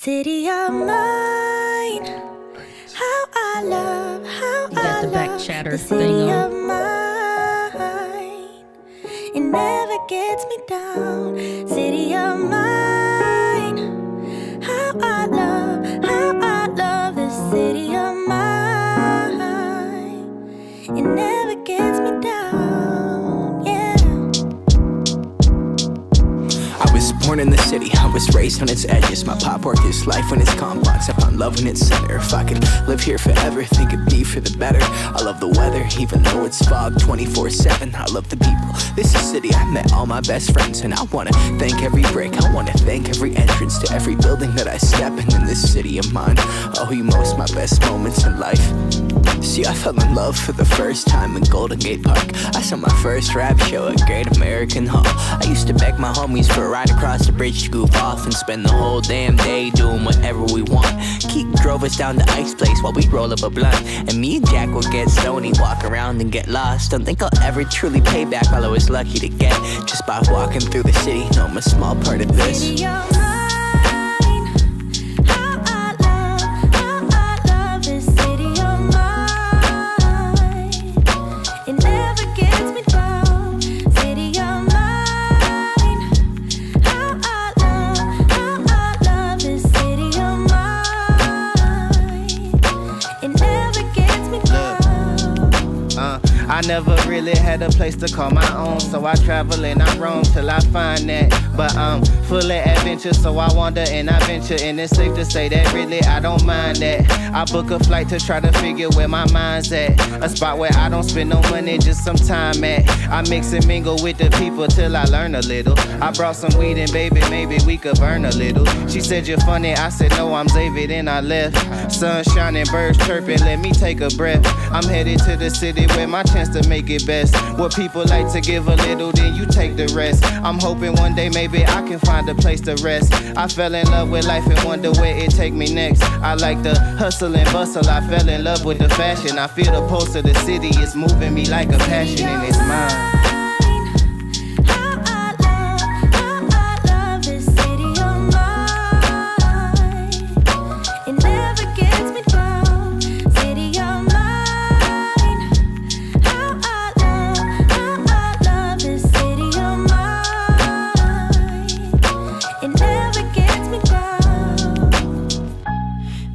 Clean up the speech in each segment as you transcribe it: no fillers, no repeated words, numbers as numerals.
City of mine, how I love, how You got I the back love chatter the thing city on. of mine. It never gets me down. City of mine, how I love the city of mine. It never gets me down, yeah. I was born in the city, I was raised on its edges. My pop worked his life when it's complex. I found love in its center. If I could live here forever, think it'd be for the better. I love the weather, even though it's fog 24/7. I love the people, this is city. I met all my best friends, and I wanna thank every break. I wanna thank every entrance to every building that I step in this city of mine. I owe you most my best moments in life. See, I fell in love for the first time in Golden Gate Park. I saw my first rap show at Great American Hall. I used to beg my homies for a ride across the bridge to goof off and spend the whole damn day doing whatever we want. Keith drove us down to Ice Place while we'd roll up a blunt, and me and Jack would get stoned, walk around and get lost. Don't think I'll ever truly pay back all I was lucky to get just by walking through the city. No, I'm a small part of this. City of mine, how I love this city of mine. It never gets me down. City of mine, how I love this city of mine. It never gets me down. I never really had a place to call my own, so I travel and I roam till I find that. But I'm full of adventure, so I wander and I venture, and it's safe to say that really I don't mind that. I book a flight to try to figure where my mind's at, a spot where I don't spend no money, just some time at. I mix and mingle with the people till I learn a little. I brought some weed and baby, maybe we could burn a little. She said you're funny, I said no, I'm Xavier, then I left. Sun shining, birds chirping, let me take a breath. I'm headed to the city where my chance to make it best. What people like to give a little, then you take the rest. I'm hoping one day maybe I can find a place to rest. I fell in love with life and wonder where it take me next. I like the hustle and bustle, I fell in love with the fashion. I feel the pulse of the city, it's moving me like a passion and it's mine. How I love this city of mine. It never gets me down. City of mine. How I love this city of mine. It never gets me down.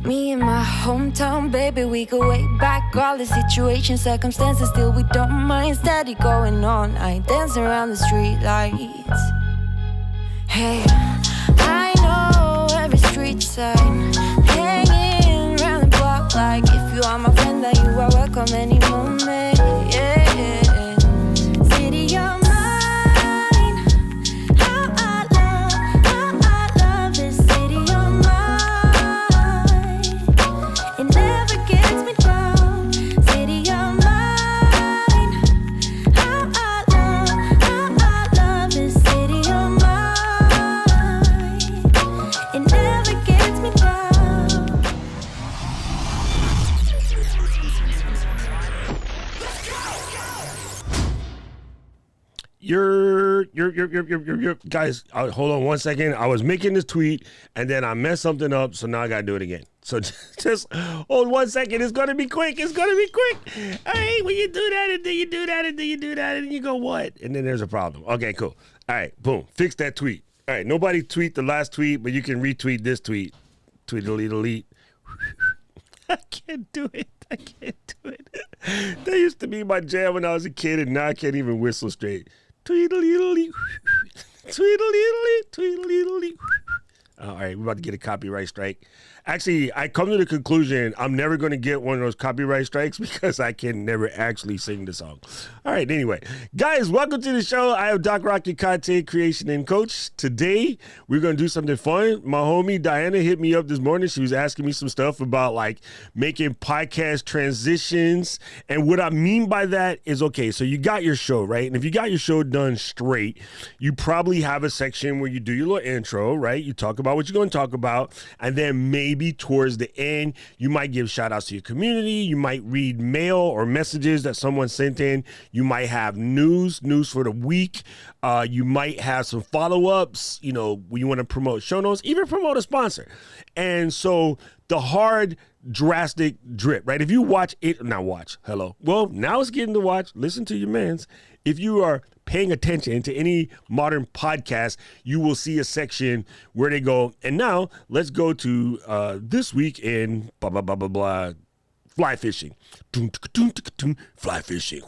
Me and my hometown, baby, we go way back. All the situations, circumstances, still we don't mind. Steady going on, I dance around the street lights. Hey, I know every street sign, hanging around the block like if you are my friend, then you are welcome any moment. Yeah, city of mine, how I love this city of mine. It never gets me down. City of mine, how I love this city of mine. It never gets me down. You're guys, hold on 1 second. I was making this tweet and then I messed something up, so now I gotta do it again. So just hold 1 second. It's gonna be quick. It's gonna be quick. Hey, when you do that and then you do that and then you do that and you go what? And then there's a problem. Okay, cool. All right, boom. Fix that tweet. All right, nobody tweet the last tweet, but you can retweet this tweet. Tweet, delete. I can't do it. I can't do it. That used to be my jam when I was a kid, and now I can't even whistle straight. Tweedledee, tweedledee. All right, we're about to get a copyright strike. Actually, I come to the conclusion I'm never going to get one of those copyright strikes because I can never actually sing the song. All right, anyway. Guys, welcome to the show. I am Doc Rock, your content creation and coach. Today, we're going to do something fun. My homie Diana hit me up this morning. She was asking me some stuff about like making podcast transitions. And what I mean by that is, okay, so you got your show, right? And if you got your show done straight, you probably have a section where you do your little intro, right? You talk about about what you're going to talk about. And then maybe towards the end, you might give shout outs to your community. You might read mail or messages that someone sent in. You might have news for the week. You might have some follow-ups, you know, when you want to promote show notes, even promote a sponsor. And so the hard, drastic drip, right? If you watch it, now watch, hello. Well, now it's getting to watch, listen to your mans. If you are paying attention to any modern podcast, you will see a section where they go, and now let's go to this week in blah, blah, blah, blah, blah, fly fishing. Fly fishing.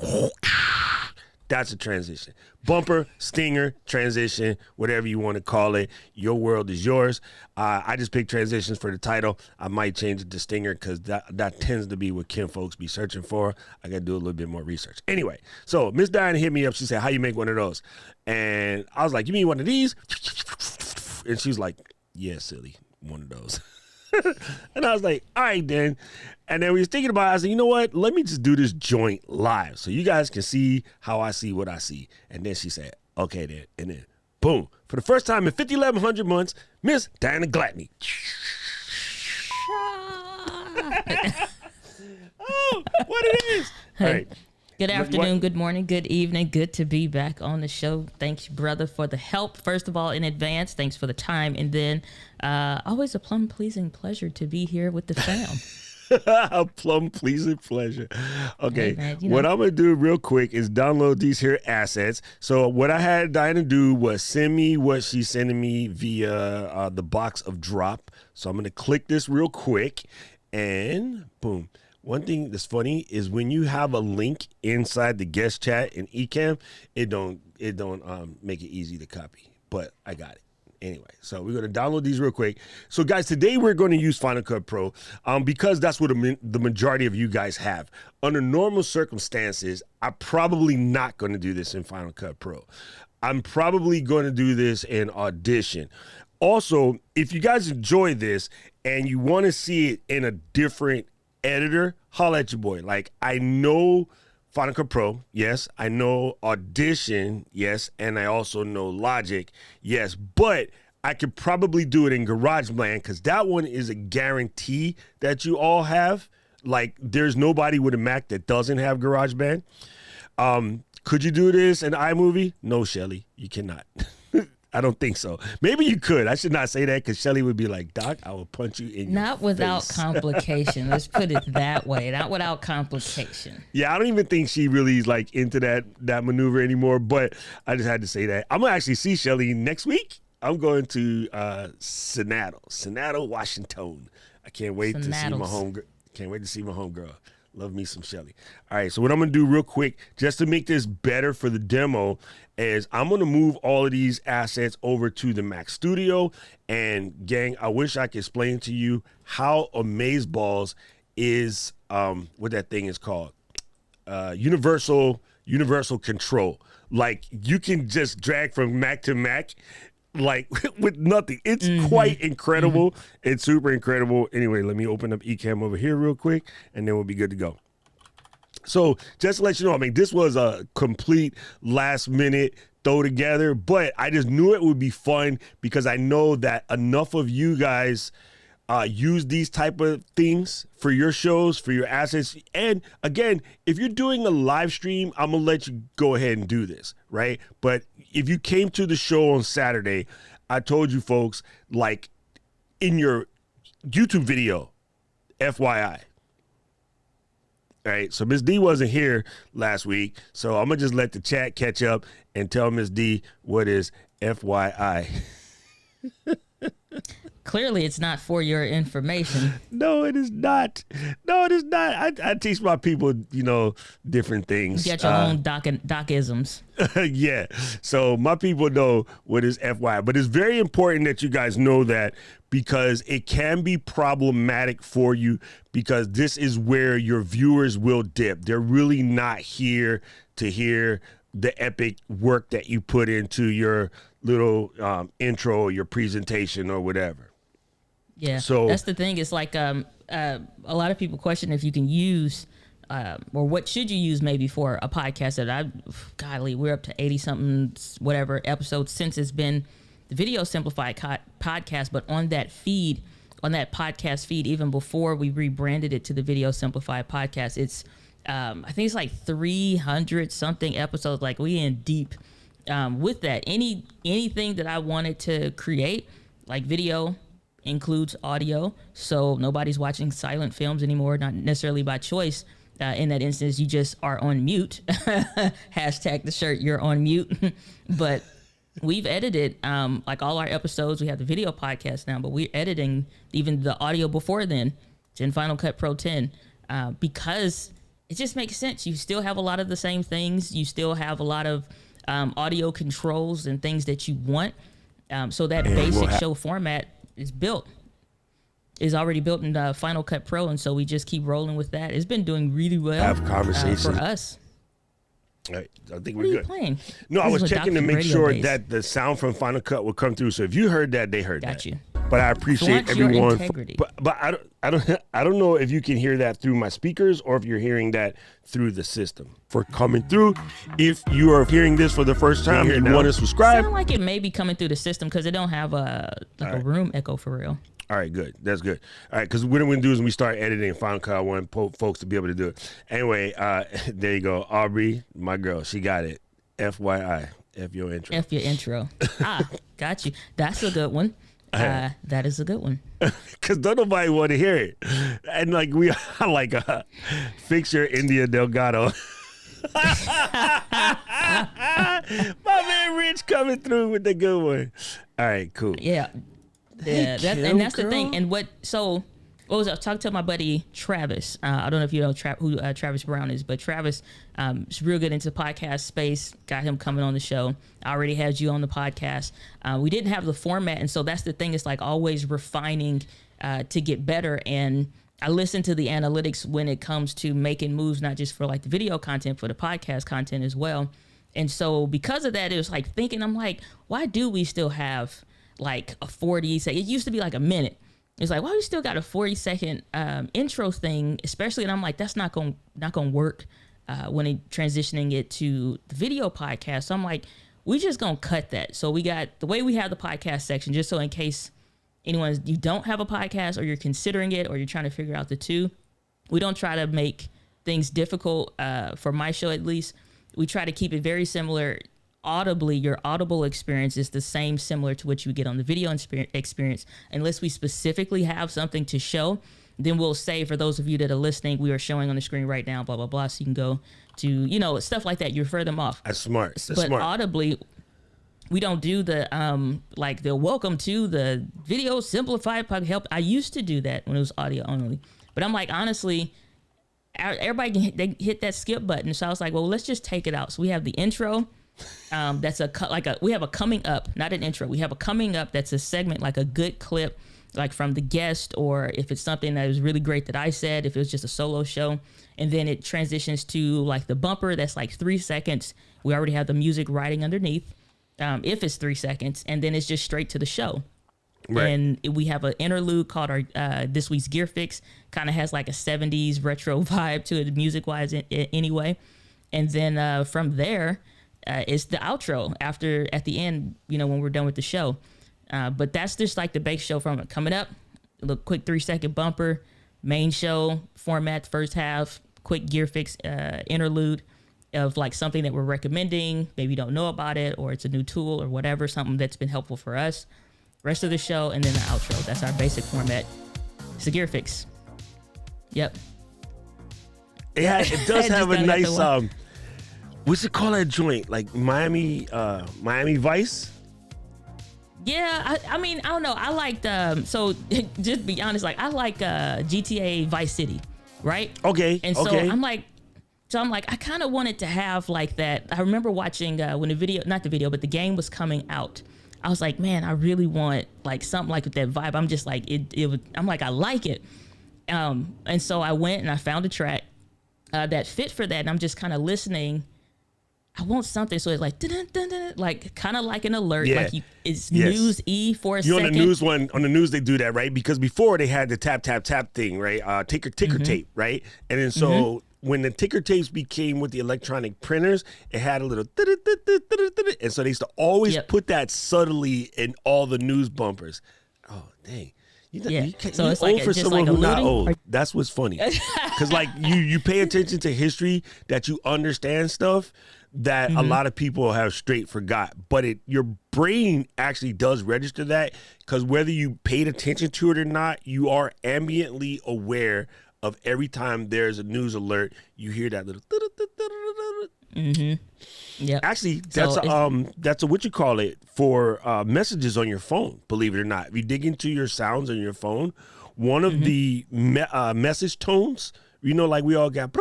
That's a transition. Bumper, stinger, transition, whatever you want to call it. Your world is yours. I just picked transitions for the title. I might change it to stinger because that tends to be what Kim folks be searching for. I got to do a little bit more research. Anyway, so Miss Diana hit me up. She said, how you make one of those? And I was like, you mean one of these? And she's like, yeah, silly, one of those. And I was like, all right, then. And then we was thinking about it. I said, you know what? Let me just do this joint live so you guys can see how I see what I see. And then she said, okay, then. And then, boom. For the first time in 5,100 months, Miss Diana Gladney. Oh, what it is. All right. Good afternoon, good morning, good evening. Good to be back on the show. Thanks, brother, for the help. First of all, in advance, thanks for the time. And then always a plum-pleasing pleasure to be here with the fam. A plum-pleasing pleasure. Okay, hey, man, what I'm going to do real quick is download these here assets. So what I had Diana do was send me what she's sending me via the box of drop. So I'm going to click this real quick and boom. One thing that's funny is when you have a link inside the guest chat in Ecamm, it don't make it easy to copy, but I got it. Anyway, so we're going to download these real quick. So guys, today we're going to use Final Cut Pro because that's what the majority of you guys have. Under normal circumstances, I'm probably not going to do this in Final Cut Pro. I'm probably going to do this in Audition. Also, if you guys enjoy this and you want to see it in a different editor, holla at your boy. Like, I know Final Cut Pro, yes. I know Audition, yes. And I also know Logic, yes. But I could probably do it in GarageBand because that one is a guarantee that you all have. Like, there's nobody with a Mac that doesn't have GarageBand. Could you do this in iMovie? No, Shelly, you cannot. I don't think so. Maybe you could. I should not say that because Shelly would be like, Doc, I will punch you in your Not without face. complication. Let's put it that way. Not without complication. Yeah, I don't even think she really is like into that maneuver anymore, but I just had to say that. I'm going to actually see Shelly next week. I'm going to Seattle, Washington. I can't wait to see my homegirl. Love me some Shelly. All right, so what I'm going to do real quick, just to make this better for the demo, is I'm going to move all of these assets over to the Mac Studio. And gang, I wish I could explain to you how Amazeballs is, what that thing is called, universal control. Like, you can just drag from Mac to Mac, like with nothing. It's quite incredible. It's super incredible. Anyway, let me open up Ecamm over here real quick, and then we'll be good to go. So just to let you know, I mean, this was a complete last minute throw together, but I just knew it would be fun because I know that enough of you guys use these type of things for your shows, for your assets. And again, if you're doing a live stream, I'm gonna let you go ahead and do this, right? But if you came to the show on Saturday, I told you folks, like in your YouTube video, FYI. All right, so Miss D wasn't here last week, so I'm gonna just let the chat catch up and tell Miss D what is FYI. Clearly, it's not for your information. No, it is not. No, it is not. I teach my people, different things. You got your own docisms. Yeah. So my people know what is FYI. But it's very important that you guys know that because it can be problematic for you because this is where your viewers will dip. They're really not here to hear the epic work that you put into your little intro or your presentation or whatever. Yeah, so that's the thing. It's like a lot of people question if you can use or what should you use maybe for a podcast that golly, we're up to 80 something, whatever episodes since it's been the Video Simplified podcast, but on that feed, on that podcast feed, even before we rebranded it to the Video Simplified podcast, it's I think it's like 300 something episodes. Like we in deep with that. Anything that I wanted to create, like video, includes audio, so nobody's watching silent films anymore, not necessarily by choice. In that instance, you just are on mute. Hashtag the shirt, you're on mute. But we've edited like all our episodes. We have the video podcast now, but we're editing even the audio before then. It's in Final Cut Pro 10 because it just makes sense. You still have a lot of the same things. You still have a lot of audio controls and things that you want. So that basic show format is already built in Final Cut Pro, and so we just keep rolling with that. It's been doing really well. Have conversations for us. All right, I think What we're are you good. playing? No, I This was is checking to adopted make radio sure days. that the sound from Final Cut would come through. So if you heard that, they heard Got that. you. But I appreciate Flaunt your everyone. integrity. But I don't know if you can hear that through my speakers or if you're hearing that through the system. For coming through, if you are hearing this for the first time, you want to subscribe. Sound like it may be coming through the system because it don't have a room echo for real. All right, good. That's good. All right, because what I'm going to do is when we start editing Final Cut, I want folks to be able to do it. Anyway, there you go. Aubrey, my girl, she got it. FYI, F your intro. F your intro. Got you. That's a good one. That is a good one. Because don't nobody want to hear it. And like we are like fix your India Delgado. My man Rich coming through with the good one. All right, cool. Yeah. Yeah, that's the thing. And what was I was talking to my buddy Travis? I don't know if you know who Travis Brown is, but Travis is real good into podcast space. Got him coming on the show. I already had you on the podcast. We didn't have the format, and so that's the thing. It's like always refining to get better. And I listen to the analytics when it comes to making moves, not just for like the video content, for the podcast content as well. And so because of that, it was like thinking, I'm like, why do we still have like a 40-second? It used to be like a minute. It's like, why we still got a 40-second intro thing, especially, and I'm like, that's not gonna work when transitioning it to the video podcast. So I'm like, we just gonna cut that. So we got the way we have the podcast section, just so in case you don't have a podcast or you're considering it or you're trying to figure out the two, we don't try to make things difficult for my show at least. We try to keep it very similar. Audibly, your audible experience is the same, similar to what you get on the video experience, unless we specifically have something to show. Then we'll say, for those of you that are listening, we are showing on the screen right now, blah blah blah, so you can go to stuff like that. You refer them off. That's smart. That's but smart. audibly, we don't do the like the welcome to the Video Simplified podcast help. I used to do that when it was audio only, but I'm like, honestly, everybody they hit that skip button. So I was like, well, let's just take it out. So we have the intro. That's we have a coming up, not an intro. We have a coming up that's a segment, like a good clip, like from the guest, or if it's something that was really great that I said, if it was just a solo show. And then it transitions to like the bumper that's like 3 seconds. We already have the music writing underneath, if it's 3 seconds, and then it's just straight to the show. Right. And we have an interlude called our this week's Gear Fix. Kind of has like a 70s retro vibe to it, music wise anyway. And then from there, it's the outro at the end, when we're done with the show. But that's just like the base show from it. Coming up, a little quick 3-second bumper, main show format, first half, quick Gear Fix interlude of like something that we're recommending. Maybe you don't know about it, or it's a new tool or whatever, something that's been helpful for us. Rest of the show, and then the outro. That's our basic format. It's a Gear Fix. Yep. Yeah, it does have a nice what's it called, that joint? Like Miami Vice? Yeah, I mean, I don't know. I liked, so just be honest, like I like GTA Vice City, right? Okay. And so I'm like, I kind of wanted to have like that. I remember watching when the game was coming out. I was like, man, I really want like something like with that vibe. I'm just like, I'm like, I like it. And so I went and I found a track that fit for that. And I'm just kind of listening. I want something, so it's like dun, dun, dun, like kind of like an alert, like it's news for a second. On the news one, on the news they do that, right? Because before they had the tap thing, right? Ticker tape, right? And then so when the ticker tapes became with the electronic printers, it had a little, and so they used to always put that subtly in all the news bumpers. Oh, dang. So it's old like for just someone like who's not alluding? old. That's what's funny. Because like you pay attention to history, that you understand stuff that a lot of people have straight forgot. But your brain actually does register that, because whether you paid attention to it or not, you are ambiently aware of every time there's a news alert, you hear that little. Yeah. Actually, that's a what you call it for messages on your phone. Believe it or not, if you dig into your sounds on your phone, one of the message tones, like we all got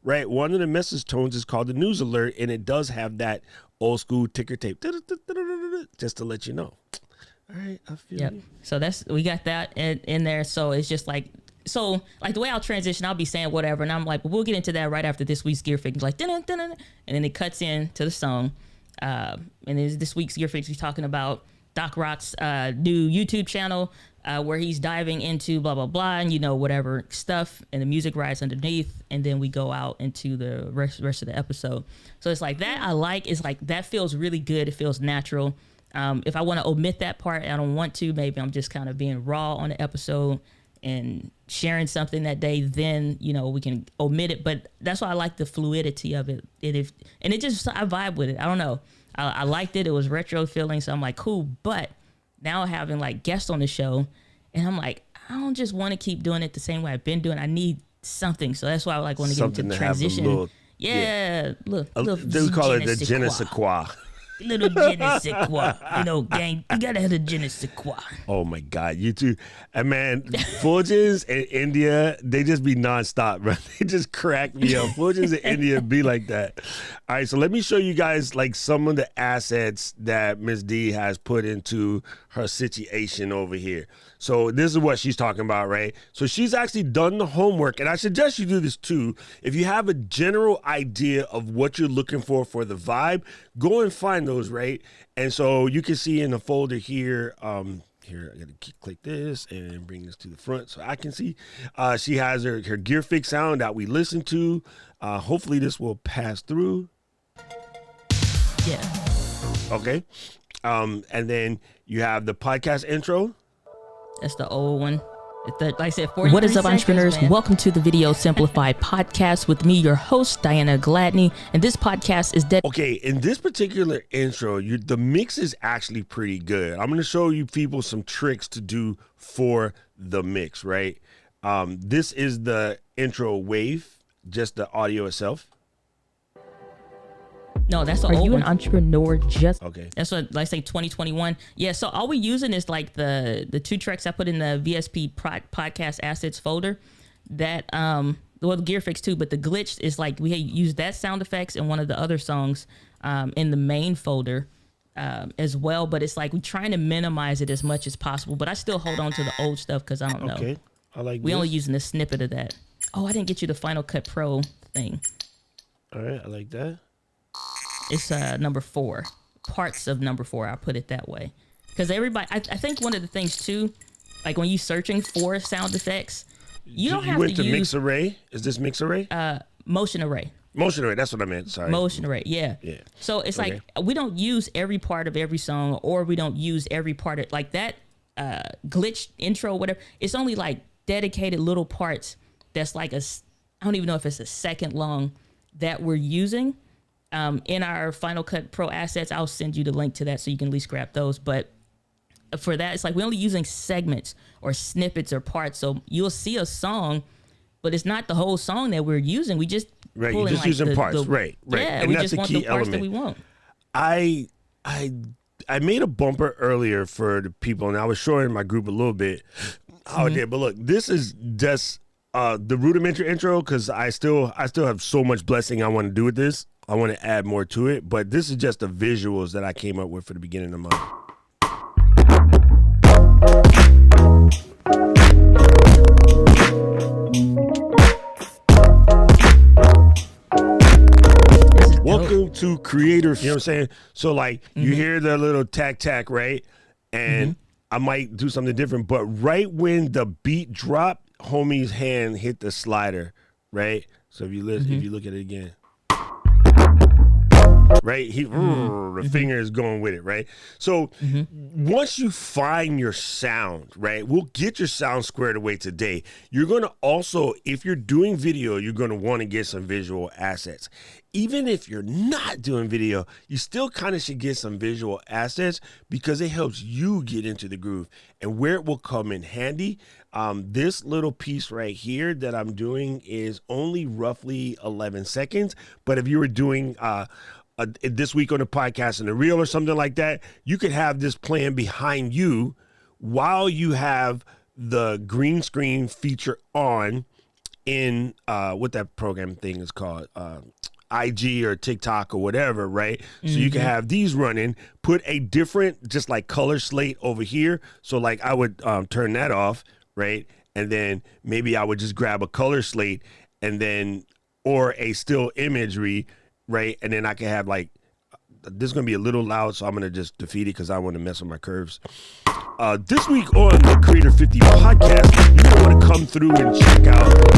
right. One of the message tones is called the news alert, and it does have that old school ticker tape, just to let you know. All right, I feel you. So we got that in there. So it's just like. So, like, the way I'll transition, I'll be saying whatever, and I'm like, well, we'll get into that right after this week's Gear Fix. Like, dun, dun, dun, and then it cuts in to the song. And this week's Gear Fix, he's talking about Doc Rock's new YouTube channel, where he's diving into blah, blah, blah, and, whatever stuff, and the music rides underneath, and then we go out into the rest of the episode. So it's like that I like. It's like that feels really good. It feels natural. If I want to omit that part, I don't want to. Maybe I'm just kind of being raw on the episode and sharing something that day, then we can omit it. But that's why I like the fluidity of it. I vibe with it. I don't know. I liked it. It was retro feeling, so I'm like, cool. But now having like guests on the show, and I'm like, I don't just want to keep doing it the same way I've been doing. I need something. So that's why I like want to get into the transition. Look, they call it the je ne sais quoi. Little je ne sais quoi. Gang, you gotta have the je ne sais quoi. Oh my God, you two. And man, Fulgens in India, they just be nonstop, bro. They just crack me up. Fulgens in India be like that. All right, so let me show you guys like some of the assets that Miss D has put into her situation over here. So this is what she's talking about, right? So she's actually done the homework, and I suggest you do this too. If you have a general idea of what you're looking for the vibe, go and find those, right? And so you can see in the folder here, here, I gotta click this and bring this to the front so I can see. She has her Gear Fix sound that we listen to. Hopefully this will pass through. Yeah. Okay. And then you have the podcast intro. That's the old one. Like I said, 43 What is up, seconds, entrepreneurs? man. Welcome to the Video Simplified podcast with me, your host, Diana Gladney. And this podcast is Okay, in this particular intro, the mix is actually pretty good. I'm going to show you people some tricks to do for the mix, right? This is the intro wave, just the audio itself. No, that's the Are old you one. an entrepreneur just Okay. That's what, like, say 2021. Yeah, so all we using is like the two tracks I put in the VSP podcast assets folder. That the Gear Fix too, but the glitch is like we used that sound effects in one of the other songs in the main folder as well. But it's like we're trying to minimize it as much as possible. But I still hold on to the old stuff because I don't know. Okay, I like. We this. only using a snippet of that. Oh, I didn't get you the Final Cut Pro thing. All right, I like that. It's number 4, parts of number 4. I'll put it that way, because everybody. I think one of the things too, like when you searching for sound effects, you don't have went to use mix array. Is this mix array? motion array. Motion array. That's what I meant. Sorry. Motion array. Yeah. Yeah. So it's Okay. like we don't use every part of every song, or we don't use every part of like that glitch intro, whatever. It's only like dedicated little parts. That's like I don't even know if it's a second long that we're using. In our Final Cut Pro assets, I'll send you the link to that so you can at least grab those. But for that, it's like we're only using segments or snippets or parts. So you'll see a song, but it's not the whole song that we're using. We just Right, pull you're in, just like, using parts. the, Right. Yeah, And we that's just the want key the parts that element. we want. I made a bumper earlier for the people, and I was showing my group a little bit how it did. But look, this is just the rudimentary intro because I still have so much blessing I want to do with this. I want to add more to it, but this is just the visuals that I came up with for the beginning of the month. Welcome to Creator. You know what I'm saying? So like you hear the little tack, right? And I might do something different, but right when the beat dropped, homie's hand hit the slider, right? So if you listen, if you look at it again, right, the finger is going with it, right? So once you find your sound, right, we'll get your sound squared away today. You're going to also, if you're doing video, you're going to want to get some visual assets. Even if you're not doing video, you still kind of should get some visual assets because it helps you get into the groove. And where it will come in handy, this little piece right here that I'm doing is only roughly 11 seconds. But if you were doing this week on the podcast and a reel or something like that, you could have this playing behind you while you have the green screen feature on in what that program thing is called, IG or TikTok or whatever, right? So you can have these running, put a different just like color slate over here. So like I would turn that off, right? And then maybe I would just grab a color slate and then, or a still imagery, right? And then I can have like, this is going to be a little loud, so I'm going to just defeat it because I want to mess with my curves. This week on the Creator 50 podcast, you're going to want to come through and check out,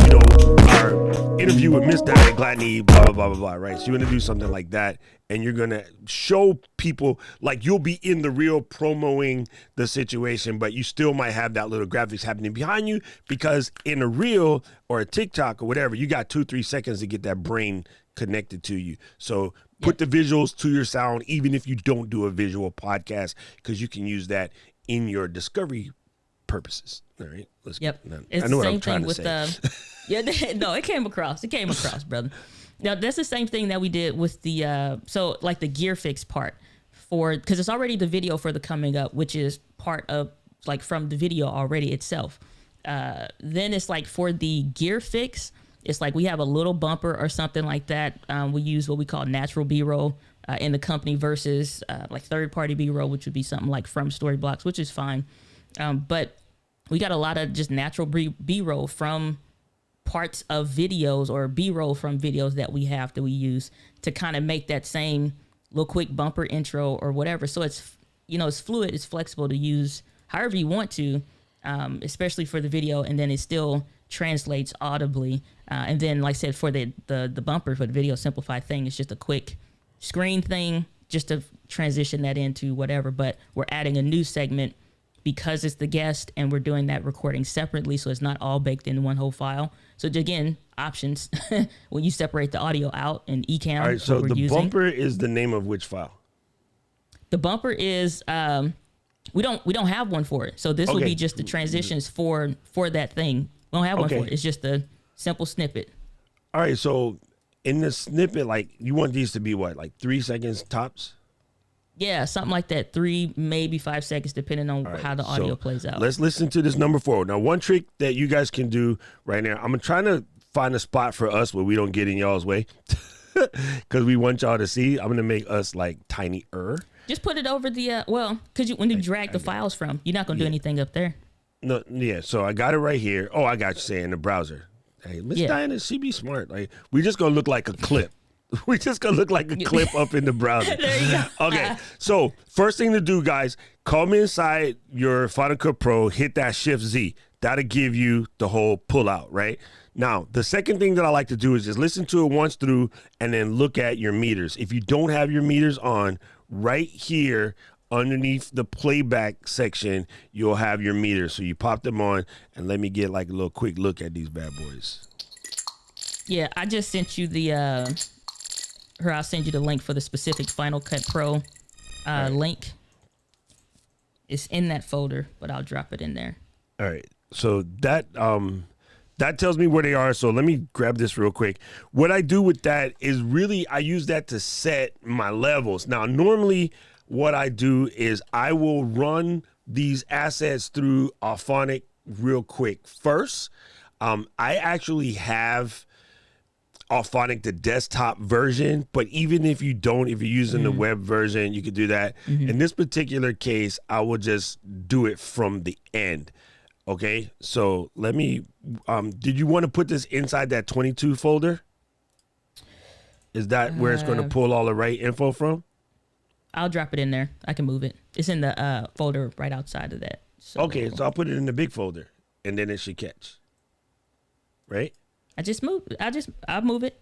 our interview with Miss Diana Gladney, blah, blah, blah, blah, blah, right? So you're going to do something like that, and you're going to show people, like you'll be in the real promoting the situation, but you still might have that little graphics happening behind you because in a reel or a TikTok or whatever, you got 2-3 seconds to get that brain connected to you. So put the visuals to your sound, even if you don't do a visual podcast, because you can use that in your discovery purposes. All right. Let's Yep. It's the same thing with no, it came across, brother. Now that's the same thing that we did with the so like the gear fix part for, because it's already the video for the coming up, which is part of like from the video already itself. Then it's like for the gear fix, it's like we have a little bumper or something like that. We use what we call natural B-roll in the company versus like third-party B-roll, which would be something like from Storyblocks, which is fine. But we got a lot of just natural B-roll from parts of videos or B-roll from videos that we have that we use to kind of make that same little quick bumper intro or whatever. So it's, it's fluid, it's flexible to use however you want to, especially for the video, and then it still translates audibly. And then, like I said, for the bumper for the video simplified thing, it's just a quick screen thing just to transition that into whatever. But we're adding a new segment because it's the guest, and we're doing that recording separately, so it's not all baked in one whole file. So again, options when you separate the audio out in Ecamm. All right, so the bumper is the name of which file? The bumper is we don't have one for it. So this will be just the transitions for that thing. We don't have one for it. It's just a simple snippet. All right, so in the snippet, like you want these to be what, like 3 seconds tops? Yeah, something like that. 3, maybe 5 seconds, depending on how the audio plays out. Let's listen to this number 4. Now, one trick that you guys can do right now, I'm trying to find a spot for us where we don't get in y'all's way because we want y'all to see. I'm going to make us like tiny-er. Just put it over the, because when you drag the files from, you're not going to do anything up there. No, yeah, so I got it right here. Oh, I got you saying the browser. Hey, Miss Diana, she be smart. Like, we just going to look like a clip. We just gonna look like a clip up in the browser. There you go. Okay, so first thing to do, guys, come inside your Final Cut Pro, hit that Shift Z. That'll give you the whole pull out, right? Now, the second thing that I like to do is just listen to it once through and then look at your meters. If you don't have your meters on, right here underneath the playback section, you'll have your meters. So you pop them on, and let me get like a little quick look at these bad boys. Yeah, I just sent you the I'll send you the link for the specific Final Cut Pro link. It's in that folder, but I'll drop it in there. All right. So that tells me where they are. So let me grab this real quick. What I do with that is really I use that to set my levels. Now, normally what I do is I will run these assets through Auphonic real quick first. I actually have Auphonic, the desktop version, but even if you don't, if you're using the web version, you could do that. In this particular case, I will just do it from the end. Okay, so let me, did you want to put this inside that 22 folder? Is that where it's going to pull all the right info from? I'll drop it in there. I can move it. It's in the folder right outside of that. So. Okay, so I'll put it in the big folder, and then it should catch. Right? I'll move it.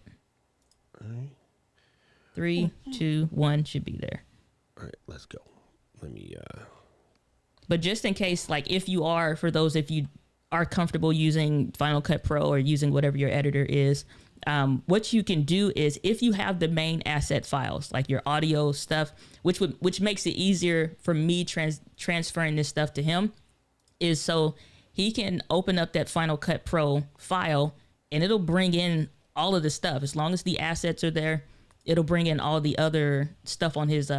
3, 2, 1 should be there. All right, let's go. Let me. But just in case, like if you are, for those if you are comfortable using Final Cut Pro or using whatever your editor is, what you can do is if you have the main asset files, like your audio stuff, which makes it easier for me transferring this stuff to him, is so he can open up that Final Cut Pro file and it'll bring in all of the stuff. As long as the assets are there, it'll bring in all the other stuff on his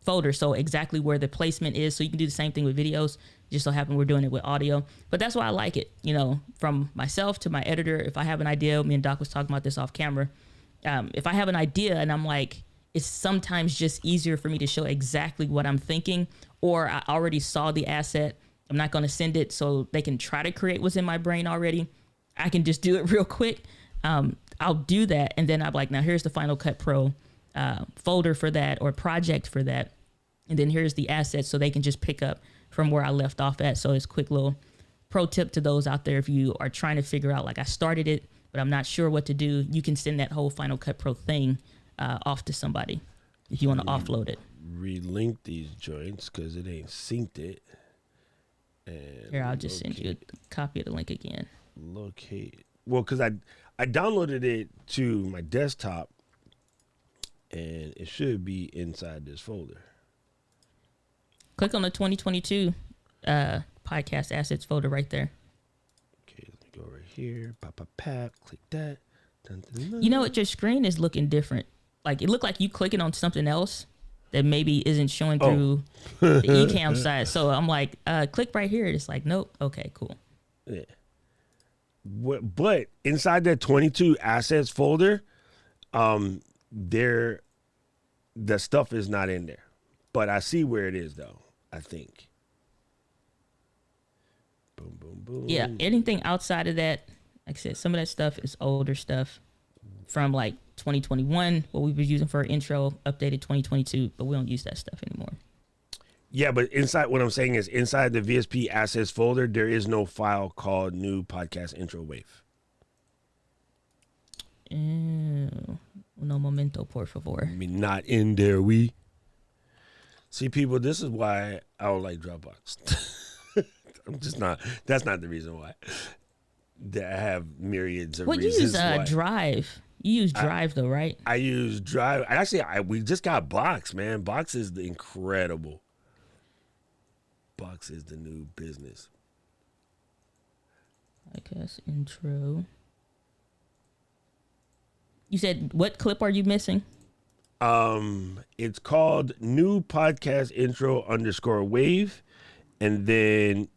folder. So exactly where the placement is. So you can do the same thing with videos. Just so happen we're doing it with audio. But that's why I like it. You know, from myself to my editor, if I have an idea, me and Doc was talking about this off camera. If I have an idea and I'm like, it's sometimes just easier for me to show exactly what I'm thinking, or I already saw the asset. I'm not going to send it so they can try to create what's in my brain already. I can just do it real quick. I'll do that. And then I'm like, now here's the Final Cut Pro folder for that or project for that. And then here's the assets so they can just pick up from where I left off at. So it's a quick little pro tip to those out there. If you are trying to figure out, like I started it, but I'm not sure what to do, you can send that whole Final Cut Pro thing off to somebody if you want to offload it. Relink these joints because it ain't synced it. And here, I'll just send you a copy of the link again. Locate. Well, because I downloaded it to my desktop and it should be inside this folder. Click on the 2022 podcast assets folder right there. Okay, let me go right here. Click that. Dun, dun, dun. You know what? Your screen is looking different. Like it looked like you clicking on something else that maybe isn't showing through the eCam side. So I'm like, click right here. It's like, nope. Okay, cool. Yeah. But inside that 22 assets folder, the stuff is not in there. But I see where it is though. I think. Boom, boom, boom. Yeah, anything outside of that, like I said, some of that stuff is older stuff from like 2021, what we were using for our intro, updated 2022, but we don't use that stuff anymore. Yeah, but inside, what I'm saying is inside the VSP assets folder, there is no file called new podcast intro wave. No momento, por favor. I mean, not in there, See, people, this is why I don't like Dropbox. I'm just not. That's not the reason why. That I have myriads of reasons. You use Drive. You use Drive, though, right? I use Drive. Actually, we just got Box, man. Box is incredible. Box is the new business. Podcast intro. You said, what clip are you missing? It's called new podcast intro _wave, and then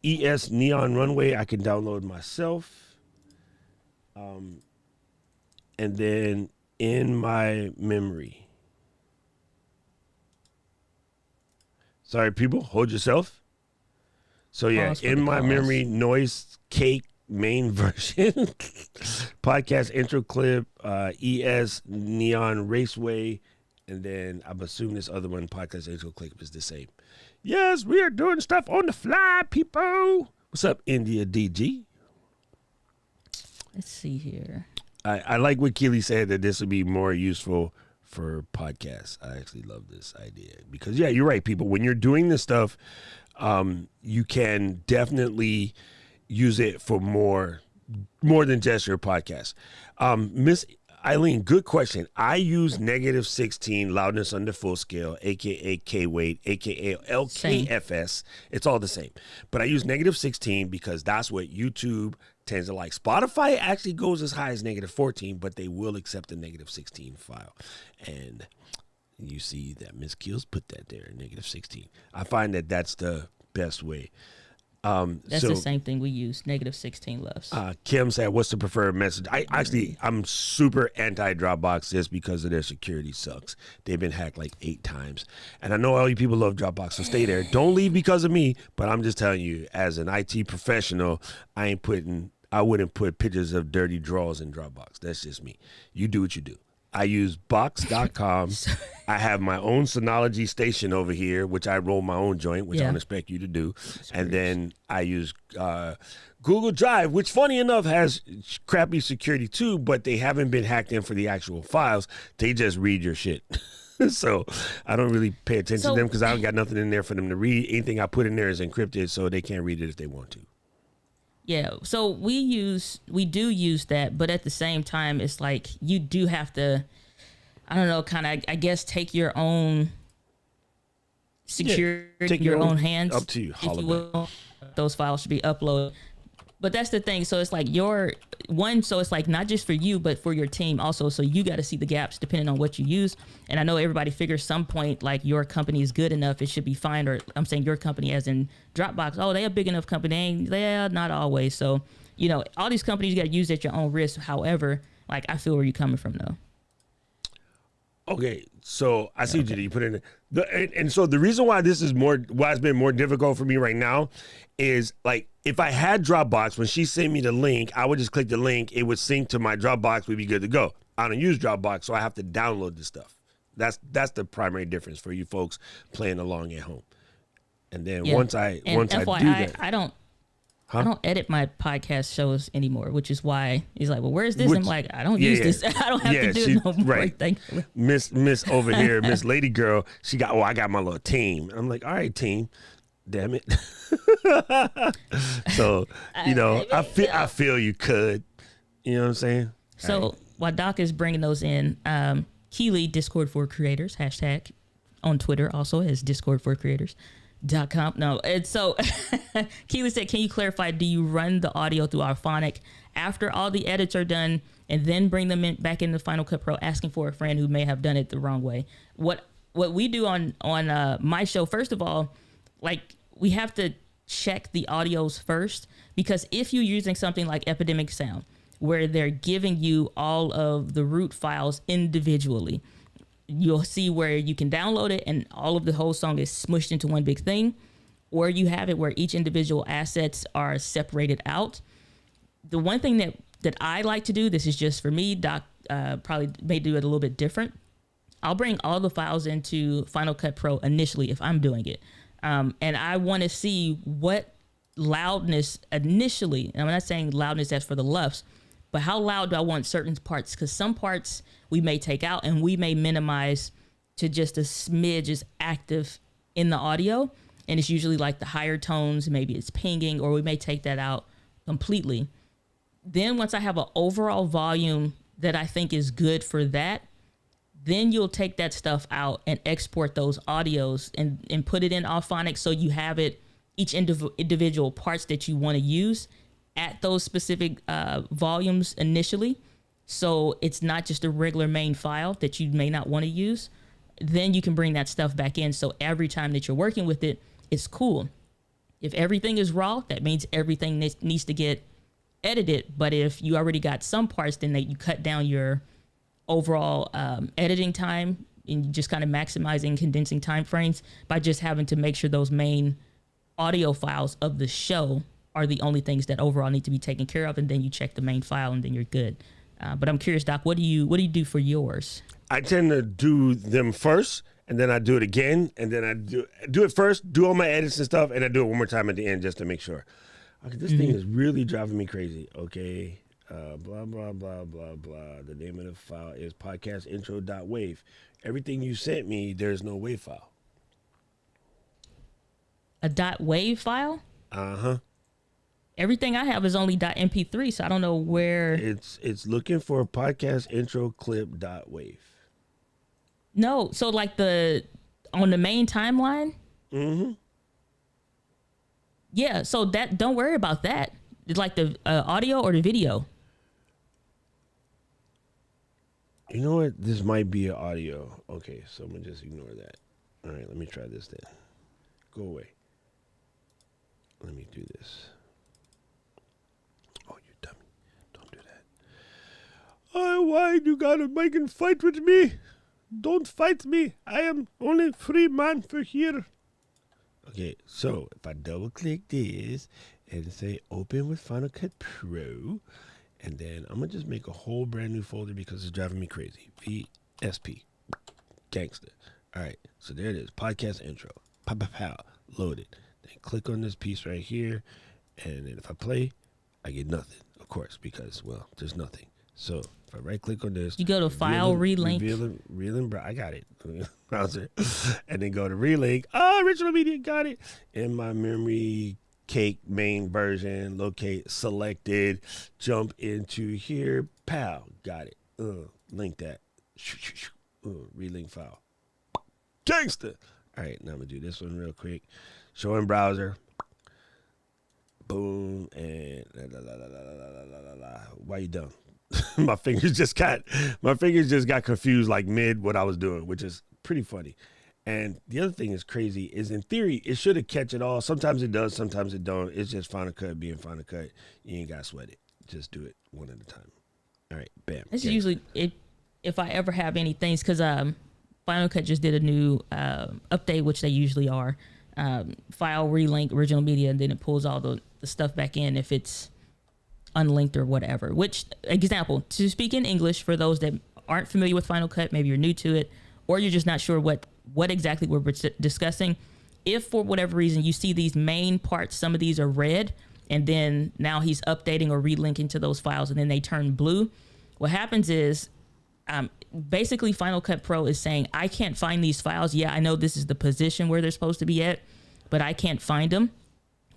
ES Neon Runway I can download myself. And then in my memory. Sorry, people, hold yourself. So yeah, in my memory, Noise Cake main version, podcast intro clip, ES Neon Raceway, and then I'm assuming this other one, podcast intro clip, is the same. Yes, we are doing stuff on the fly, people. What's up, India DG? Let's see here. I like what Keely said, that this would be more useful for podcasts. I actually love this idea because, yeah, you're right, people. When you're doing this stuff, you can definitely use it for more than just your podcast. Miss Eileen, good question. I use -16 loudness under full scale, aka K-weight, aka LKFS. It's all the same. But I use -16 because that's what YouTube tends to like. Spotify actually goes as high as -14, but they will accept a -16 file. And you see that Miss Keels put that there, -16. I find that that's the best way. That's the same thing we use, -16 loves. Kim said, what's the preferred message? I'm super anti-Dropbox just because of their security sucks. They've been hacked like 8 times. And I know all you people love Dropbox, so stay there. Don't leave because of me, but I'm just telling you, as an IT professional, I wouldn't put pictures of dirty drawers in Dropbox. That's just me. You do what you do. I use Box.com. I have my own Synology station over here, which I roll my own joint, which I don't expect you to do. And then I use Google Drive, which funny enough has crappy security too, but they haven't been hacked in for the actual files. They just read your shit. So I don't really pay attention to them because I don't got nothing in there for them to read. Anything I put in there is encrypted, so they can't read it if they want to. Yeah, so we do use that, but at the same time, it's like you do have to, I don't know, kind of, I guess, take your own security, take your own hands. Up to you. If you will, those files should be uploaded. But that's the thing. So it's like so it's like not just for you, but for your team also. So you got to see the gaps depending on what you use. And I know everybody figures some point like your company is good enough, it should be fine. Or I'm saying your company as in Dropbox. Oh, they're a big enough company. They're not always. So, all these companies you got to use at your own risk. However, like I feel where you're coming from though. Okay, so I see what you put in there. And so the reason why this is why it's been more difficult for me right now is like if I had Dropbox, when she sent me the link, I would just click the link, it would sync to my Dropbox, we'd be good to go. I don't use Dropbox, so I have to download this stuff. That's the primary difference for you folks playing along at home. And then once I do that, I don't edit my podcast shows anymore, which is why he's like, well, where's this? I'm like, I don't use this. I don't have to do it no more. Right. Thankfully. Miss over here, Miss Lady Girl, I got my little team. I'm like, all right, team. Damn it. So, I feel you could. You know what I'm saying? So while Doc is bringing those in, Keely, Discord for Creators, hashtag on Twitter also as Discord for Creators.com. No, it's so Keely said, can you clarify, do you run the audio through Alphonic after all the edits are done and then bring them back in the Final Cut Pro, asking for a friend who may have done it the wrong way? What we do on my show, first of all, like we have to check the audios first, because if you're using something like Epidemic Sound, where they're giving you all of the root files individually, you'll see where you can download it and all of the whole song is smushed into one big thing, or you have it where each individual assets are separated out. The one thing that I like to do, this is just for me, Doc probably may do it a little bit different. I'll bring all the files into Final Cut Pro initially if I'm doing it. And I want to see what loudness initially, and I'm not saying loudness that's for the LUFs, but how loud do I want certain parts? Because some parts we may take out and we may minimize to just a smidge is active in the audio. And it's usually like the higher tones, maybe it's pinging, or we may take that out completely. Then once I have an overall volume that I think is good for that, then you'll take that stuff out and export those audios and put it in Alphonic, so you have it, each individual parts that you want to use at those specific volumes initially. So it's not just a regular main file that you may not want to use. Then you can bring that stuff back in. So every time that you're working with it, it's cool. If everything is raw, that means everything needs to get edited. But if you already got some parts, then you cut down your overall editing time and just kind of maximizing, condensing time frames by just having to make sure those main audio files of the show are the only things that overall need to be taken care of. And then you check the main file and then you're good. But I'm curious, Doc, what do you do for yours? I tend to do them first, and then I do it again, and then I do it first, do all my edits and stuff, and I do it one more time at the end just to make sure. Okay, this thing is really driving me crazy. Okay, blah, blah, blah, blah, blah. The name of the file is podcastintro.wave. Everything you sent me, there's no WAV file. A .wave file? Uh-huh. Everything I have is only .mp3, so I don't know where. It's looking for podcast intro clip.wave. No, so like on the main timeline? Mm-hmm. Yeah, so don't worry about that. It's like the audio or the video. You know what? This might be an audio. Okay, so I'm going to just ignore that. All right, let me try this then. Go away. Let me do this. Oh, you dummy. Don't do that. Oh, why you gotta make and fight with me? Don't fight me. I am only free man for here. Okay, so if I double click this and say open with Final Cut Pro, And then I'm going to just make a whole brand new folder because it's driving me crazy. VSP. Gangster. All right. So there it is. Podcast intro. Pow, pow, pow. Load it. Then click on this piece right here. And then if I play, I get nothing, of course, because, well, there's nothing. So if I right click on this, You go to file, relink. I got it. Browser. And then go to relink. Oh, original media, got it. In my memory cake main version, locate selected, jump into here, pow, got it. Link that. Relink file. Gangster. All right, now I'm gonna do this one real quick. Show in browser. Boom, and why you done? my fingers just got confused like mid what I was doing, which is pretty funny. And the other thing is crazy is, in theory, it should have catch it all. Sometimes it does, sometimes it don't. It's just Final Cut being Final Cut. You ain't got to sweat it. Just do it one at a time. All right, bam. This is usually it. If I ever have any things, because Final Cut just did a new update, which they usually are. File, relink, original media, and then it pulls all the stuff back in if it's unlinked or whatever. Which, example, to speak in English for those that aren't familiar with Final Cut, maybe you're new to it, or you're just not sure what exactly we're discussing. If for whatever reason you see these main parts, some of these are red, and then now he's updating or relinking to those files, and then they turn blue. What happens is, basically Final Cut Pro is saying, I can't find these files. Yeah, I know this is the position where they're supposed to be at, but I can't find them.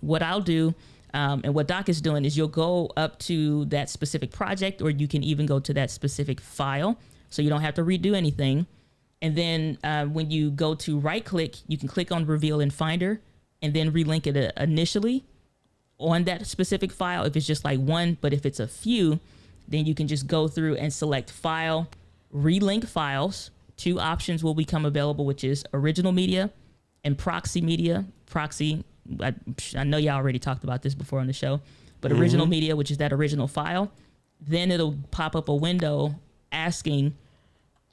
What I'll do, and what Doc is doing, is you'll go up to that specific project, or you can even go to that specific file, so you don't have to redo anything. And then when you go to right click, you can click on Reveal in Finder and then relink it initially on that specific file if it's just like one. But if it's a few, then you can just go through and select File, Relink Files. 2 options will become available, which is Original Media and Proxy Media. Proxy, I know y'all already talked about this before on the show, but Original Media, which is that original file. Then it'll pop up a window asking,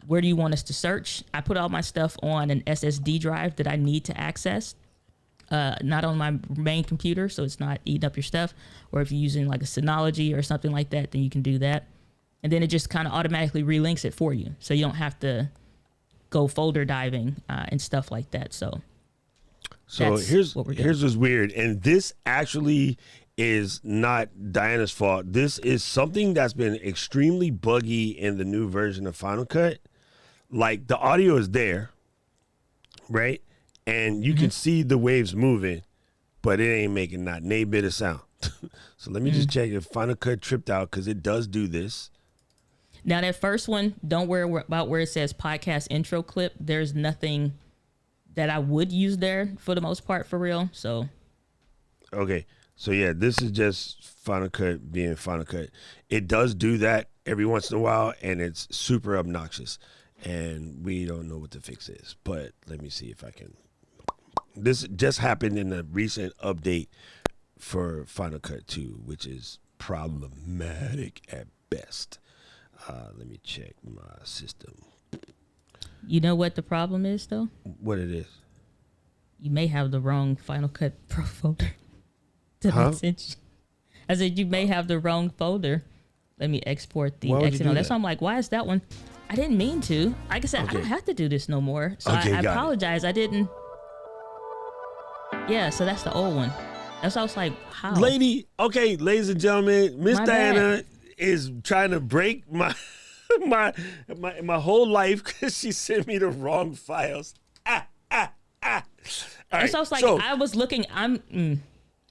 where do you want us to search? I put all my stuff on an SSD drive that I need to access, not on my main computer, so it's not eating up your stuff. Or if you're using like a Synology or something like that, then you can do that. And then it just kind of automatically relinks it for you, so you don't have to go folder diving and stuff like that. So here's what's weird, and this actually is not Diana's fault. This is something that's been extremely buggy in the new version of Final Cut. Like, the audio is there, right? And you can see the waves moving, but it ain't making not a bit of sound. So let me just check if Final Cut tripped out, because it does do this. Now, that first one, don't worry about where it says podcast intro clip. There's nothing that I would use there for the most part, for real. So, okay. So, yeah, this is just Final Cut being Final Cut. It does do that every once in a while, and it's super obnoxious. And we don't know what the fix is. But let me see if I can. This just happened in a recent update for Final Cut 2, which is problematic at best. Let me check my system. You know what the problem is, though? What it is? You may have the wrong Final Cut Pro folder. Did I send you? I said you may have the wrong folder. Let me export the XML. That's why I'm like, why is that one? I didn't mean to. Like I said, I don't have to do this no more. So I apologize. I didn't. Yeah, so that's the old one. That's why I was like, how? Ladies and gentlemen, Miss Diana is trying to break my my whole life because she sent me the wrong files. All right, so I was like, I was looking. I'm looking.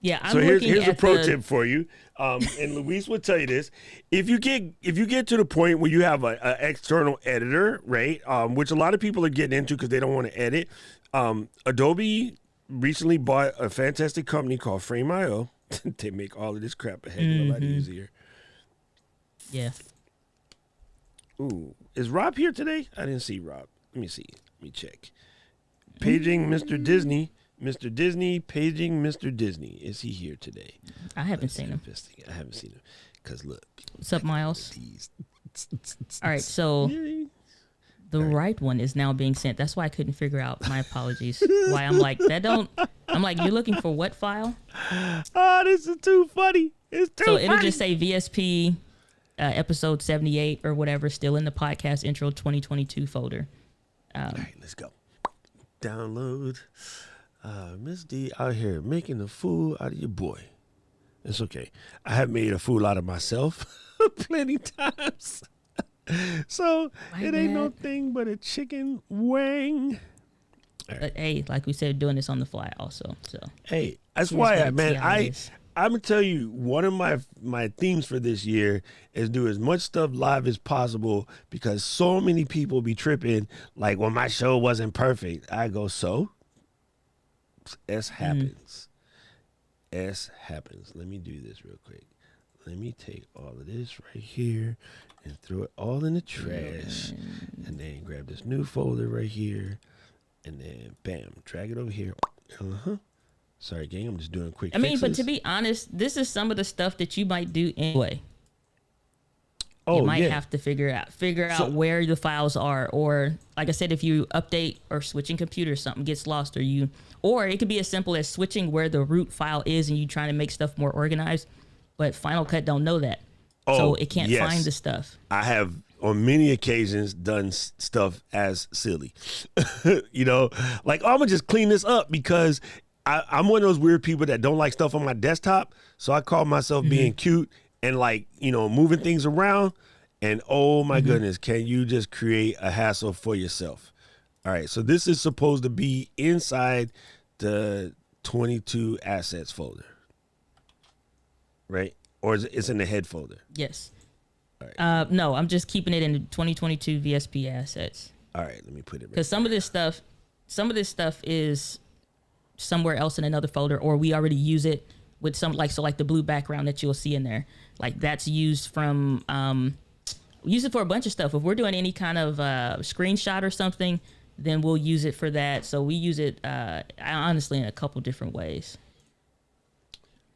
Here's a pro tip for you. And Luis will tell you this: if you get to the point where you have an external editor, right? Which a lot of people are getting into because they don't want to edit. Adobe recently bought a fantastic company called Frame.io. They make all of this crap a heck of a lot easier. Yeah. Ooh, is Rob here today? I didn't see Rob. Let me see. Let me check. Paging Mr. Disney. Mr. Disney, paging Mr. Disney. Is he here today? I haven't seen him. I haven't seen him. Because look. What's up, Miles? All right, so the right one is now being sent. That's why I couldn't figure out. My apologies. Why I'm like, I'm like, you're looking for what file? Oh, this is too funny. It's too funny. So it'll just say VSP episode 78 or whatever, still in the podcast intro 2022 folder. All right, let's go. Download. Miss D out here making a fool out of your boy. It's okay. I have made a fool out of myself plenty times. So it ain't no thing but a chicken wing. Right. But hey, like we said, doing this on the fly also. So hey, that's why I'm gonna tell you, one of my themes for this year is do as much stuff live as possible, because so many people be tripping like, well, my show wasn't perfect. I go, so S happens. S happens. Let me do this real quick. Let me take all of this right here and throw it all in the trash, and then grab this new folder right here, and then bam, drag it over here. Sorry, gang, I'm just doing quick fixes. But to be honest, this is some of the stuff that you might do anyway. You might have to figure out where the files are, or like I said, if you update or switching computers, something gets lost, or it could be as simple as switching where the root file is and you trying to make stuff more organized, but Final Cut don't know that. So it can't find the stuff. I have on many occasions done stuff as silly, like, I'm gonna just clean this up because I'm one of those weird people that don't like stuff on my desktop. So I call myself being cute and moving things around. And oh my goodness, can you just create a hassle for yourself? All right. So this is supposed to be inside the 22 assets folder, right? Or it's in the head folder? Yes. All right. No, I'm just keeping it in the 2022 VSP assets. All right. Let me put it. Because some of this stuff is somewhere else in another folder, or we already use it with like the blue background that you'll see in there. Like that's used from, we use it for a bunch of stuff. If we're doing any kind of screenshot or something, then we'll use it for that. So we use it honestly in a couple different ways.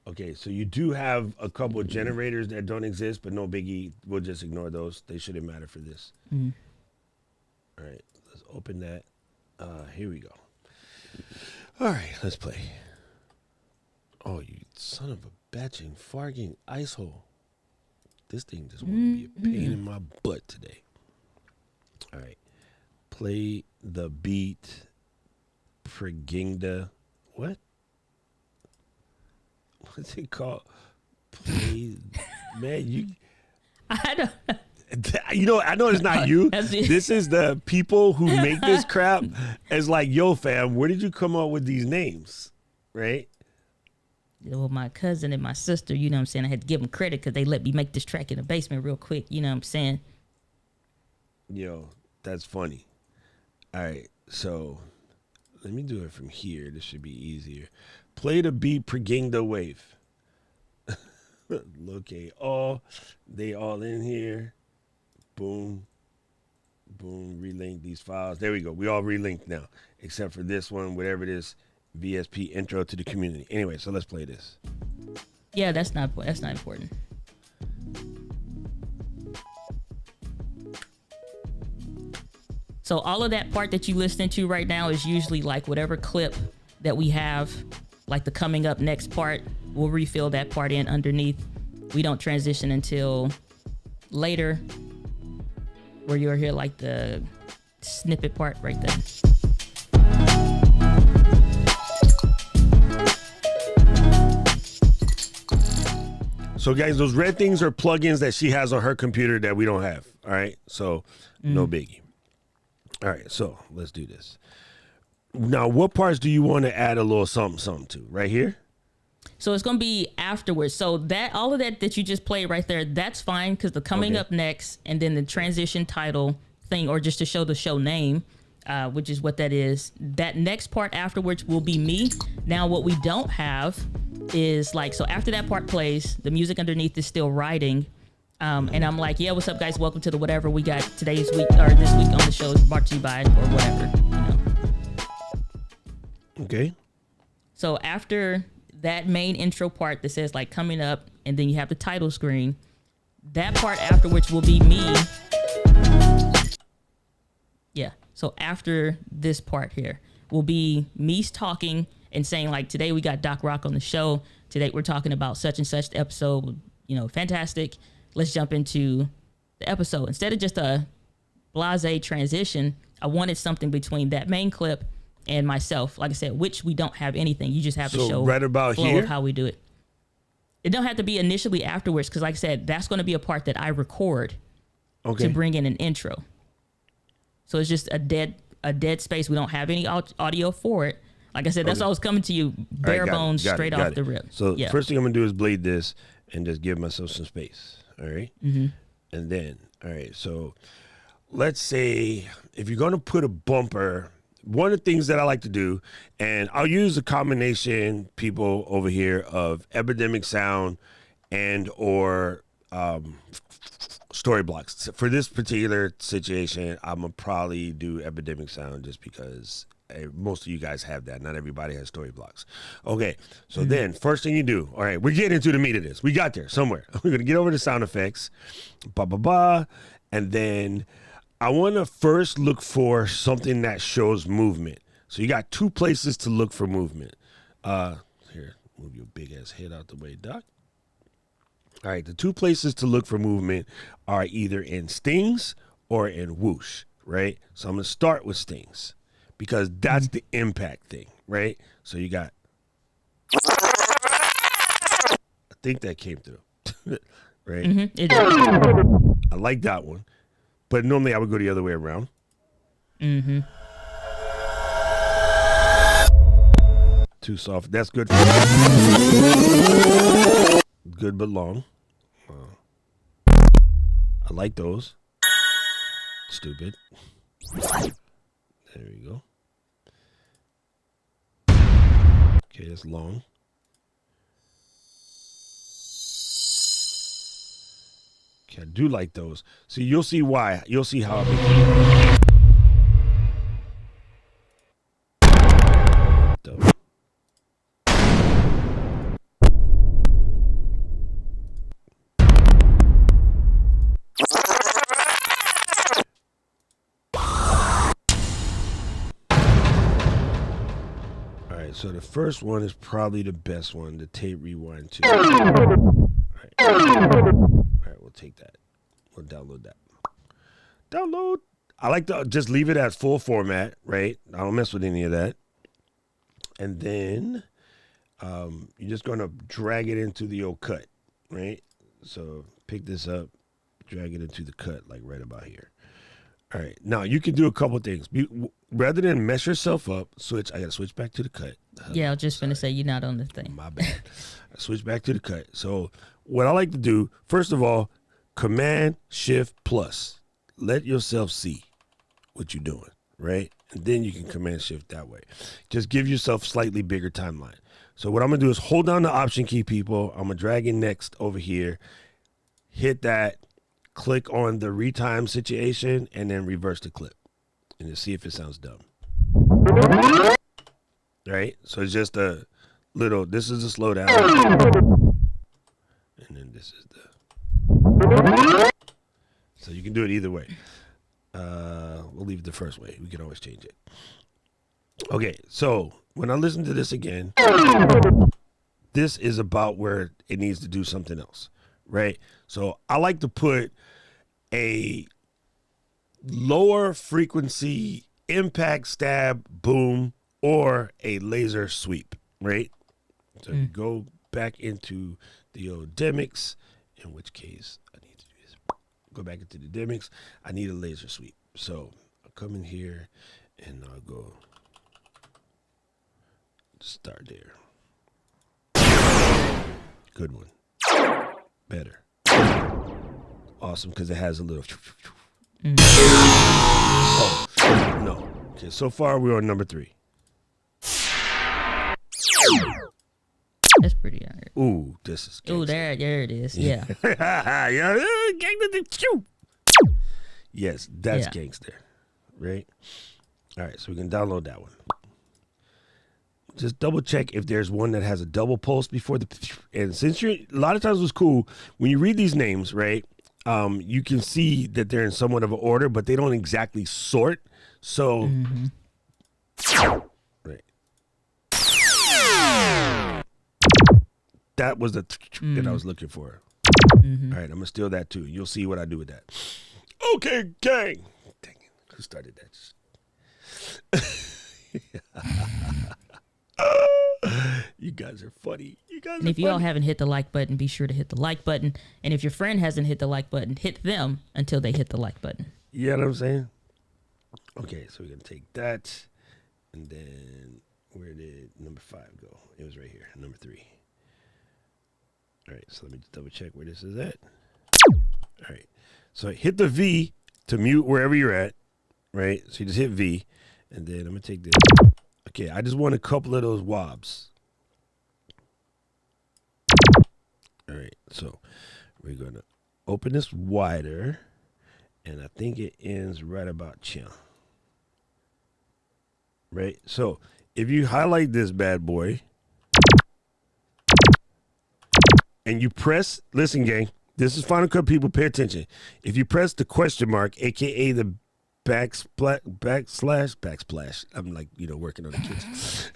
Okay, so you do have a couple of generators that don't exist, but no biggie. We'll just ignore those. They shouldn't matter for this. All right, let's open that. Here we go. All right, let's play. Oh, you son of a batching, farging ice hole. This thing just want to be a pain in my butt today. All right, play the beat. Prigingda. What? What's it called? Play, man, you. I don't. I know it's not you. This is the people who make this crap. It's like, yo, fam, where did you come up with these names? Right? Well, my cousin and my sister, you know what I'm saying? I had to give them credit because they let me make this track in the basement real quick. You know what I'm saying? Yo, that's funny. All right, so let me do it from here. This should be easier. Play the beat, Prigingda wave. Okay, they all in here. Boom, boom, relink these files. There we go. We all relinked now, except for this one, whatever it is, VSP intro to the community. Anyway, so let's play this. Yeah, that's not important. So all of that part that you listening to right now is usually like whatever clip that we have, like the coming up next part, we'll refill that part in underneath. We don't transition until later, where you'll hear like the snippet part right there. So guys, those red things are plugins that she has on her computer that we don't have. All right, so no biggie. All right, so let's do this. Now, what parts do you want to add a little something to? Right here? So it's going to be afterwards. So that all of that you just played right there, that's fine, because the coming up next and then the transition title thing, or just to show the show name, which is what that is. That next part afterwards will be me. Now, what we don't have is like, so after that part plays, the music underneath is still writing. And I'm like, yeah, what's up, guys? Welcome to the whatever we got today's week or this week on the show is brought to you by or whatever. Okay. So after that main intro part that says like coming up, and then you have the title screen, that part afterwards will be me. Yeah. So after this part here will be me talking and saying like, today we got Doc Rock on the show. Today we're talking about such and such episode, fantastic. let's jump into the episode. Instead of just a blase transition, I wanted something between that main clip and myself. Like I said, which we don't have anything. You just have to show right about flow here? of how we do it. It don't have to be initially afterwards, because like I said, that's going to be a part that I record to bring in an intro. So it's just a dead space. We don't have any audio for it. Like I said, that's always coming to you bare bones, straight off the rip. So first thing I'm gonna do is blade this and just give myself some space. All right? And then, all right. So let's say if you're gonna put a bumper, one of the things that I like to do, and I'll use a combination, people over here, of Epidemic sound and or story blocks. For this particular situation, I'm gonna probably do Epidemic sound just because most of you guys have that. Not everybody has story blocks. Okay, so then first thing you do, all right, we're getting into the meat of this. We got there somewhere. We're gonna get over to sound effects, and then I want to first look for something that shows movement. So you got two places to look for movement. Here, move your big ass head out the way, Doc. All right, the two places to look for movement are either in stings or in whoosh, right? So I'm going to start with stings because that's the impact thing, right? So you got, I think that came through, right? It is. I like that one, but normally I would go the other way around. Too soft. That's good. Good but long. I like those. Stupid. There we go. Okay, that's long. Okay, I do like those. So you'll see why. You'll see how I became. So the first one is probably the best one, the tape rewind 2. All right, we'll take that. We'll download that. Download. I like to just leave it as full format, right? I don't mess with any of that. And then you're just going to drag it into the old cut, right? So pick this up, drag it into the cut, like right about here. All right. Now, you can do a couple things. Rather than mess yourself up, I got to switch back to the cut. Yeah, I was just going to say, you're not on the thing. My bad. I switch back to the cut. So what I like to do, first of all, Command-Shift+. Let yourself see what you're doing, right? And then you can Command-Shift that way. Just give yourself slightly bigger timeline. So what I'm going to do is hold down the Option key, people. I'm going to drag in next over here. Hit that. Click on the retime situation and then reverse the clip and just see if it sounds dumb. Right? So it's just a little, this is a slowdown. And then this is the, so you can do it either way. We'll leave it the first way. We can always change it. Okay. So when I listen to this again, this is about where it needs to do something else. Right? So I like to put a lower frequency impact, stab, boom, or a laser sweep, right? So you go back into the old demics, in which case I need to do this. Go back into the demics. I need a laser sweep. So I'll come in here and I'll go start there. Good one. Better. Awesome, because it has a little. Oh, no. Okay, so far we're on number 3. That's pretty hard. Ooh, this is gangster. Ooh, there it is. Yeah. Yes, that's gangster, right? All right, so we can download that one. Just double check if there's one that has a double pulse before the, and since a lot of times it was cool when you read these names, right? You can see that they're in somewhat of an order, but they don't exactly sort. So, right. That was the that I was looking for. All right, I'm gonna steal that too. You'll see what I do with that. Okay, gang. Dang it. Who started that? You guys are funny. You guys And are if you all funny. haven't hit the like button, be sure to hit the like button. And if your friend hasn't hit the like button, hit them until they hit the like button. You know what I'm saying? Okay, so we're gonna take that, and then where did number 5 go? It was right here, number 3. All right, so let me just double check where this is at. All right, so hit the V to mute wherever you're at, right? So you just hit V, and then I'm gonna take this. Okay, I just want a couple of those wobs. All right, so we're gonna open this wider, and I think it ends right about here. Right, so if you highlight this bad boy and you press, listen, gang, this is Final Cut people, pay attention. If you press the question mark, aka the backsplash, I'm like, working on the kids.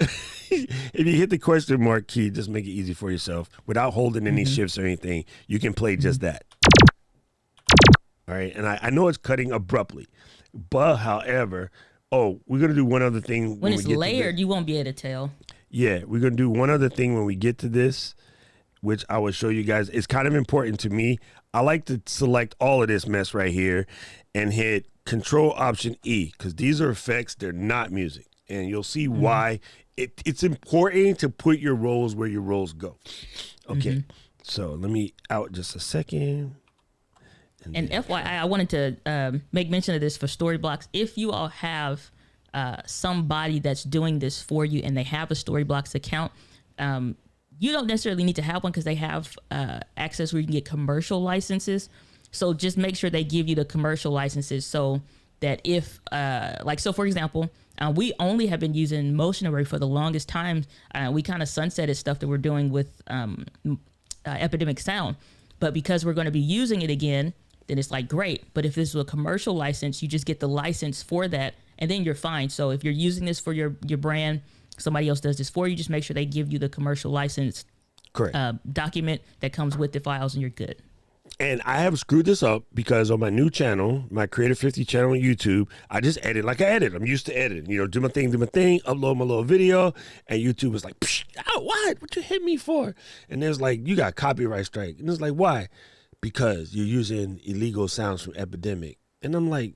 If you hit the question mark key, just make it easy for yourself without holding any shifts or anything. You can play just that. All right, and I know it's cutting abruptly, but however, we're gonna do one other thing When it's we get layered, you won't be able to tell. Yeah, we're gonna do one other thing when we get to this, which I will show you guys. It's kind of important to me. I like to select all of this mess right here and hit Control Option E, because these are effects, they're not music. And you'll see why it's important to put your rolls where your rolls go. Okay, so let me out just a second. And FYI, I wanted to make mention of this for story blocks. If you all have somebody that's doing this for you and they have a Storyblocks account, you don't necessarily need to have one because they have access where you can get commercial licenses. So just make sure they give you the commercial licenses so that if, so for example, we only have been using Motion Array for the longest time. We kind of sunsetted stuff that we're doing with Epidemic Sound. But because we're going to be using it again, then it's like, great. But if this is a commercial license, you just get the license for that, and then you're fine. So if you're using this for your brand, somebody else does this for you, just make sure they give you the commercial license document that comes with the files, and you're good. And I have screwed this up because on my new channel, my Creator 50 channel on YouTube, I just edit like I edit. I'm used to editing, do my thing, upload my little video. And YouTube was like, what you hit me for? And there's like, you got copyright strike. And it's like, why? Because you're using illegal sounds from Epidemic. And I'm like,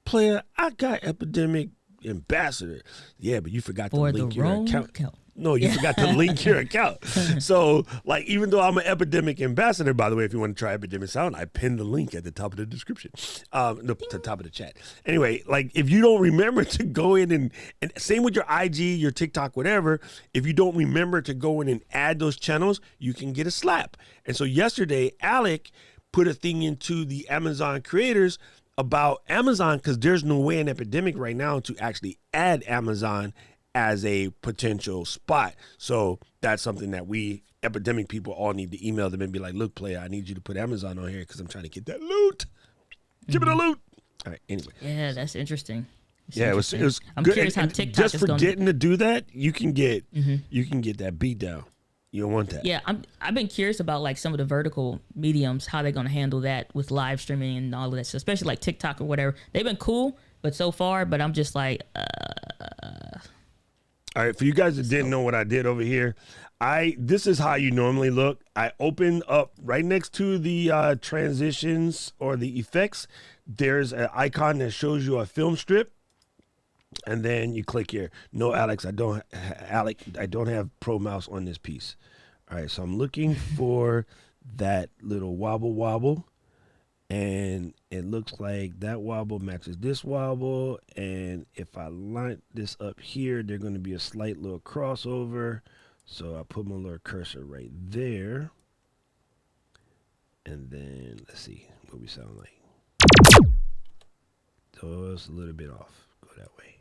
player, I got Epidemic Ambassador. Yeah, but you forgot to link your account. No, you forgot to link your account. So, like, even though I'm an Epidemic Ambassador, by the way, if you want to try Epidemic Sound, I pinned the link at the top of the description, the top of the chat. Anyway, like, if you don't remember to go in and same with your IG, your TikTok, whatever, if you don't remember to go in and add those channels, you can get a slap. And so yesterday, Alec put a thing into the Amazon creators about Amazon, because there's no way in Epidemic right now to actually add Amazon as a potential spot. So that's something that we Epidemic people all need to email them and be like, look, player, I need you to put Amazon on here because I'm trying to get that loot. Give me the loot. All right, anyway. Yeah, that's interesting. It was I'm good. curious how And TikTok just is forgetting to do that, you can get that beat down. You don't want that. Yeah, I've been curious about like some of the vertical mediums, how they're going to handle that with live streaming and all of that, so especially like TikTok or whatever. They've been cool, but I'm just like, All right, for you guys that didn't know what I did over here, this is how you normally look. I opened up right next to the transitions or the effects. There's an icon that shows you a film strip, and then you click here. No, Alex, I don't have Pro Mouse on this piece. All right, so I'm looking for that little wobble, and it looks like that wobble matches this wobble. And if I line this up here, there's going to be a slight little crossover. So I put my little cursor right there. And then let's see what we sound like. So it's a little bit off. Go that way.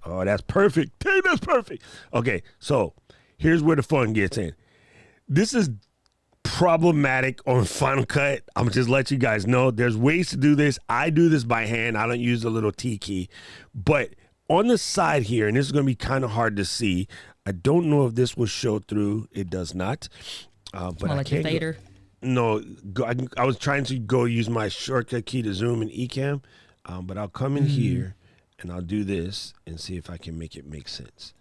Oh, that's perfect. Dang, that's perfect. Okay, so here's where the fun gets in. This is problematic on Final Cut. I'm just let you guys know there's ways to do this. I do this by hand. I don't use the little T key. But on the side here, and this is going to be kind of hard to see. I don't know if this will show through. It does not. But more like a fader. No, I was trying to go use my shortcut key to zoom in Ecamm, but I'll come in here and I'll do this and see if I can make it make sense.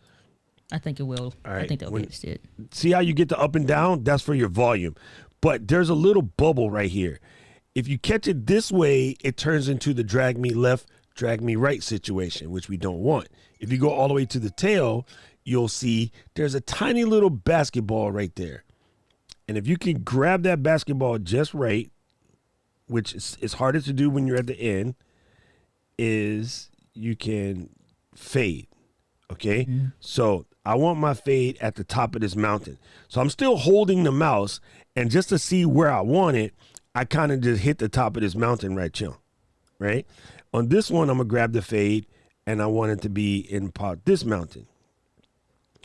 I think it will. All right. I think that'll be it. See how you get the up and down? That's for your volume. But there's a little bubble right here. If you catch it this way, it turns into the drag me left, drag me right situation, which we don't want. If you go all the way to the tail, you'll see there's a tiny little basketball right there. And if you can grab that basketball just right, which is harder to do when you're at the end, is you can fade. Okay? So I want my fade at the top of this mountain. So I'm still holding the mouse, and just to see where I want it, I kind of just hit the top of this mountain right chill. Right? On this one, I'm going to grab the fade, and I want it to be in this mountain.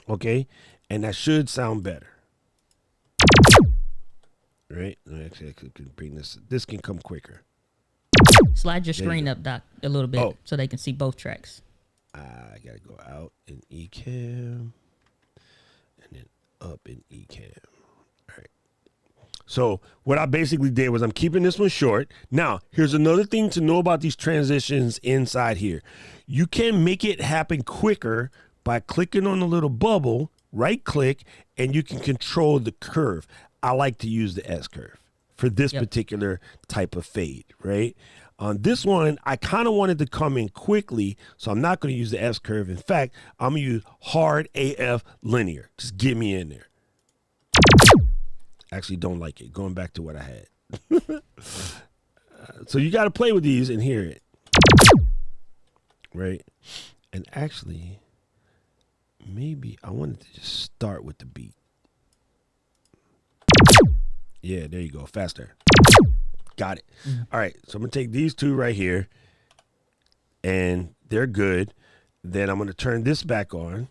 Okay? And that should sound better. Right? Actually, I could bring this. This can come quicker. Slide your screen up, Doc, a little bit so they can see both tracks. I got to go out in Ecamm and then up in Ecamm. All right. So what I basically did was I'm keeping this one short. Now, here's another thing to know about these transitions inside here. You can make it happen quicker by clicking on the little bubble, right click, and you can control the curve. I like to use the S curve for this particular type of fade, right? On this one, I kind of wanted to come in quickly, so I'm not going to use the S curve. In fact, I'm going to use hard AF linear. Just get me in there. Actually, don't like it. Going back to what I had. So you got to play with these and hear it. Right? And actually, maybe I wanted to just start with the beat. Yeah, there you go. Faster. Got it. All right. So I'm going to take these two right here, and they're good. Then I'm going to turn this back on.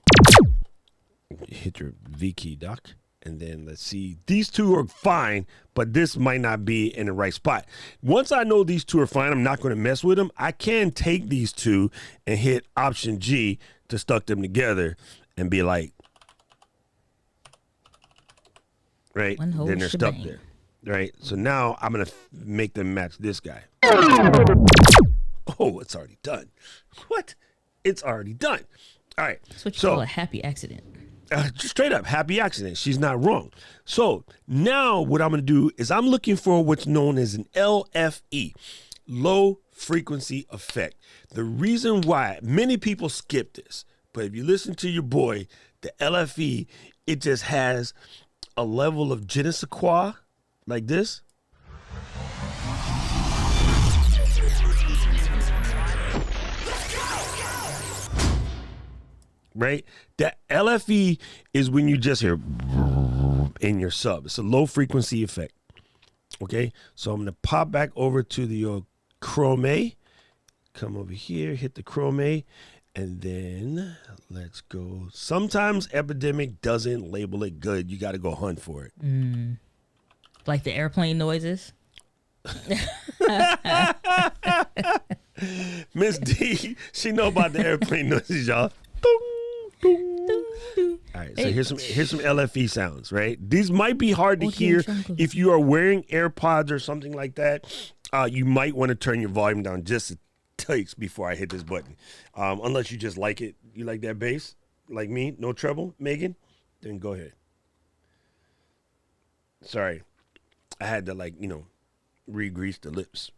Hit your V key, Doc. And then let's see. These two are fine, but this might not be in the right spot. Once I know these two are fine, I'm not going to mess with them. I can take these two and hit Option G to stuck them together and be like, right? One whole Then they're shebang. stuck there. Right? So now I'm going to make them match this guy. Oh, it's already done. What? It's already done. All right. That's what you call a happy accident. Straight up, happy accident. She's not wrong. So now what I'm going to do is I'm looking for what's known as an LFE, low frequency effect. The reason why many people skip this, but if you listen to your boy, the LFE, it just has a level of je ne sais quoi, like this. Right? The LFE is when you just hear in your sub. It's a low frequency effect. Okay? So I'm going to pop back over to the chrome. Come over here, hit the chrome, and then let's go. Sometimes Epidemic doesn't label it good. You got to go hunt for it. Like the airplane noises. Miss D, she know about the airplane noises, y'all. Boom, boom. All right, so here's some LFE sounds, right? These might be hard to hear if you are wearing AirPods or something like that. You might want to turn your volume down just a takes before I hit this button. Unless you just like it. You like that bass? Like me? No treble, Megan? Then go ahead. Sorry. I had to re-grease the lips.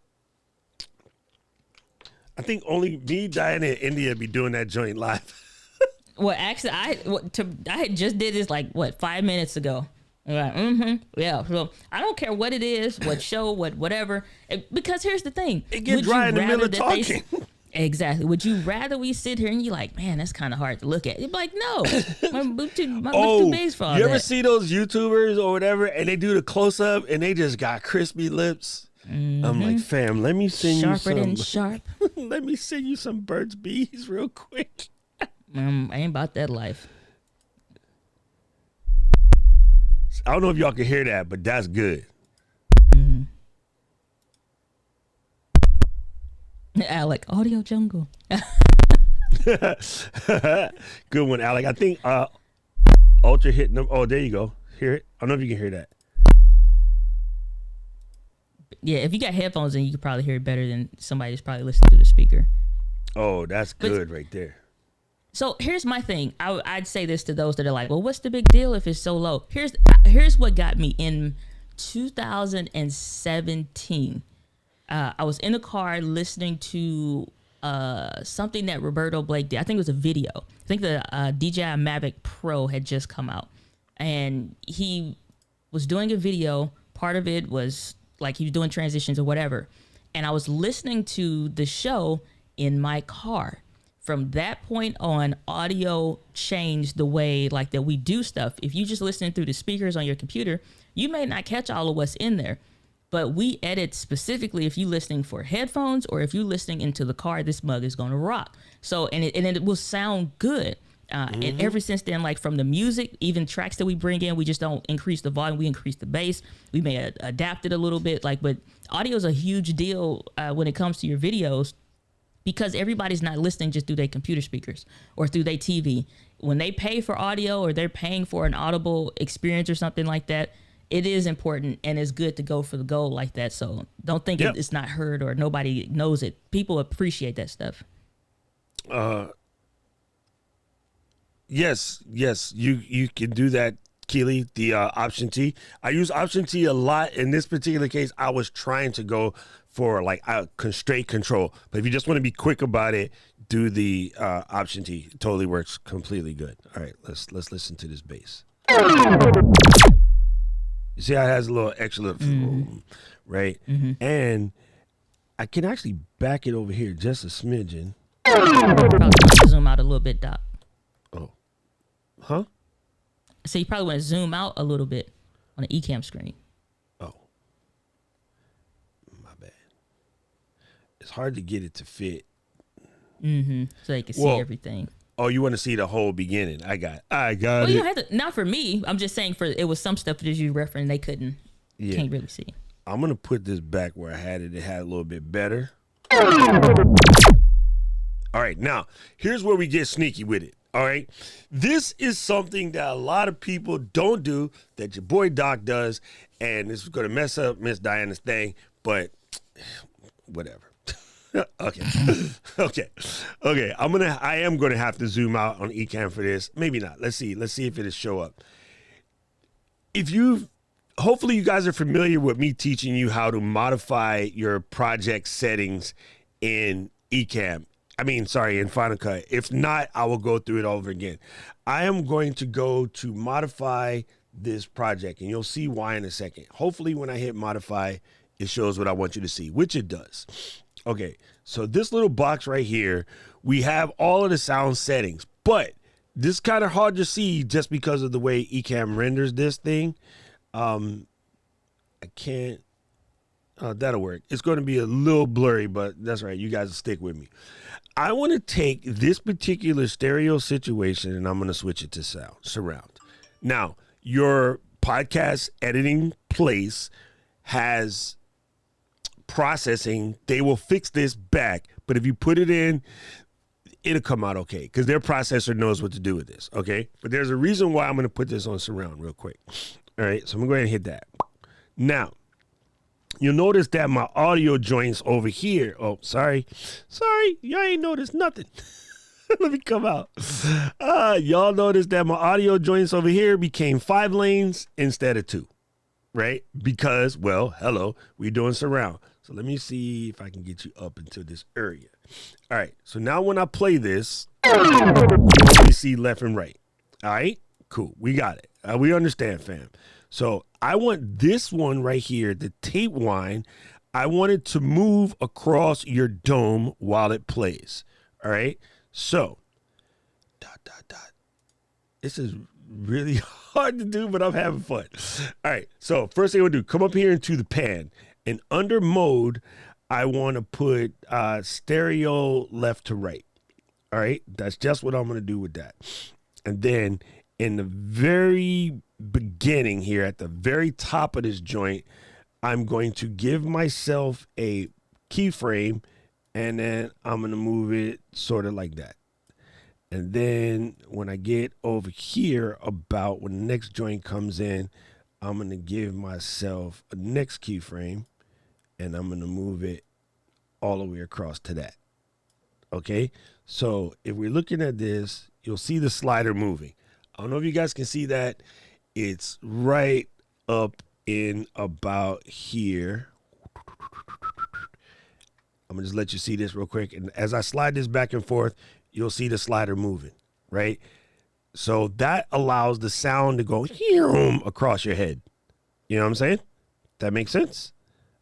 I think only me, Diana, and India be doing that joint live. Well, actually, I just did this 5 minutes ago. Like, yeah. So I don't care what it is, what show, whatever. Because here's the thing: it gets dry in the middle of talking. Exactly. Would you rather we sit here and you like, man, that's kind of hard to look at? You'd be like, no, my boob's too big for all that. You ever see those YouTubers or whatever, and they do the close up and they just got crispy lips? I'm like, fam, let me send you some. Sharper than sharp. Let me send you some Burt's Bees real quick. I ain't about that life. I don't know if y'all can hear that, but that's good. Alec, Audio Jungle. Good one, Alec. I think Ultra hitting them. Oh, there you go. Hear it? I don't know if you can hear that. Yeah, if you got headphones, then you could probably hear it better than somebody that's probably listening through the speaker. Oh, that's good right there. So here's my thing. I'd say this to those that are like, well, what's the big deal if it's so low? Here's what got me in 2017. I was in a car listening to something that Roberto Blake did. I think it was a video. I think the DJI Mavic Pro had just come out, and he was doing a video. Part of it was like he was doing transitions or whatever, and I was listening to the show in my car. From that point on, audio changed the way like that we do stuff. If you just listening through the speakers on your computer, you may not catch all of what's in there. But we edit specifically if you're listening for headphones or if you're listening into the car, this mug is going to rock. So, and it will sound good. And ever since then, like from the music, even tracks that we bring in, we just don't increase the volume. We increase the bass. We may adapt it a little bit. Like, but audio is a huge deal when it comes to your videos, because everybody's not listening just through their computer speakers or through their TV. When they pay for audio or they're paying for an audible experience or something like that, it is important and it's good to go for the goal like that. So don't think it's not heard or nobody knows it. People appreciate that stuff. Yes, you can do that, Keely, the Option T. I use Option T a lot. In this particular case, I was trying to go for like straight control. But if you just want to be quick about it, do the Option T. It totally works completely good. All right, let's listen to this bass. You see how it has a little extra right? And I can actually back it over here just a smidgen. Probably zoom out a little bit, Doc. Oh. Huh? So you probably want to zoom out a little bit on the Ecamm screen. Oh. My bad. It's hard to get it to fit. So they can see everything. Oh, you want to see the whole beginning? I got Well, it. you don't have to. Not for me. I'm just saying it was some stuff that you referenced they couldn't. Yeah. Can't really see. I'm going to put this back where I had it. It had a little bit better. All right. Now, here's where we get sneaky with it. All right. This is something that a lot of people don't do that your boy Doc does. And this is going to mess up Miss Diana's thing, but whatever. Okay. I am gonna have to zoom out on Ecamm for this. Maybe not. Let's see if it'll show up. Hopefully you guys are familiar with me teaching you how to modify your project settings in Ecamm. In Final Cut. If not, I will go through it over again. I am going to go to modify this project, and you'll see why in a second. Hopefully when I hit modify, it shows what I want you to see, which it does. Okay, so this little box right here, we have all of the sound settings, but this is kind of hard to see just because of the way Ecamm renders this thing. I can't, that'll work. It's going to be a little blurry, but that's right. You guys will stick with me. I want to take this particular stereo situation and I'm going to switch it to surround. Now, your podcast editing place has processing. They will fix this back, but if you put it in, it'll come out okay because their processor knows what to do with this. Okay, but there's a reason why I'm going to put this on surround real quick. All right, so I'm going to go ahead and hit that. Now you'll notice that my audio joints over here, sorry, y'all ain't noticed nothing. Let me come out. Y'all noticed that my audio joints over here became 5 lanes instead of 2, right? Because, well, hello, we're doing surround. So let me see if I can get you up into this area. All right. So now when I play this, you only see left and right. All right. Cool. We got it. We understand, fam. So I want this one right here, the tape wind. I want it to move across your dome while it plays. All right. So this is really hard to do, but I'm having fun. All right. So first thing I'm going to do, come up here into the pan. And under mode, I want to put stereo left to right. All right. That's just what I'm going to do with that. And then in the very beginning here, at the very top of this joint, I'm going to give myself a keyframe, and then I'm going to move it sort of like that. And then when I get over here, about when the next joint comes in, I'm going to give myself a next keyframe. and I'm going to move it all the way across to that. Okay, so if we're looking at this, you'll see the slider moving. I don't know if you guys can see that. It's right up in about here. I'm gonna just let you see this real quick. And as I slide this back and forth, you'll see the slider moving, right? So that allows the sound to go across your head. You know what I'm saying? That makes sense?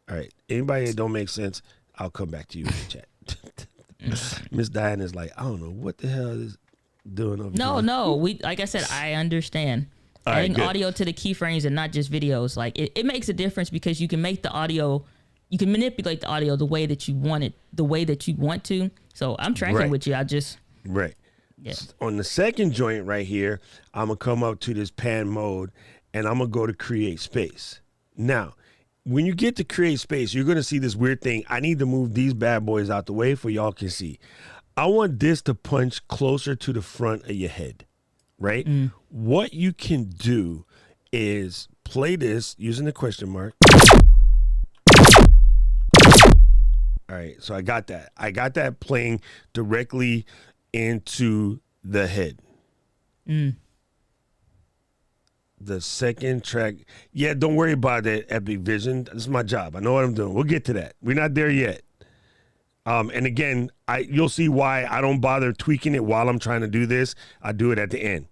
All right. Anybody that don't make sense, I'll come back to you in the chat. Miss Diane is like, I don't know what the hell is doing over here. No. We, like I said, I understand. All right, Adding good. audio to the keyframes and not just videos, like it makes a difference because you can make the audio, you can manipulate the audio the way that you want it, the way that you want to. So I'm tracking Right. with you. I just, Right. yeah. On the second joint right here, I'm going to come up to this pan mode and I'm going to go to create space. Now, when you get to create space, you're going to see this weird thing. I need to move these bad boys out the way for y'all can see. I want this to punch closer to the front of your head, right? What you can do is play this using the question mark. All right, so I got that. I got that playing directly into the head. The second track, yeah, don't worry about that, Epic Vision. This is my job. I know what I'm doing. We'll get to that. We're not there yet. And again, you'll see why I don't bother tweaking it while I'm trying to do this. I do it at the end.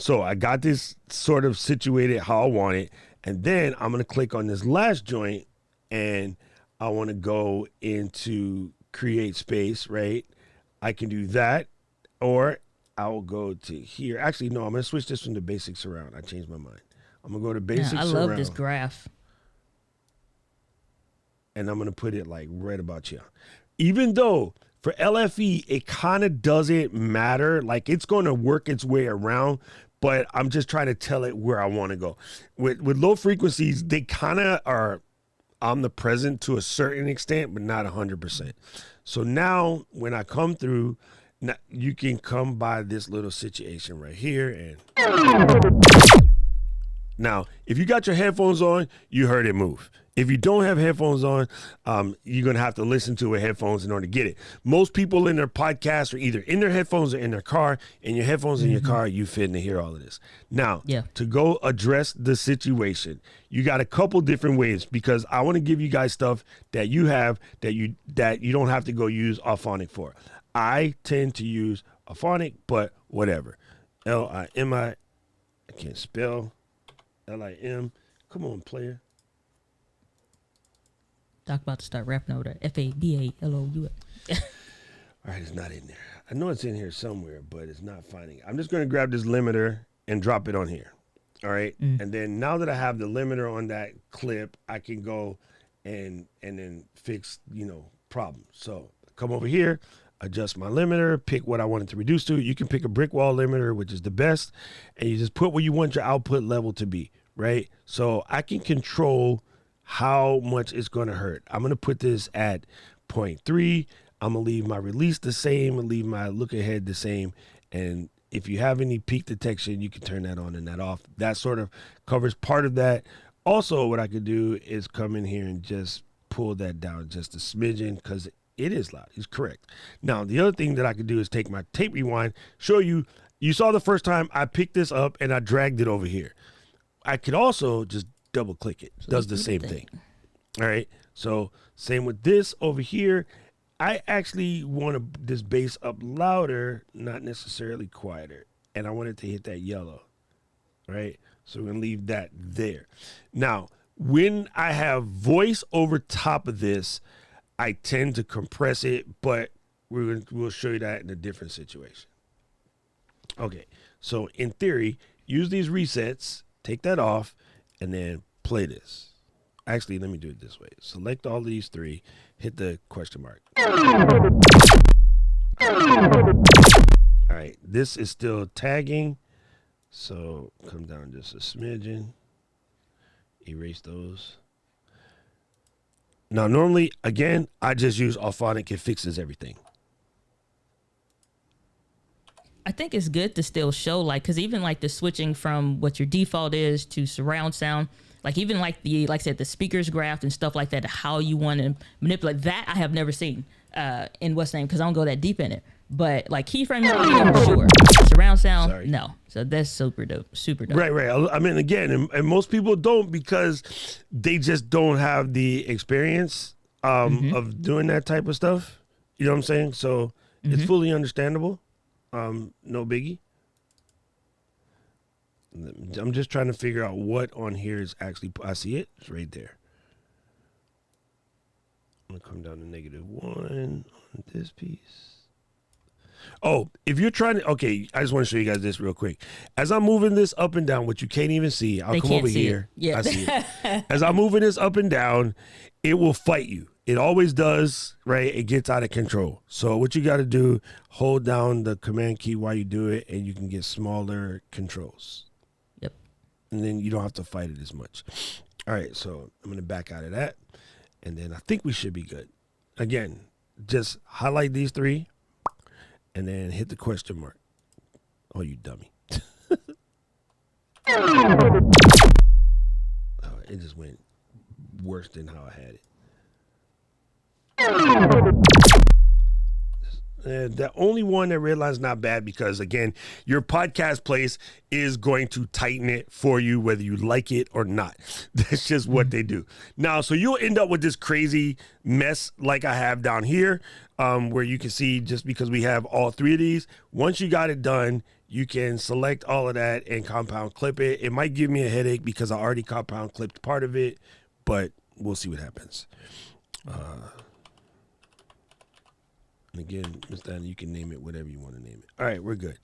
So I got this sort of situated how I want it. And then I'm going to click on this last joint and I want to go into create space, right? I can do that, or I'll go to here. Actually, no, I'm going to switch this from the basic surround. I changed my mind. I'm going to go to basic I surround. love this graph. And I'm going to put it like right about here. Even though for LFE, it kind of doesn't matter. Like it's going to work its way around, but I'm just trying to tell it where I want to go. With low frequencies, they kind of are omnipresent to a certain extent, but not 100%. So now when I come through, now you can come by this little situation right here. And now, if you got your headphones on, you heard it move. If you don't have headphones on, you're going to have to listen to it with headphones in order to get it. Most people in their podcast are either in their headphones or in their car. And your headphones in your car, you fit to hear all of this. Now, to go address the situation, you got a couple different ways because I want to give you guys stuff that you have that you don't have to go use Auphonic for. I tend to use Auphonic, but whatever. Limi, I can't spell. Lim. Come on, player. Doc about to start rapping over there. FADALOU. All right, it's not in there. I know it's in here somewhere, but it's not finding it. I'm just going to grab this limiter and drop it on here. All right. And then now that I have the limiter on that clip, I can go and then fix, problems. So come over here, adjust my limiter, pick what I want it to reduce to. You can pick a brick wall limiter, which is the best, and you just put where you want your output level to be, right? So I can control how much it's going to hurt. I'm going to put this at 0.3. I'm going to leave my release the same and leave my look ahead the same. And if you have any peak detection, you can turn that on and that off. That sort of covers part of that. Also, what I could do is come in here and just pull that down just a smidgen because it is loud. It's correct. Now, the other thing that I could do is take my tape rewind, show you. You saw the first time I picked this up and I dragged it over here. I could also just double click it. Does the same thing. All right. So same with this over here. I actually want this bass up louder, not necessarily quieter. And I want it to hit that yellow. Right. So we're going to leave that there. Now, when I have voice over top of this, I tend to compress it, but we'll show you that in a different situation. Okay. So in theory, use these resets, take that off, and then play this. Actually, let me do it this way. Select all these three, hit the question mark. All right, this is still tagging. So come down just a smidgen. Erase those. Now, normally, again, I just use Auphonic. It fixes everything. I think it's good to still show, because even the switching from what your default is to surround sound, Like even like I said, the speakers graph and stuff like that, how you want to manipulate that, I have never seen in what's name, because I don't go that deep in it. But like keyframe audio, sure. Surround sound, no. So that's super dope. Super dope. Right. I mean, again, and most people don't because they just don't have the experience of doing that type of stuff. You know what I'm saying? So it's fully understandable. No biggie. I'm just trying to figure out what on here is actually. I see it. It's right there. I'm gonna come down to -1 on this piece. Oh, if you're trying to, okay, I just want to show you guys this real quick. As I'm moving this up and down, which you can't even see, I'll come over here. Yeah. I see it. As I'm moving this up and down, it will fight you. It always does, right? It gets out of control. So what you got to do, hold down the command key while you do it, and you can get smaller controls. Yep. And then you don't have to fight it as much. All right, so I'm going to back out of that. And then I think we should be good. Again, just highlight these three. And then hit the question mark. Oh, you dummy. It just went worse than how I had it. The only one that red line's not bad because, again, your podcast place is going to tighten it for you whether you like it or not. That's just what they do. Now, so you'll end up with this crazy mess like I have down here, where you can see just because we have all three of these, once you got it done, you can select all of that and compound clip it. It might give me a headache because I already compound clipped part of it, but we'll see what happens. And again, Ms. Diana, you can name it whatever you want to name it. All right, we're good.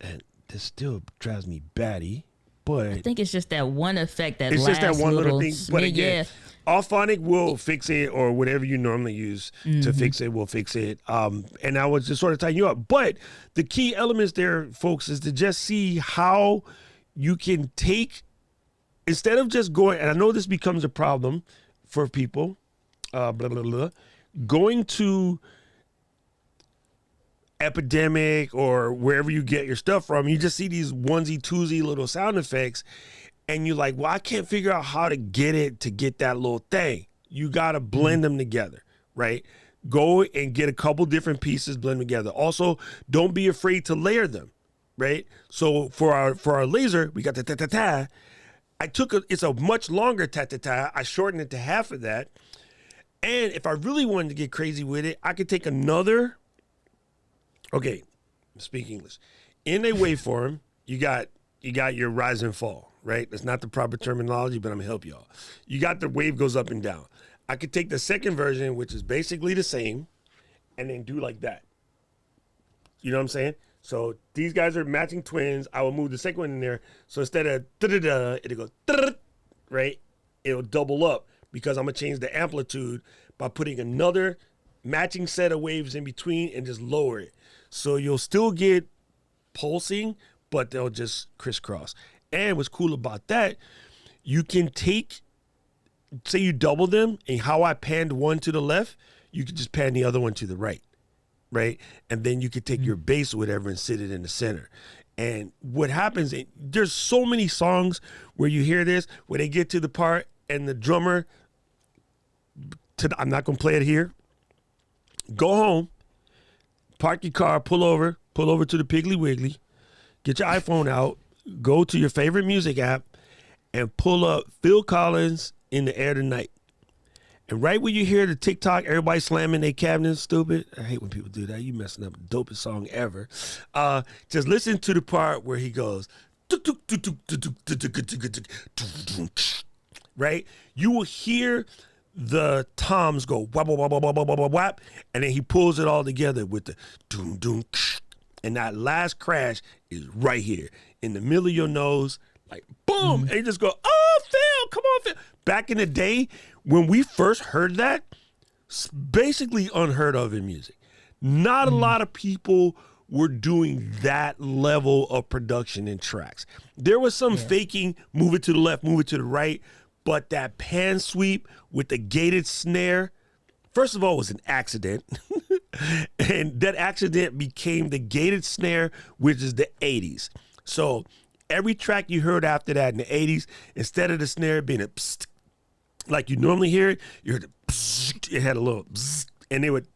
And this still drives me batty, but I think it's just that one effect that it's last just that one little thing. But smidge, again, Auphonic will fix it, or whatever you normally use to fix it will fix it. And I was just sort of tying you up. But the key elements there, folks, is to just see how you can take, instead of just going, and I know this becomes a problem for people, going to Epidemic or wherever you get your stuff from, you just see these onesie twosie little sound effects, and you're like, well, I can't figure out how to get it to get that little thing. You got to blend them together, right? Go and get a couple different pieces, blend together. Also, don't be afraid to layer them, right? So for our laser, we got the ta-ta-ta. It's a much longer ta-ta-ta. I shortened it to half of that. And if I really wanted to get crazy with it, I could take another, okay, speak English. In a waveform, you got your rise and fall, right? That's not the proper terminology, but I'm gonna help y'all. You got the wave goes up and down. I could take the second version, which is basically the same, and then do like that. You know what I'm saying? So these guys are matching twins. I will move the second one in there. So instead of da-da-da, it'll go, right? It'll double up because I'm gonna change the amplitude by putting another matching set of waves in between and just lower it. So you'll still get pulsing, but they'll just crisscross. And what's cool about that, you can take, say you double them, and how I panned one to the left, you could just pan the other one to the right, right? And then you could take your bass or whatever and sit it in the center. And what happens, there's so many songs where you hear this, where they get to the part and the drummer, I'm not going to play it here. Go home, park your car, pull over to the Piggly Wiggly, get your iPhone out, go to your favorite music app, and pull up Phil Collins, In the Air Tonight. And right when you hear the TikTok, everybody slamming their cabinets, stupid. I hate when people do that. You messing up the dopest song ever. Just listen to the part where he goes, right? You will hear the toms go whap, whap, whap, whap, whap, whap, whap, and then he pulls it all together with the doom, doom, and that last crash is right here in the middle of your nose, like boom, and you just go, oh, Phil, come on, Phil. Back in the day, when we first heard that, basically unheard of in music. Not a lot of people were doing that level of production in tracks. There was some faking, move it to the left, move it to the right, but that pan sweep with the gated snare, first of all, was an accident. And that accident became the gated snare, which is the 80s. So every track you heard after that in the 80s, instead of the snare being a psst, like you normally hear it, you heard the psst, it had a little psst, and they would,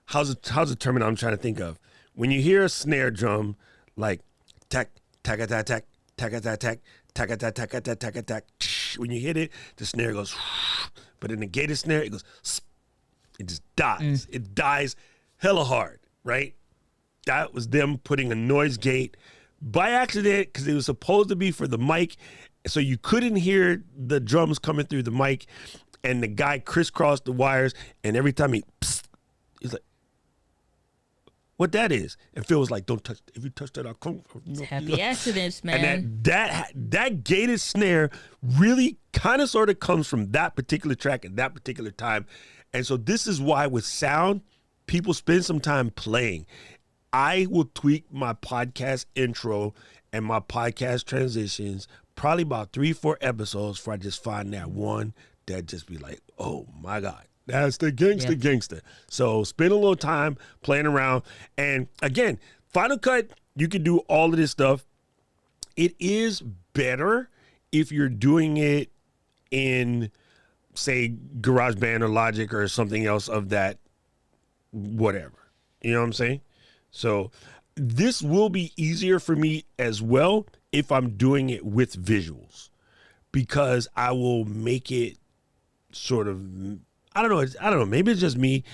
how's the term I'm trying to think of? When you hear a snare drum, like tack, tack, tack, tack, tack, tack, tack, tack, tack, tack, tack, tack, tack, tack, when you hit it, the snare goes, but in the gated snare, it goes, it just dies. It dies hella hard, right? That was them putting a noise gate by accident because it was supposed to be for the mic, so you couldn't hear the drums coming through the mic, and the guy crisscrossed the wires, and every time he's like, what that is? And Phil was like, don't touch, if you touch that, I'll come. It's happy accidents, man. And that gated snare really kind of sort of comes from that particular track at that particular time. And so this is why with sound, people spend some time playing. I will tweak my podcast intro and my podcast transitions probably about 3-4 episodes before I just find that one that just be like, oh my God, that's the gangster. So spend a little time playing around. And again, Final Cut, you can do all of this stuff. It is better if you're doing it in, say, GarageBand or Logic or something else of that, whatever. You know what I'm saying? So this will be easier for me as well if I'm doing it with visuals, because I will make it sort of, I don't know. Maybe it's just me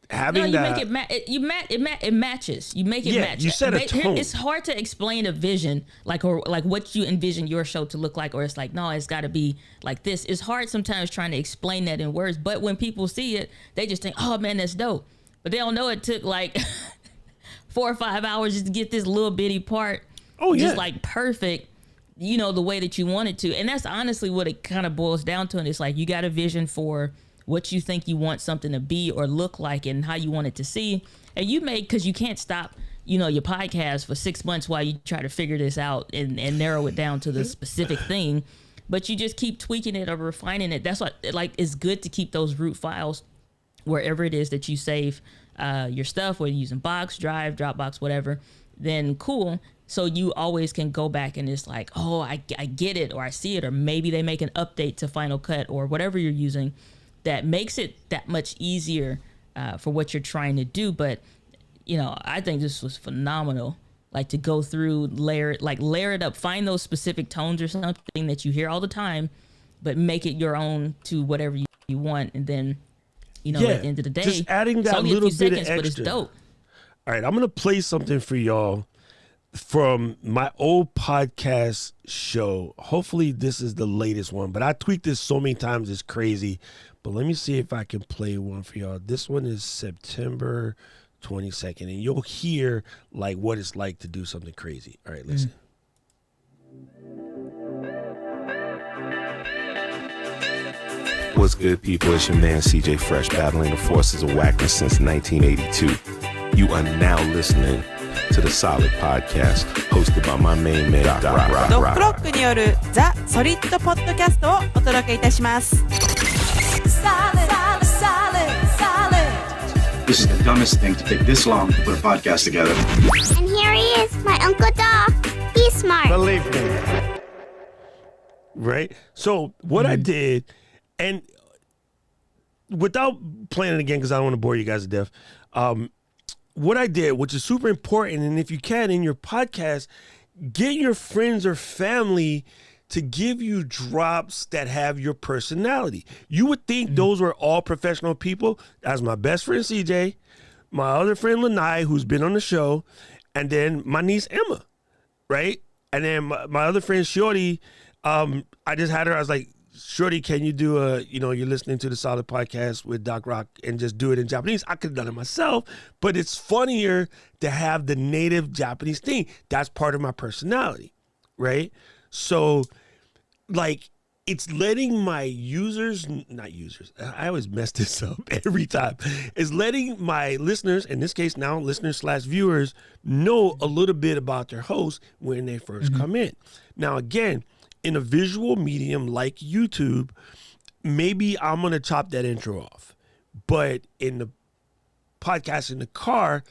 having that. Make it matches. You make it match. You set a tone. It's hard to explain a vision, like what you envision your show to look like, or it's like, no, it's got to be like this. It's hard sometimes trying to explain that in words, but when people see it, they just think, oh man, that's dope. But they don't know it took like 4 or 5 hours just to get this little bitty part. Oh yeah, just like perfect. You know, the way that you want it to. And that's honestly what it kind of boils down to. And it's like, you got a vision for what you think you want something to be or look like and how you want it to see. And you make, because you can't stop, your podcast for 6 months while you try to figure this out and narrow it down to the specific thing. But you just keep tweaking it or refining it. That's what, like, it's good to keep those root files wherever it is that you save your stuff, whether you're using Box, Drive, Dropbox, whatever, then cool. So you always can go back and it's like, oh, I get it, or I see it, or maybe they make an update to Final Cut or whatever you're using that makes it that much easier for what you're trying to do. But, I think this was phenomenal. Like to go through, layer it up, find those specific tones or something that you hear all the time, but make it your own to whatever you want. And then, at the end of the day, just adding that only little a few bit seconds, of but it's extra. dope. All right, I'm going to play something for y'all from my old podcast show. Hopefully this is the latest one, but I tweaked this so many times it's crazy. But let me see if I can play one for y'all. This one is September 22nd, and you'll hear like what it's like to do something crazy. All right, listen. What's good, people? It's your man CJ Fresh, battling the forces of whackness since 1982. You are now listening to the Solid Podcast, hosted by my main man, Doc Rock. ドッグロックによるザ・ソリッドポッドキャストをお届けいたします。 Solid, solid, solid, solid. This is the dumbest thing to take this long to put a podcast together. And here he is, my Uncle Doc. He's smart. Believe me. Right? So what I did, and without playing it again because I don't want to bore you guys to death, what I did, which is super important, and if you can, in your podcast, get your friends or family to give you drops that have your personality. You would think those were all professional people. That's my best friend, CJ, my other friend, Lanai, who's been on the show, and then my niece, Emma, right? And then my other friend, Shorty, I just had her, I was like, Shorty, can you do you're listening to the Solid Podcast with Doc Rock and just do it in Japanese? I could have done it myself, but it's funnier to have the native Japanese thing. That's part of my personality, right? So, like, it's letting my not users, I always mess this up every time. It's letting my listeners, in this case now listeners/viewers, know a little bit about their host when they first come in. Now, again, in a visual medium like YouTube, maybe I'm going to chop that intro off. But in the podcast in the car,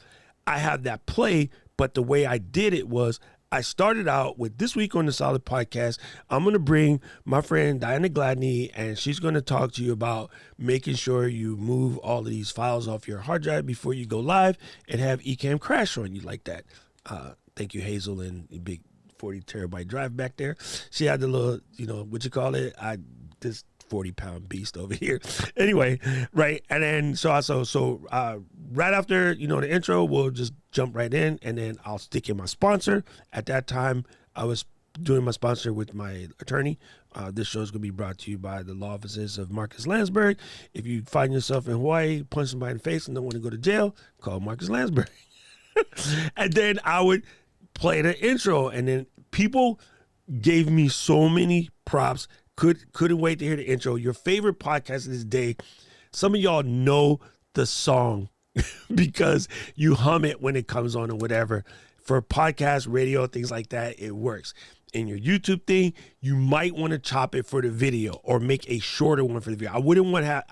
I have that play. But the way I did it was I started out with this week on the Solid Podcast. I'm going to bring my friend Diana Gladney, and she's going to talk to you about making sure you move all of these files off your hard drive before you go live and have Ecamm crash on you like that. Thank you, Hazel, and the big 40 terabyte drive back there. She had the little, what you call it? This 40-pound beast over here. Anyway, right. And then so right after, the intro, we'll just jump right in, and then I'll stick in my sponsor. At that time, I was doing my sponsor with my attorney. This show is going to be brought to you by the law offices of Marcus Landsberg. If you find yourself in Hawaii, punch somebody in the face and don't want to go to jail, call Marcus Landsberg. And then I would play the intro, and then people gave me so many props. Couldn't wait to hear the intro. Your favorite podcast of this day. Some of y'all know the song because you hum it when it comes on or whatever. For podcast, radio, things like that, it works. In your YouTube thing, you might want to chop it for the video or make a shorter one for the video. I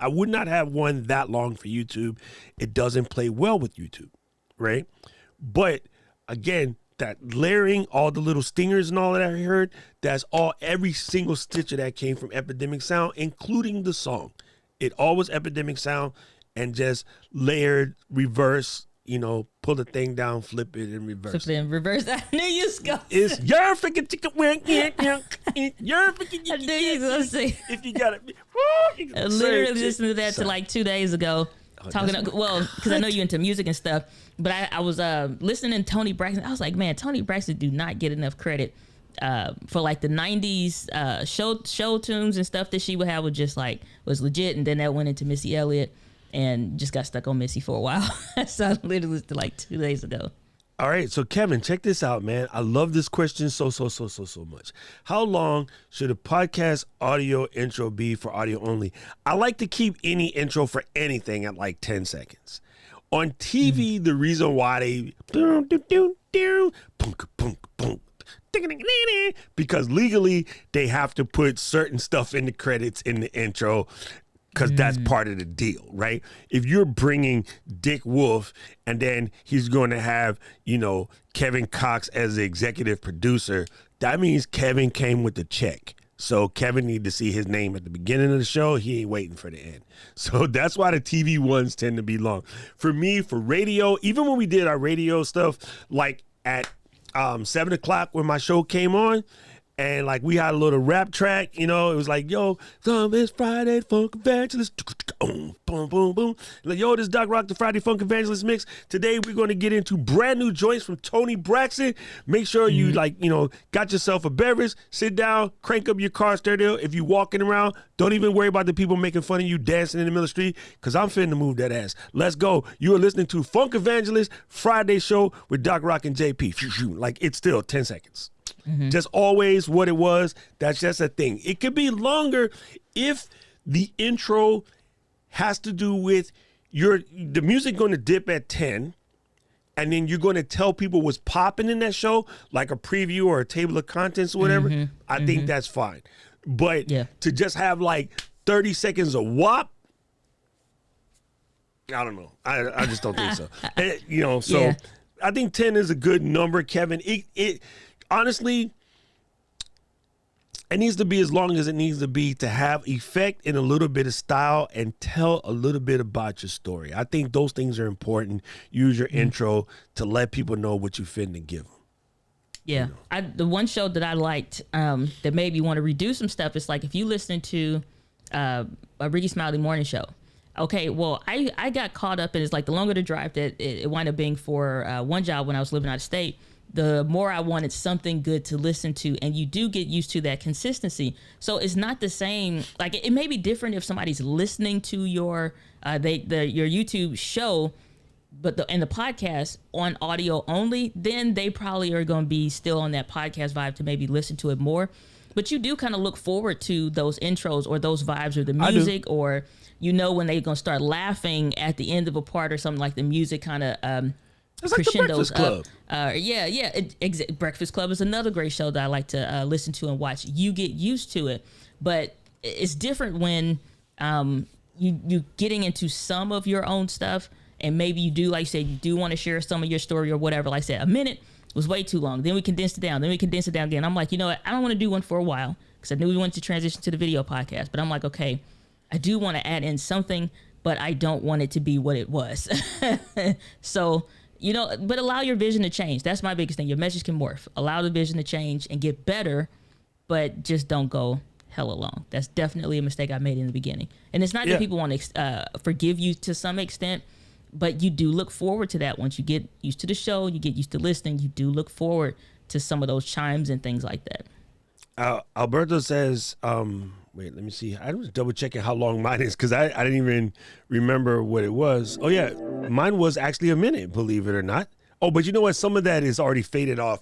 would not have one that long for YouTube. It doesn't play well with YouTube, right? But again, that layering, all the little stingers and all that I heard, that's every single stitch of that came from Epidemic Sound, including the song. It all was Epidemic Sound and just layered, reverse, pull the thing down, flip it, and reverse. Flip it and reverse. I knew you was going to It's your freaking chicken wing. Your freaking I knew you was going to say. If you got it. I literally listened to that to like 2 days ago. Because I know you're into music and stuff, but I was listening to Tony Braxton. I was like, man, Tony Braxton do not get enough credit for like the 90s show tunes and stuff that she would have was legit, and then that went into Missy Elliott and just got stuck on Missy for a while. So I literally listened to like 2 days ago. All right, so Kevin, check this out, man. I love this question so much. How long should a podcast audio intro be for audio only? I like to keep any intro for anything at like 10 seconds. On TV, the reason why they because legally they have to put certain stuff in the credits in the intro, because that's part of the deal, right? If you're bringing Dick Wolf and then he's going to have, Kevin Cox as the executive producer, that means Kevin came with the check. So Kevin need to see his name at the beginning of the show. He ain't waiting for the end. So that's why the TV ones tend to be long. For me, for radio, even when we did our radio stuff, like at 7 o'clock when my show came on, and like we had a little rap track, it was like, yo, it's Friday Funk Evangelist. Boom, boom, boom, boom. Like, yo, this is Doc Rock, the Friday Funk Evangelist mix. Today we're going to get into brand new joints from Tony Braxton. Make sure you got yourself a beverage, sit down, crank up your car stereo. If you walking around, don't even worry about the people making fun of you dancing in the middle of the street, because I'm finna move that ass. Let's go. You are listening to Funk Evangelist Friday show with Doc Rock and JP. Like, it's still 10 seconds. Just always what it was. That's just a thing. It could be longer if the intro has to do with the music going to dip at 10, and then you're going to tell people what's popping in that show, like a preview or a table of contents or whatever. I think that's fine. But to just have like 30 seconds of WAP, I don't know. I just don't think so. I think 10 is a good number, Kevin. It honestly, it needs to be as long as it needs to be to have effect and a little bit of style and tell a little bit about your story. I think those things are important. Use your intro to let people know what you're finna give them. Yeah. The one show that I liked that made me want to redo some stuff is like if you listen to a Ricky Smiley morning show. Okay, well, I got caught up in it's like the longer the drive that it wound up being for one job when I was living out of state, the more I wanted something good to listen to, and you do get used to that consistency. So it's not the same. Like it may be different if somebody's listening to your YouTube show, but in the podcast on audio only, then they probably are going to be still on that podcast vibe to maybe listen to it more. But you do kind of look forward to those intros or those vibes or the music, or when they're going to start laughing at the end of a part or something, like the music kind of it's like the Breakfast Club. Breakfast Club is another great show that I like to listen to and watch. You get used to it, but it's different when you getting into some of your own stuff, and maybe you do, like you said, you do want to share some of your story or whatever. Like I said, a minute was way too long. Then we condensed it down. Then we condensed it down again. I'm like, you know what? I don't want to do one for a while because I knew we wanted to transition to the video podcast. But I'm like, okay, I do want to add in something, but I don't want it to be what it was. So, you know, but allow your vision to change. That's my biggest thing. Your message can morph. Allow the vision to change and get better, but just don't go hella long. That's definitely a mistake I made in the beginning. And it's not that people want to forgive you to some extent, but you do look forward to that. Once you get used to the show, you get used to listening, you do look forward to some of those chimes and things like that. Alberto says, wait, let me see. I was double checking how long mine is because I didn't even remember what it was. Oh, yeah. Mine was actually a minute, believe it or not. Oh, but you know what? Some of that is already faded off.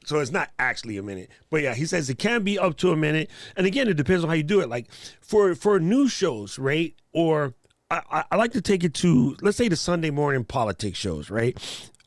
So it's not actually a minute. But yeah, he says it can be up to a minute. And again, it depends on how you do it. Like for news shows, right? Or I like to take it to, let's say, the Sunday morning politics shows, right?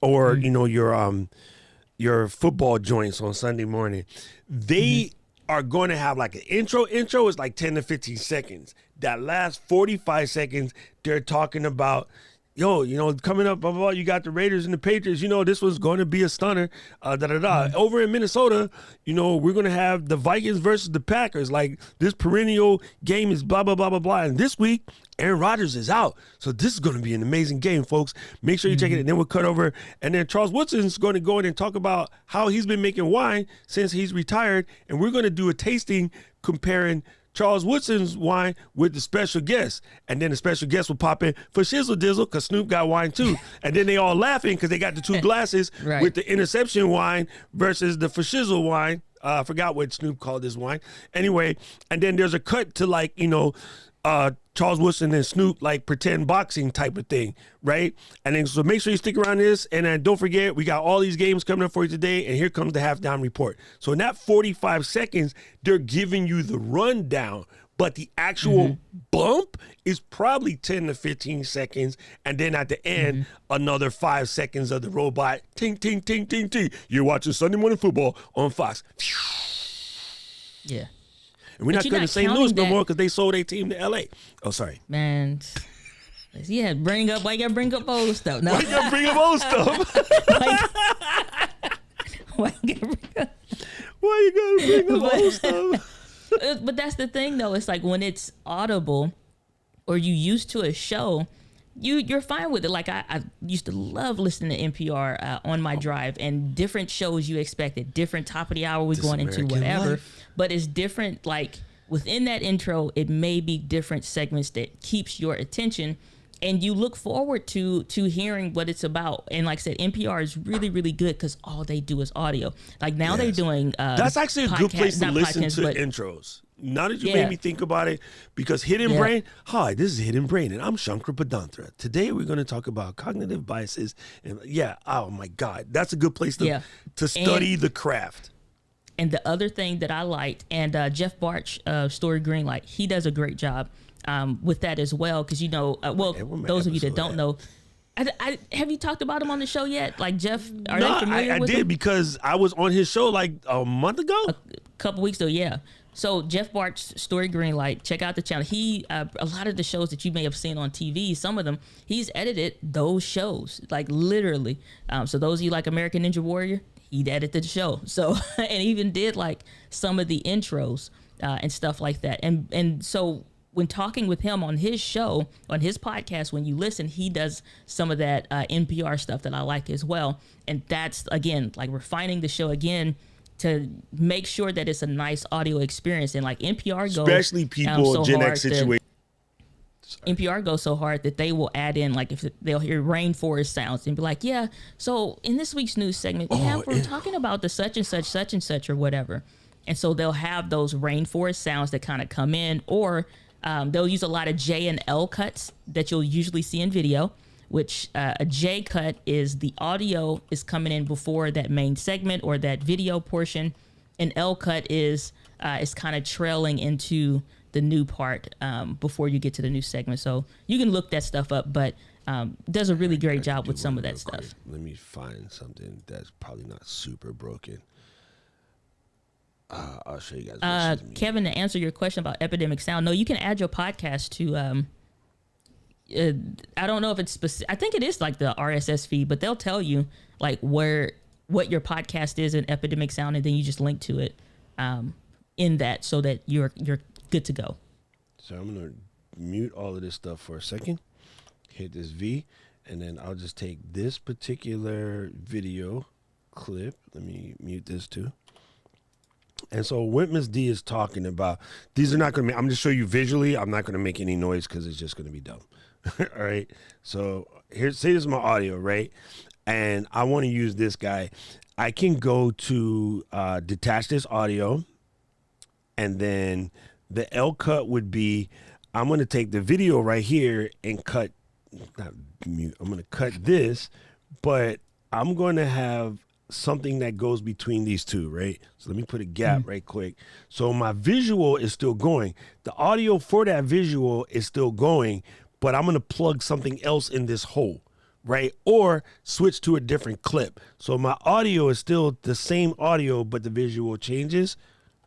Or, you know, your football joints on Sunday morning. They are going to have like an intro. Intro is like 10 to 15 seconds. That last 45 seconds, they're talking about, yo, you know, coming up, blah, blah, blah, you got the Raiders and the Patriots. You know, this was going to be a stunner. Over in Minnesota, you know, we're going to have the Vikings versus the Packers. Like, this perennial game is blah, blah, blah, blah, blah. And this week, Aaron Rodgers is out. So this is going to be an amazing game, folks. Make sure you check it. And then we'll cut over. And then Charles Woodson's going to go in and talk about how he's been making wine since he's retired. And we're going to do a tasting comparing Charles Woodson's wine with the special guest. And then the special guest will pop in for Shizzle Dizzle because Snoop got wine too. And then they all laughing because they got the two glasses with the interception wine versus the for Shizzle wine. I forgot what Snoop called this wine. Anyway, and then there's a cut to like, you know, Charles Woodson and Snoop like pretend boxing type of thing, right? And then so make sure you stick around this. And then don't forget, we got all these games coming up for you today. And here comes the halftime report. So in that 45 seconds, they're giving you the rundown, but the actual bump is probably 10 to 15 seconds. And then at the end, another 5 seconds of the robot. Ting, ting, ting, ting, ting. You're watching Sunday Morning Football on Fox. Yeah. And we're not going to St. Louis no more because they sold their team to L.A. Oh, sorry. Man. Yeah, why you got to bring up old stuff? No. Why you got to bring up old stuff? Why you got to bring up old stuff? But that's the thing, though. It's like when it's audible or you used to a show, you're fine with it. Like I used to love listening to NPR on my drive, and different shows you expected, different top of the hour we're going into, whatever. Life. But it's different. Like within that intro, it may be different segments that keeps your attention, and you look forward to hearing what it's about. And like I said, NPR is really, really good because all they do is audio. Like now they're doing that's actually a good place to listen to intros. Now that you made me think about it, because Hidden Brain, hi, this is Hidden Brain, and I'm Shankar Padantra. Today we're going to talk about cognitive biases. And oh my God, that's a good place to study the craft. And the other thing that I liked, and Jeff Barch, Story Greenlight, he does a great job with that as well. Because, you know, those of you that don't know, have you talked about him on the show yet? Like Jeff, are they familiar with him? I did because I was on his show like a month ago. A couple weeks ago, yeah. So Jeff Barch, Story Greenlight, check out the channel. He, a lot of the shows that you may have seen on TV, some of them, he's edited those shows, like literally. So those of you like American Ninja Warrior, he'd edited the show. So, and even did like some of the intros and stuff like that. And so when talking with him on his show, on his podcast, when you listen, he does some of that NPR stuff that I like as well. And that's, again, like refining the show again to make sure that it's a nice audio experience. And like NPR goes, especially people so Gen X situation. NPR goes so hard that they will add in, like, if they'll hear rainforest sounds and be like, yeah, so in this week's news segment, we're talking about the such and such or whatever. And so they'll have those rainforest sounds that kind of come in, or they'll use a lot of J and L cuts that you'll usually see in video, which a J cut is the audio is coming in before that main segment or that video portion. An L cut is kind of trailing into the new part before you get to the new segment. So you can look that stuff up, but does a really great job with some of that stuff. Let me find something that's probably not super broken. I'll show you guys. Kevin, to answer your question about Epidemic Sound, no, you can add your podcast to I don't know if it's specific. I think it is like the RSS feed, but they'll tell you like where what your podcast is in Epidemic Sound, and then you just link to it in that so that you're good to go. So I'm going to mute all of this stuff for a second, hit this V, and then I'll just take this particular video clip. Let me mute this too. And so what Miss D is talking about, these are not going to I'm just show you visually. I'm not going to make any noise because it's just going to be dumb. All right. So here's, say this is my audio, right? And I want to use this guy. I can go to detach this audio, and then the L cut would be, I'm going to take the video right here and cut, not mute, I'm going to cut this, but I'm going to have something that goes between these two, right? So let me put a gap right quick. So my visual is still going. The audio for that visual is still going, but I'm going to plug something else in this hole, right? Or switch to a different clip. So my audio is still the same audio, but the visual changes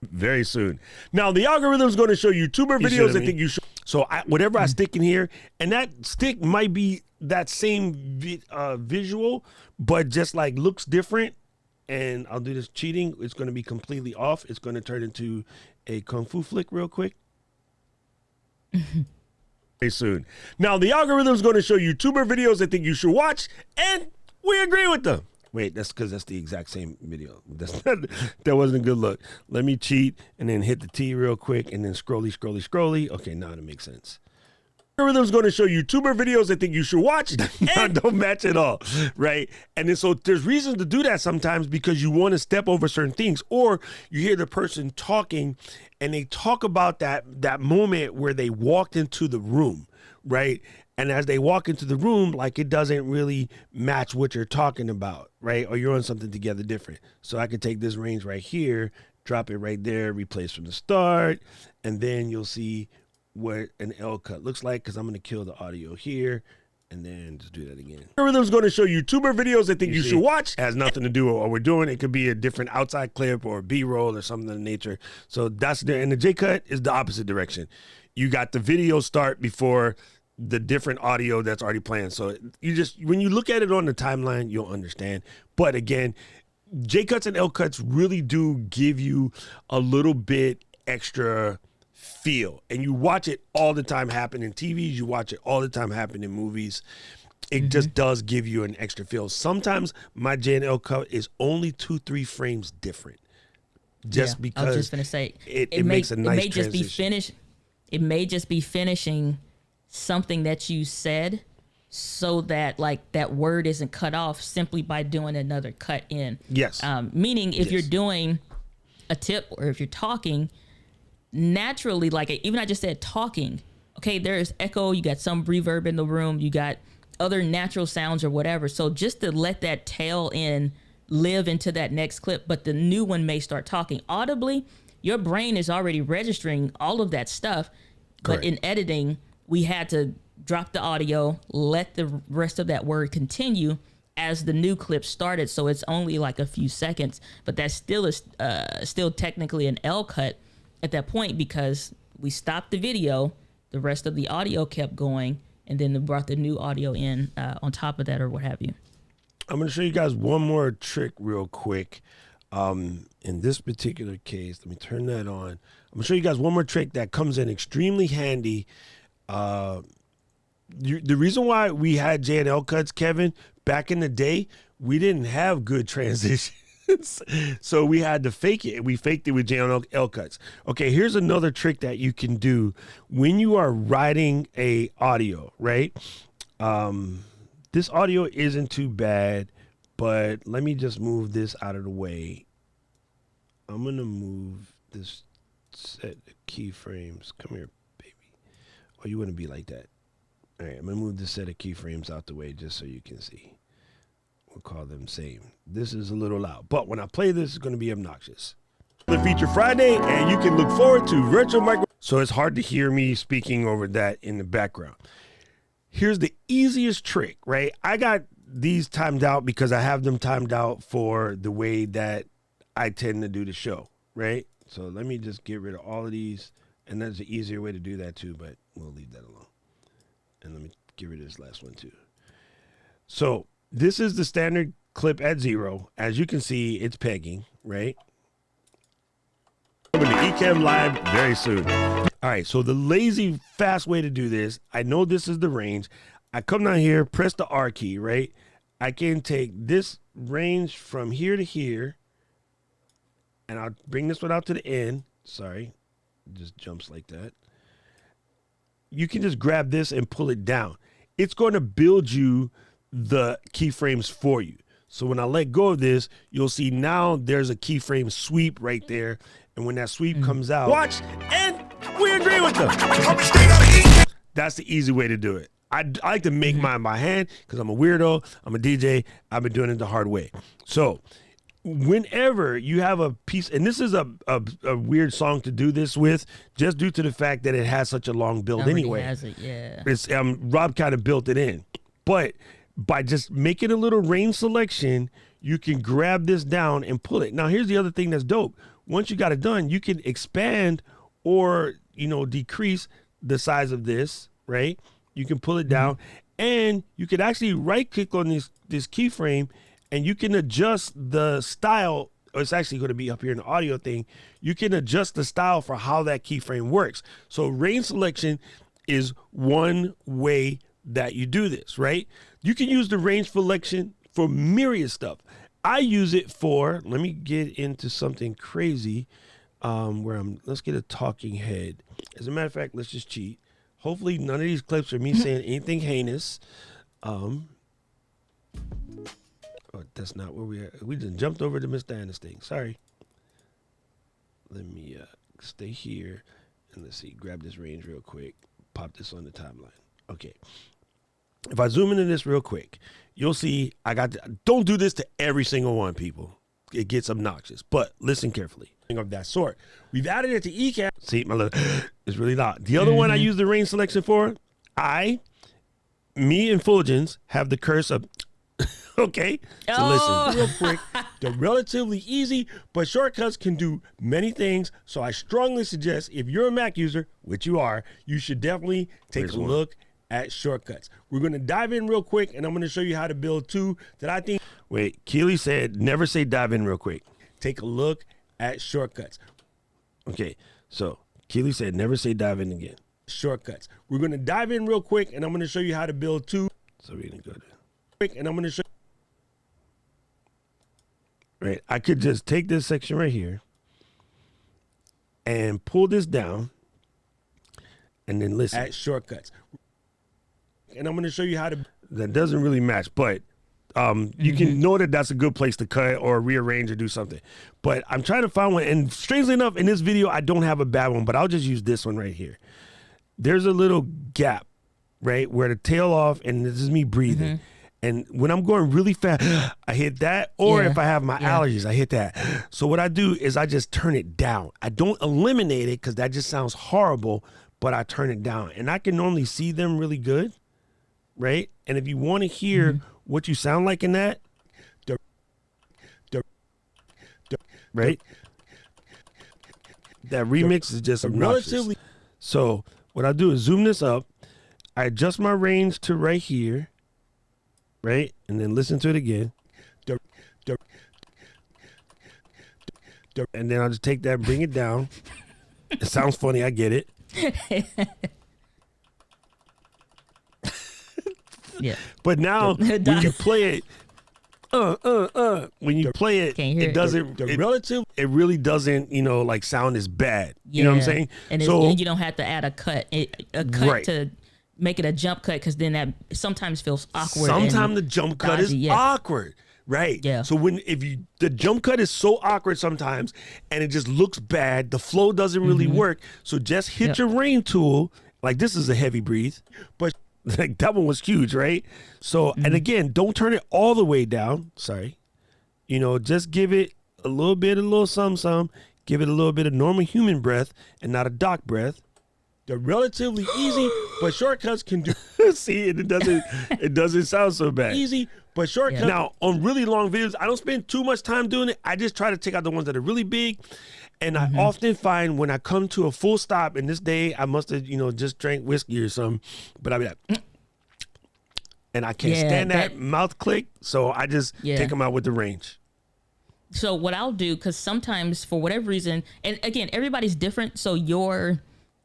very soon. Now the algorithm is going to show you two more videos I think you should. So whatever I stick in here, and that stick might be that same visual, but just like looks different. And I'll do this cheating. It's going to be completely off. It's going to turn into a kung fu flick real quick. Very soon. Now the algorithm is going to show you two more videos I think you should watch, and we agree with them. Wait, that's because that's the exact same video. That wasn't a good look. Let me cheat and then hit the T real quick and then scrolly. Okay, now it makes sense. The algorithm's going to show you two more videos I think you should watch and don't match at all, right? And then so there's reasons to do that sometimes because you want to step over certain things, or you hear the person talking and they talk about that moment where they walked into the room, right? And as they walk into the room, like it doesn't really match what you're talking about, right? Or you're on something together different. So I could take this range right here, drop it right there, replace from the start, and then you'll see what an L cut looks like, because I'm going to kill the audio here and then just do that again. The algorithm's going to show you two more videos I think you should watch. It has nothing to do with what we're doing. It could be a different outside clip or B-roll or something of the nature. So that's there. And the J cut is the opposite direction. You got the video start before the different audio that's already playing. So you just, when you look at it on the timeline, you'll understand. But again, J cuts and L cuts really do give you a little bit extra feel, and you watch it all the time happen in TVs. You watch it all the time happen in movies. It just does give you an extra feel. Sometimes my J and L cut is only 2-3 frames different, just because I was just gonna say it makes a nice transition. It may just be finishing something that you said, so that like that word isn't cut off simply by doing another cut in. Yes. Meaning if you're doing a tip or if you're talking, naturally, like even I just said talking, okay, there's echo, you got some reverb in the room, you got other natural sounds or whatever. So just to let that tail end live into that next clip, but the new one may start talking audibly, your brain is already registering all of that stuff. Correct. But in editing, we had to drop the audio, let the rest of that word continue as the new clip started. So it's only like a few seconds, but that still is still technically an L cut at that point, because we stopped the video, the rest of the audio kept going, and then they brought the new audio in on top of that or what have you. I'm going to show you guys one more trick real quick. In this particular case, let me turn that on. I'm going to show you guys one more trick that comes in extremely handy. The reason why we had J and L cuts, Kevin, back in the day, we didn't have good transitions. So we had to fake it. We faked it with J and L cuts. Okay, here's another trick that you can do when you are writing a audio, right? This audio isn't too bad, but let me just move this out of the way. I'm going to move this set of keyframes. Come here, baby. Oh, you wouldn't be like that. All right, I'm going to move this set of keyframes out the way just so you can see. We'll call them same. This is a little loud, but when I play this, it's going to be obnoxious. The Feature Friday, and you can look forward to Virtual Micro. So it's hard to hear me speaking over that in the background. Here's the easiest trick, right? I got these timed out because I have them timed out for the way that I tend to do the show, right? So let me just get rid of all of these, and that's the easier way to do that too, but we'll leave that alone. And let me get rid of this last one too. So this is the standard clip at 0. As you can see, it's pegging, right? Coming to Ecamm Live very soon. All right, so the lazy fast way to do this, I know this is the range. I come down here, press the R key, right? I can take this range from here to here, and I'll bring this one out to the end. Sorry, it just jumps like that. You can just grab this and pull it down. It's going to build you the keyframes for you. So when I let go of this, you'll see now there's a keyframe sweep right there. And when that sweep comes out, watch, and we agree with them. That's the easy way to do it. I like to make mine by hand because I'm a weirdo. I'm a DJ. I've been doing it the hard way. So whenever you have a piece, and this is a weird song to do this with, just due to the fact that it has such a long build anyway. Has it, yeah. It's Rob kind of built it in, but by just making a little range selection, you can grab this down and pull it. Now, here's the other thing that's dope. Once you got it done, you can expand or, decrease the size of this, right? You can pull it down, and you can actually right-click on this keyframe, and you can adjust the style. It's actually going to be up here in the audio thing. You can adjust the style for how that keyframe works. So range selection is one way that you do this, right? You can use the range selection for myriad stuff. I use it for, let me get into something crazy let's get a talking head. As a matter of fact, let's just cheat. Hopefully none of these clips are me saying anything heinous. Oh, that's not where we are. We just jumped over to Miss Diana's thing. Sorry. Let me stay here and let's see. Grab this range real quick. Pop this on the timeline. Okay. If I zoom into this real quick, you'll see don't do this to every single one, people. It gets obnoxious, but listen carefully. Of that sort. We've added it to Ecamm. See, it's really loud. The other one I use the range selection for, me and Fulgens have the curse of, okay? So listen, real quick. They're relatively easy, but shortcuts can do many things. So I strongly suggest if you're a Mac user, which you are, you should definitely take a look at shortcuts. We're going to dive in real quick, and I'm going to show you how to build two that I think. Wait, Keely said, never say dive in real quick. Take a look at shortcuts. Okay, so Keely said, never say dive in again. Shortcuts. We're going to dive in real quick, and I'm going to show you how to build two. So we're going to go there. Quick, and I'm going to show you. Right, I could just take this section right here and pull this down, and then listen. At shortcuts. And I'm going to show you how to. That doesn't really match, but you can know that that's a good place to cut or rearrange or do something. But I'm trying to find one, and strangely enough, in this video, I don't have a bad one, but I'll just use this one right here. There's a little gap, right, where the tail off, and this is me breathing. And when I'm going really fast, I hit that, or if I have my allergies, I hit that. So what I do is I just turn it down. I don't eliminate it because that just sounds horrible, but I turn it down. And I can normally see them really good, right? And if you want to hear what you sound like in that, right? That remix is just obnoxious. So what I do is zoom this up. I adjust my range to right here, right? And then listen to it again. And then I'll just take that and bring it down. It sounds funny, I get it. Yeah. But now when you play it, when you play it, it doesn't. It really doesn't. Like sound as bad. You know what I'm saying? And you don't have to add a cut to make it a jump cut, because then that sometimes feels awkward. Sometimes the jump cut is awkward. Right. Yeah. So the jump cut is so awkward sometimes, and it just looks bad. The flow doesn't really work. So just hit your rain tool. Like, this is a heavy breathe, but like that one was huge, right? So, and again, don't turn it all the way down. Sorry. Just give it a little some. Give it a little bit of normal human breath and not a doc breath. They're relatively easy, but shortcuts can do. See, it doesn't sound so bad. Easy, but shortcuts. Now, on really long videos, I don't spend too much time doing it. I just try to take out the ones that are really big. And I often find when I come to a full stop, and this day I must have, just drank whiskey or something, but I'll be like, and I can't stand that mouth click, so I just take them out with the range. So what I'll do, because sometimes for whatever reason, and again, everybody's different, so your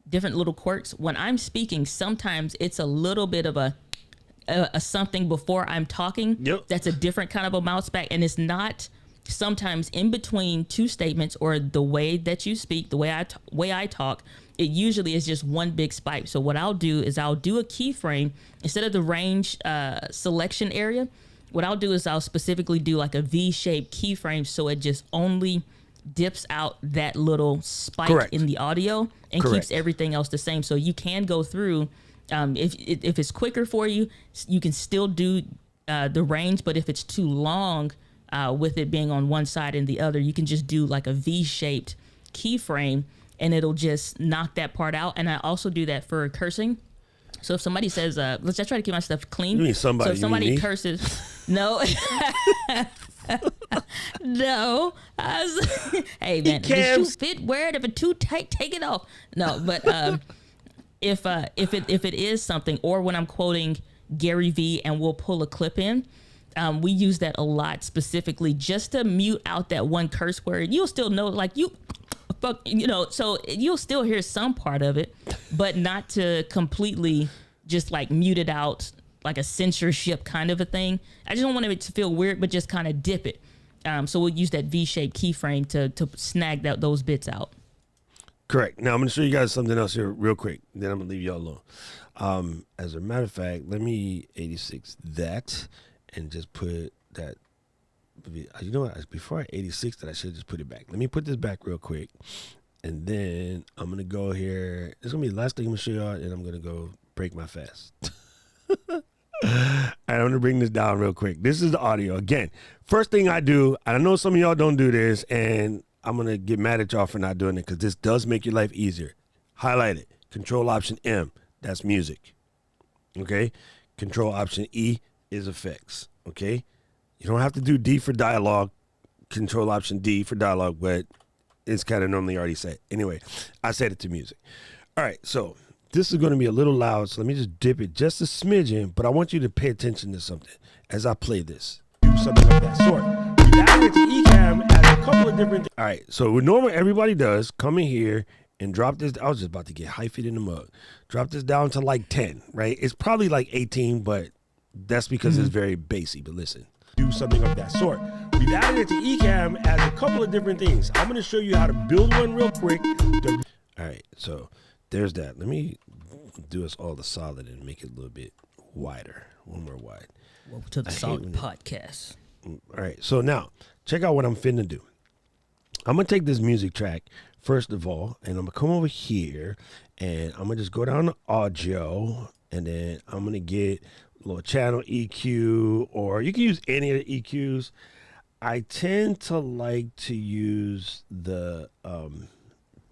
different little quirks. When I'm speaking, sometimes it's a little bit of a something before I'm talking. Yep. That's a different kind of a bounce back, and it's not sometimes in between two statements or the way that you speak, the way I talk. It usually is just one big spike. So what I'll do is I'll do a keyframe instead of the range selection area. What I'll do is I'll specifically do like a V-shaped keyframe, so it just only dips out that little spike in the audio and keeps everything else the same. So you can go through. If it's quicker for you, you can still do the range. But if it's too long, with it being on one side and the other, you can just do like a V-shaped keyframe, and it'll just knock that part out. And I also do that for cursing. So if somebody says, let's just try to keep my stuff clean. You mean somebody? So if somebody you mean curses, no, no. Hey man, the shoe fit. Wear it. If it's too tight, take it off. No, but if it is something, or when I'm quoting Gary Vee and we'll pull a clip in, we use that a lot specifically just to mute out that one curse word. You'll still know, like so you'll still hear some part of it, but not to completely just like mute it out like a censorship kind of a thing. I just don't want it to feel weird, but just kind of dip it. So we'll use that V-shaped keyframe to snag those bits out. Correct. Now I'm going to show you guys something else here real quick. Then I'm going to leave y'all alone. As a matter of fact, let me 86 that and just put that. You know what? Before I 86 that, I should just put it back. Let me put this back real quick. And then I'm going to go here. This is going to be the last thing I'm going to show y'all. And I'm going to go break my fast. I'm going to bring this down real quick. This is the audio. Again, first thing I do, I know some of y'all don't do this, and I'm going to get mad at y'all for not doing it because this does make your life easier. Highlight it. Control Option M. That's music. Okay? Control Option E is effects. Okay? You don't have to do D for dialogue. Control Option D for dialogue, but it's kind of normally already set. Anyway, I set it to music. All right, so this is going to be a little loud, so let me just dip it just a smidgen, but I want you to pay attention to something as I play this. Something of that sort. We added to Ecamm as a couple of different things. All right, so what normally everybody does, come in here and drop this. I was just about to get hyphed in the mug. Drop this down to like 10, right? It's probably like 18, but that's because it's very bassy, but listen. Do something of that sort. We've added it to Ecamm as a couple of different things. I'm going to show you how to build one real quick. All right, so there's that. Let me do us all the solid and make it a little bit wider. One more wide. Welcome to the Solid Podcast. All right, so now check out what I'm finna do. I'm going to take this music track, first of all, and I'm going to come over here, and I'm going to just go down to audio, and then I'm going to get little channel EQ, or you can use any of the EQs. I tend to like to use the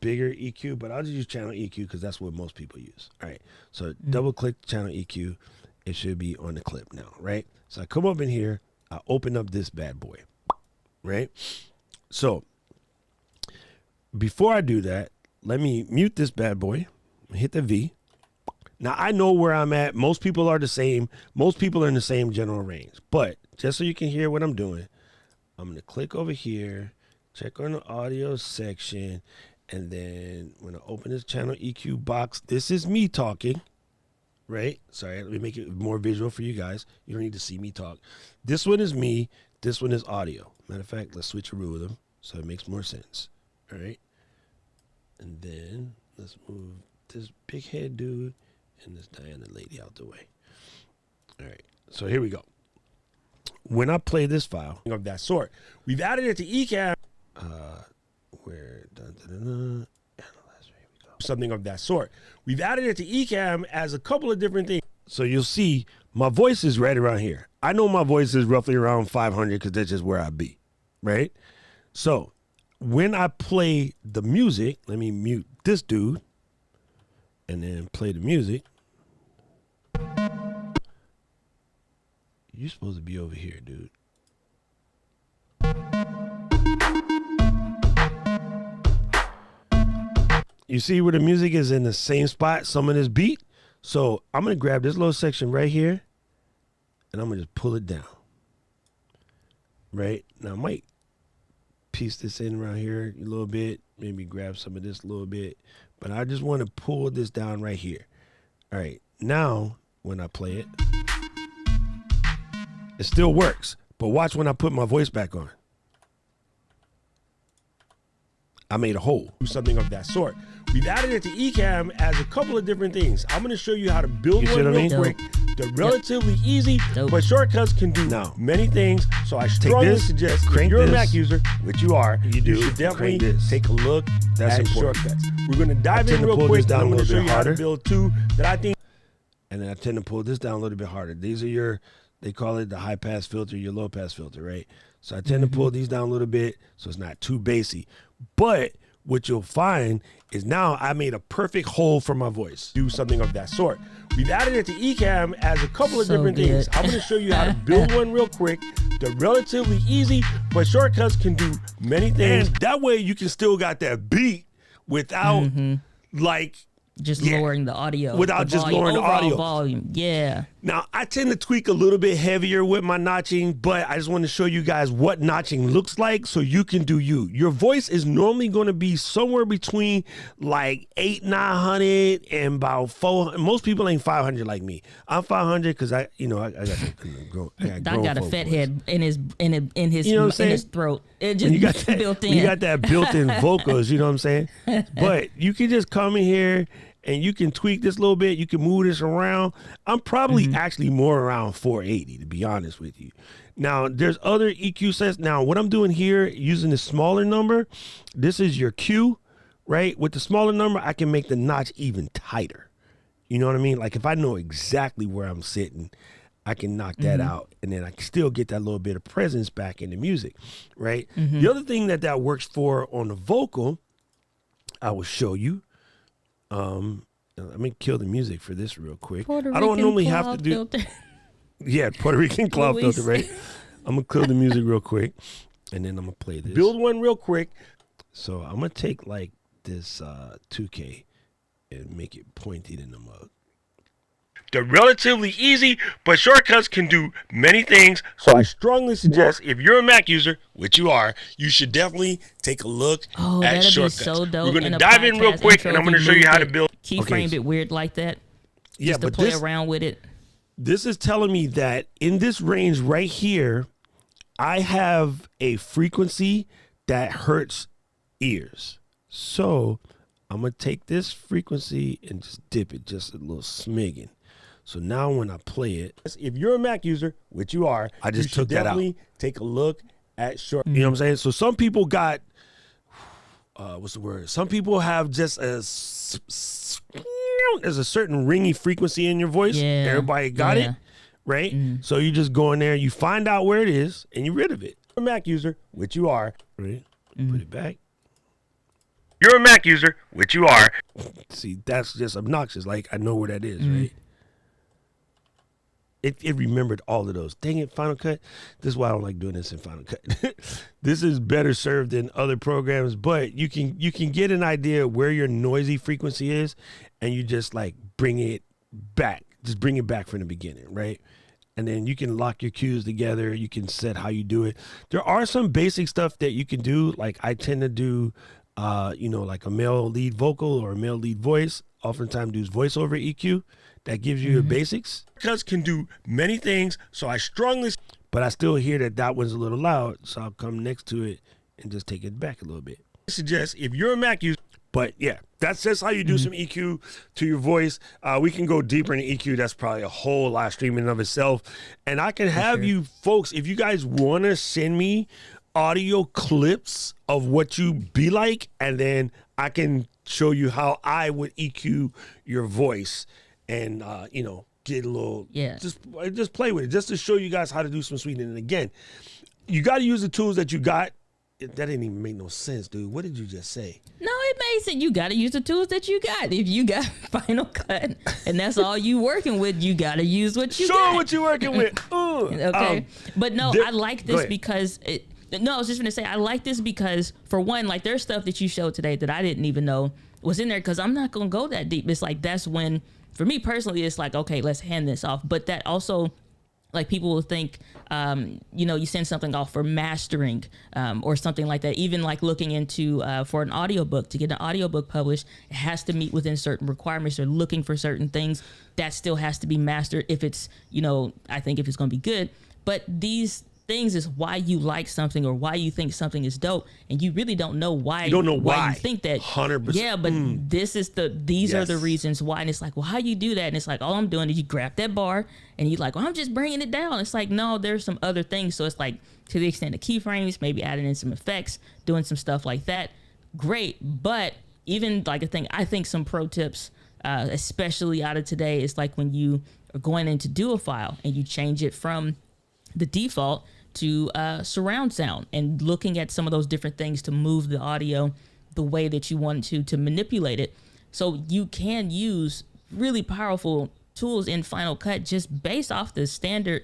bigger EQ, but I'll just use channel EQ because that's what most people use. All right, so double click channel EQ. It should be on the clip now, right? So I come up in here, I open up this bad boy, right? So before I do that, let me mute this bad boy, hit the V. Now, I know where I'm at. Most people are the same. Most people are in the same general range. But just so you can hear what I'm doing, I'm going to click over here, check on the audio section, and then when I open this channel EQ box, this is me talking, right? Sorry, let me make it more visual for you guys. You don't need to see me talk. This one is me. This one is audio. Matter of fact, let's switch a rule with them so it makes more sense. All right? And then let's move this big head dude and this Diana lady out the way. All right, so here we go. When I play this file of that sort, we've added it to Ecamm. Analyze, here we go. Something of that sort. We've added it to Ecamm as a couple of different things. So you'll see my voice is right around here. I know my voice is roughly around 500 because that's just where I be, right? So when I play the music, let me mute this dude and then play the music. You're supposed to be over here, dude. You see where the music is in the same spot, some of this beat? So I'm going to grab this little section right here, and I'm gonna just pull it down. Right now, I might piece this in around here a little bit, maybe grab some of this a little bit, but I just want to pull this down right here. All right, now when I play it, it still works, but watch when I put my voice back on. I made a hole. Do something of that sort. We've added it to Ecamm as a couple of different things. I'm going to show you how to build one real quick. They're relatively easy, but shortcuts can do many things. So I strongly suggest if you're a Mac user, which you are, you should definitely take a look at shortcuts. We're going to dive in real quick. I'm going to show you how to build two that I think. And then I tend to pull this down a little bit harder. These are they call it the high pass filter, your low pass filter, right? So I tend to pull these down a little bit so it's not too bassy. But what you'll find is now I made a perfect hole for my voice. Do something of that sort. We've added it to Ecamm as a couple of different things. I'm going to show you how to build one real quick. They're relatively easy, but shortcuts can do many things. And that way you can still got that beat without lowering the audio. Without just lowering the audio. Volume. Yeah. Now, I tend to tweak a little bit heavier with my notching, but I just want to show you guys what notching looks like so you can do you. Your voice is normally going to be somewhere between like 800-900 and about 400. Most people ain't 500 like me. I'm 500 because I got a fat head in his throat. It just you got that, built in. You got that built-in vocals, you know what I'm saying? But you can just come in here and you can tweak this a little bit. You can move this around. I'm probably actually more around 480, to be honest with you. Now, there's other EQ sets. Now, what I'm doing here, using the smaller number, this is your Q, right? With the smaller number, I can make the notch even tighter. You know what I mean? Like, if I know exactly where I'm sitting, I can knock that out, and then I can still get that little bit of presence back in the music, right? The other thing that works for on the vocal, I will show you. Let me kill the music for this real quick. I don't normally have to do. Yeah, Puerto Rican cloud filter, right? I'm gonna kill the music real quick, and then I'm gonna play this. Build one real quick. So I'm gonna take like this 2K and make it pointed in the mug. They're relatively easy, but shortcuts can do many things. So I strongly suggest if you're a Mac user, which you are, you should definitely take a look at shortcuts. Be so dope. We're going to dive in real quick, and I'm going to show you how to build. Keyframed it weird like that. Just to play around with it. This is telling me that in this range right here, I have a frequency that hurts ears. So I'm going to take this frequency and just dip it just a little smidgen. So now when I play it, if you're a Mac user, which you are, I just took that out. Take a look at short. You know what I'm saying? So some people got, what's the word? Some people have just there's a certain ringy frequency in your voice. Yeah. Everybody got it, right? So you just go in there, you find out where it is, and you're rid of it. You're a Mac user, which you are, right? Put it back. You're a Mac user, which you are. See, that's just obnoxious. Like, I know where that is, right? It remembered all of those. Dang it, Final Cut. This is why I don't like doing this in Final Cut. This is better served than other programs, but you can get an idea where your noisy frequency is, and you just like bring it back. Just bring it back from the beginning, right? And then you can lock your cues together. You can set how you do it. There are some basic stuff that you can do. Like I tend to do, like a male lead vocal or a male lead voice. Oftentimes do voiceover EQ. That gives you the basics. Cuts can do many things, so I strongly... But I still hear that one's a little loud, so I'll come next to it and just take it back a little bit. I suggest if you're a Mac user... But yeah, that's just how you do some EQ to your voice. We can go deeper into EQ. That's probably a whole live stream in and of itself. And I can have you folks, if you guys want to send me audio clips of what you be like, and then I can show you how I would EQ your voice. And get a little just play with it, just to show you guys how to do some sweetening. And again, you got to use the tools that you got. That didn't even make no sense, dude. What did you just say? No, it made sense. You got to use the tools that you got. If you got Final Cut and that's all you working with, you got to use what you got. Show what you working with. Okay, but no, I like this because I was just gonna say I like this because for one, like there's stuff that you showed today that I didn't even know was in there because I'm not gonna go that deep. It's like that's when. For me personally, it's like, okay, let's hand this off. But that also Like people will think, you send something off for mastering or something like that. Even like looking into for an audiobook, to get an audiobook published, it has to meet within certain requirements. They're looking for certain things that still has to be mastered if it's, I think if it's going to be good. But these things is why you like something or why you think something is dope, and you really don't know why. You don't know why you think that. 100%. Yeah, but these are the reasons why. And it's like, well, how you do that? And it's like, all I'm doing is you grab that bar and you like, well, I'm just bringing it down. It's like, no, there's some other things. So it's like, to the extent of keyframes, maybe adding in some effects, doing some stuff like that. Great. But even like I think some pro tips, especially out of today, is like when you are going in to do a file and you change it from the default to surround sound, and looking at some of those different things to move the audio the way that you want to manipulate it. So you can use really powerful tools in Final Cut just based off the standard,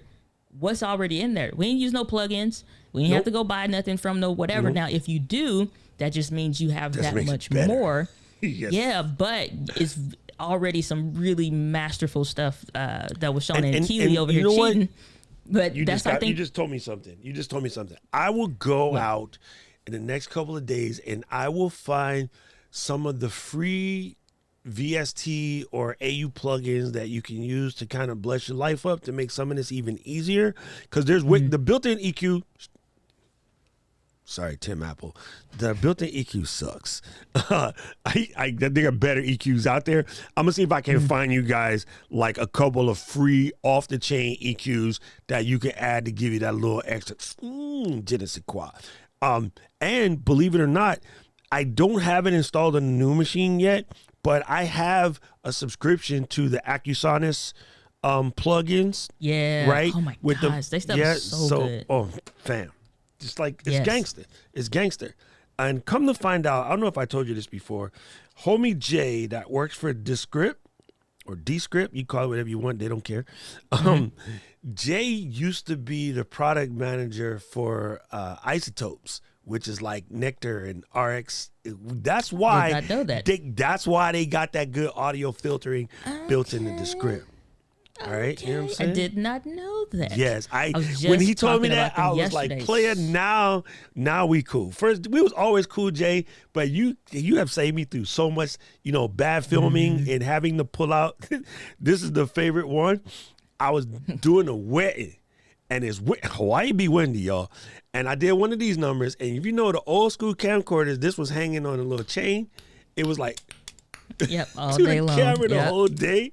what's already in there. We ain't use no plugins. We ain't have to go buy nothing from no whatever. Now, if you do, that just means you have that much more. Yes. Yeah, but it's already some really masterful stuff that was shown in Keely over here cheating. But you that's you just told me something. I will go out in the next couple of days and I will find some of the free VST or AU plugins that you can use to kind of bless your life up to make some of this even easier. Because there's the built-in EQ. Sorry, Tim Apple. The built-in EQ sucks. There are better EQs out there. I'm gonna see if I can find you guys like a couple of free off-the-chain EQs that you can add to give you that little extra je ne sais quoi. And believe it or not, I don't have it installed on the new machine yet, but I have a subscription to the Acusonus plugins. Yeah. Right? Oh my gosh, they stuff is so good. Oh, fam. Just like, it's gangster. It's gangster. And come to find out, I don't know if I told you this before, homie Jay that works for Descript or Descript, you call it whatever you want, they don't care. Jay used to be the product manager for Isotopes, which is like Nectar and RX. That's why I know that. That's why they got that good audio filtering built into Descript. All right, you know what I'm saying? I did not know that. Yes, I was just when he told me that, I was yesterday. like, player, now we cool. First, we was always cool, Jay, but you have saved me through so much, bad filming and having to pull out. This is the favorite one. I was doing a wedding, and it's Hawaii be windy, y'all. And I did one of these numbers, and if you know the old school camcorders, this was hanging on a little chain. It was like, yep, all to day the long. camera the whole day.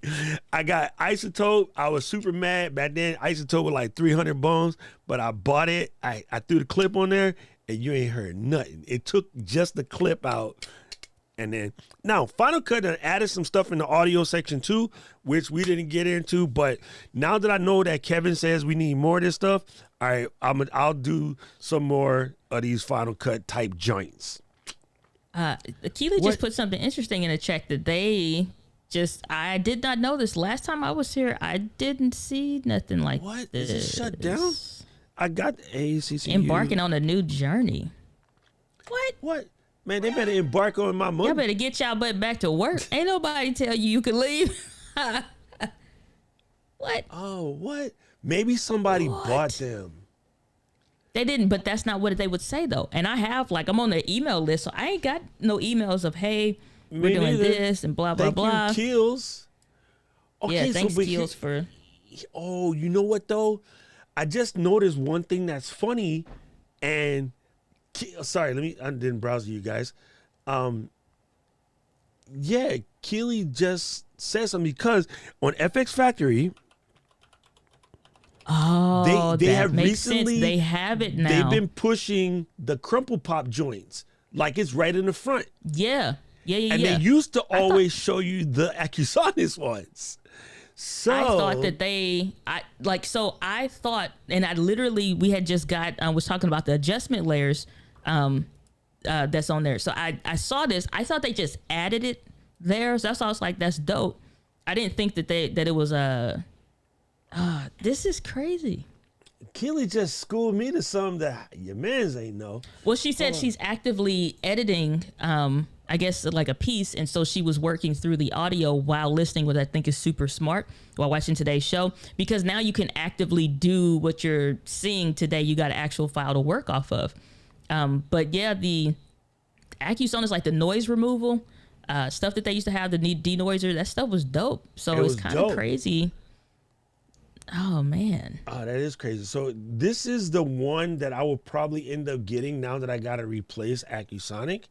I got Isotope. I was super mad back then. Isotope was like 300 bones, but I bought it. I threw the clip on there, and you ain't heard nothing. It took just the clip out. And then, now, Final Cut added some stuff in the audio section too, which we didn't get into. But now that I know that Kevin says we need more of this stuff, all right, I'll do some more of these Final Cut type joints. Keely just put something interesting in the check that I did not know this. Last time I was here, I didn't see nothing like what? this. Is it shut down? I got ACCU. Embarking on a new journey. What? Man, they better embark on my money. Y'all better get y'all butt back to work. Ain't nobody tell you can leave. What? Oh, what? Maybe somebody bought them. They didn't, but that's not what they would say though. And I have I'm on their email list, so I ain't got no emails of, hey, we're doing this and blah, blah, blah. Thank you, Keels. Okay, yeah, thanks, Keels, for... Oh, you know what though? I just noticed one thing that's funny, and sorry, I didn't browse you guys. Yeah, Keely just said something because on FX Factory, they have recently sense. They have it now. They've been pushing the crumple pop joints like it's right in the front. Yeah. And they used to always show you the Acusonus ones. So I thought that I thought, and we had just was talking about the adjustment layers that's on there. So I saw this. I thought they just added it there. So that's why I was like, that's dope. I didn't think that it was this is crazy. Keely just schooled me to something that your mans ain't know. Well, she said she's actively editing I guess like a piece, and so she was working through the audio while listening, which I think is super smart while watching today's show, because now you can actively do what you're seeing today. You got an actual file to work off of. But yeah, the AccuSonus, like the noise removal stuff that they used to have, the denoiser, that stuff was dope. So it's kind of crazy. Oh man. Oh, that is crazy. So this is the one that I will probably end up getting now that I got to replace AccuSonic.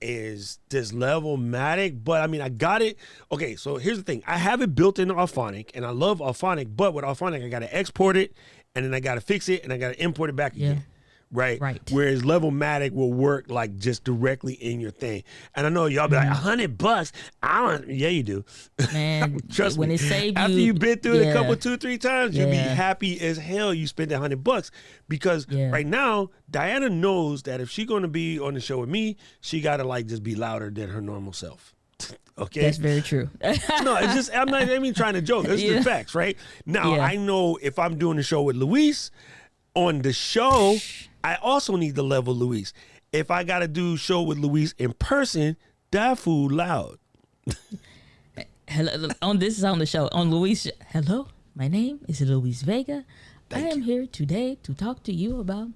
Is this Levelmatic, but I mean, I got it. Okay, so here's the thing. I have it built into Auphonic, and I love Auphonic, but with Auphonic, I got to export it, and then I got to fix it, and I got to import it back again. Right. Whereas Levelmatic will work like just directly in your thing. And I know y'all be like, $100. Yeah, you do. Man, trust when me. it saved After you, you've been through it a couple, 2-3 times, you'll be happy as hell you spent $100. Because right now, Diana knows that if she's going to be on the show with me, she got to like just be louder than her normal self. Okay, that's very true. No, it's just I'm not even trying to joke. It's the facts, right? Now I know if I'm doing the show with Luis on the show, I also need to level Luis. If I got to do show with Luis in person, that fool loud. Hello, this is on the show on Luis. Hello, my name is Luis Vega. I am here today to talk to you about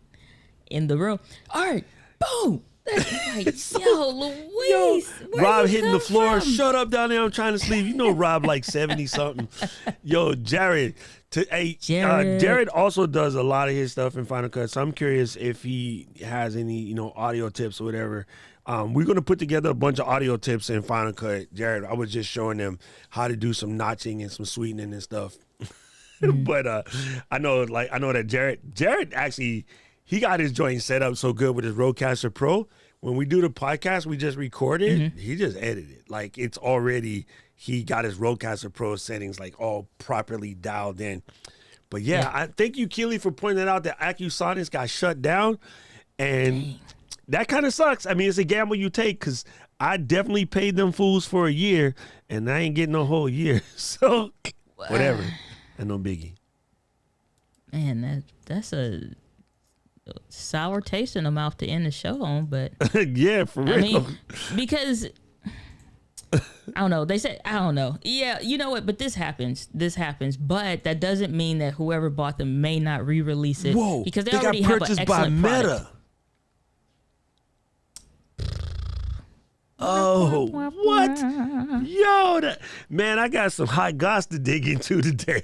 In the Room. All right, boom. That's like, yo, Luis. Rob hitting the floor. From? Shut up down there. I'm trying to sleep. You know Rob like 70 something. Yo, Jared. Jared also does a lot of his stuff in Final Cut. So I'm curious if he has any, audio tips or whatever. We're going to put together a bunch of audio tips in Final Cut. Jared, I was just showing them how to do some notching and some sweetening and stuff. But I know that Jared actually, he got his joint set up so good with his Rodecaster Pro. When we do the podcast, we just record it. He just edited it. Like it's already, he got his Rodecaster Pro settings like all properly dialed in. But yeah. I thank you, Keely, for pointing out that AccuSonic got shut down. And that kind of sucks. I mean, it's a gamble you take because I definitely paid them fools for a year and I ain't getting no whole year. So whatever. And no biggie. Man, that's a sour taste in the mouth to end the show on, but yeah, for real. I mean, because I don't know. They said, I don't know. Yeah, you know what? But this happens. But that doesn't mean that whoever bought them may not re-release it. Whoa, because they got already have an excellent by Meta. Product. Oh, what? Yo, man, I got some hot goss to dig into today.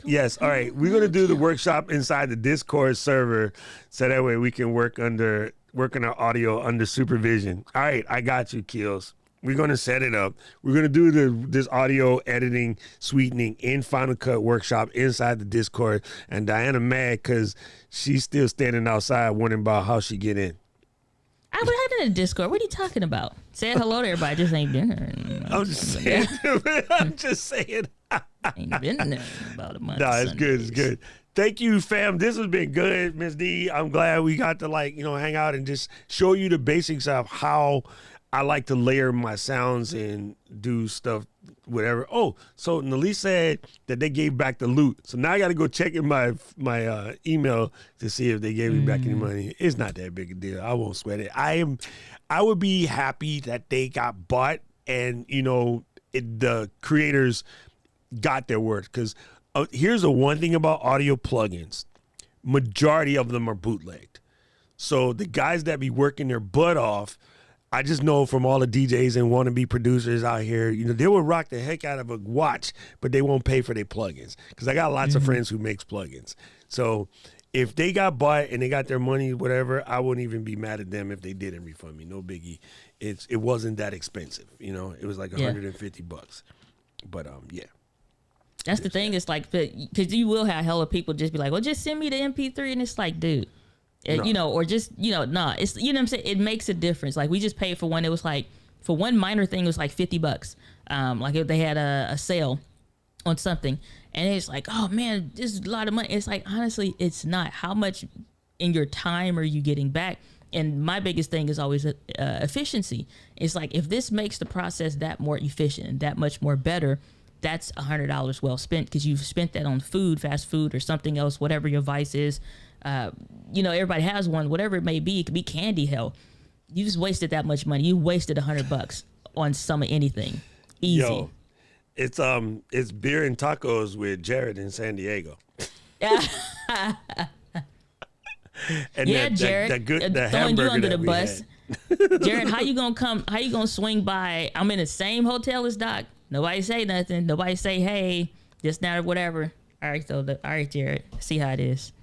Yes, all right. We're going to do the workshop inside the Discord server so that way we can work on our audio under supervision. All right, I got you, Keels. We're going to set it up. We're going to do this audio editing, sweetening in Final Cut workshop inside the Discord. And Diana mad because she's still standing outside wondering about how she get in. I would have in a Discord. What are you talking about? Say hello to everybody. Just ain't been there. I'm just saying. I'm just saying. Ain't been there in about a month. No, it's good. It's good. Thank you, fam. This has been good, Miss D. I'm glad we got to hang out and just show you the basics of how I like to layer my sounds and do stuff, whatever. Oh, so Nalise said that they gave back the loot. So now I got to go check in my email to see if they gave me back any money. It's not that big a deal. I won't sweat it. I would be happy that they got bought and, the creators got their worth. Because here's the one thing about audio plugins. Majority of them are bootlegged. So the guys that be working their butt off, I just know from all the DJs and wannabe producers out here, they will rock the heck out of a watch, but they won't pay for their plugins. Because I got lots of friends who makes plugins. So if they got bought and they got their money, whatever, I wouldn't even be mad at them if they didn't refund me. No biggie. It wasn't that expensive. It was like $150. But yeah. That's the thing. It's like, because you will have hella people just be like, well, just send me the MP3. And it's like, dude. No. Or just, nah, it's, what I'm saying? It makes a difference. Like we just paid for one. It was like, for one minor thing, it was like $50. Like if they had a sale on something and it's like, oh man, this is a lot of money. It's like, honestly, it's not. How much in your time are you getting back? And my biggest thing is always efficiency. It's like, if this makes the process that more efficient and that much more better, that's $100 well spent because you've spent that on food, fast food, or something else, whatever your vice is. Everybody has one, whatever it may be. It could be candy, hell. You just wasted that much money. You wasted $100 on some of anything. Easy. Yo, it's beer and tacos with Jared in San Diego. And Jared, that throwing you hamburger under the that we bus. had. Jared, how you gonna swing by? I'm in the same hotel as Doc. Nobody say nothing. Nobody say hey, just now or whatever. All right, all right, Jared. See how it is.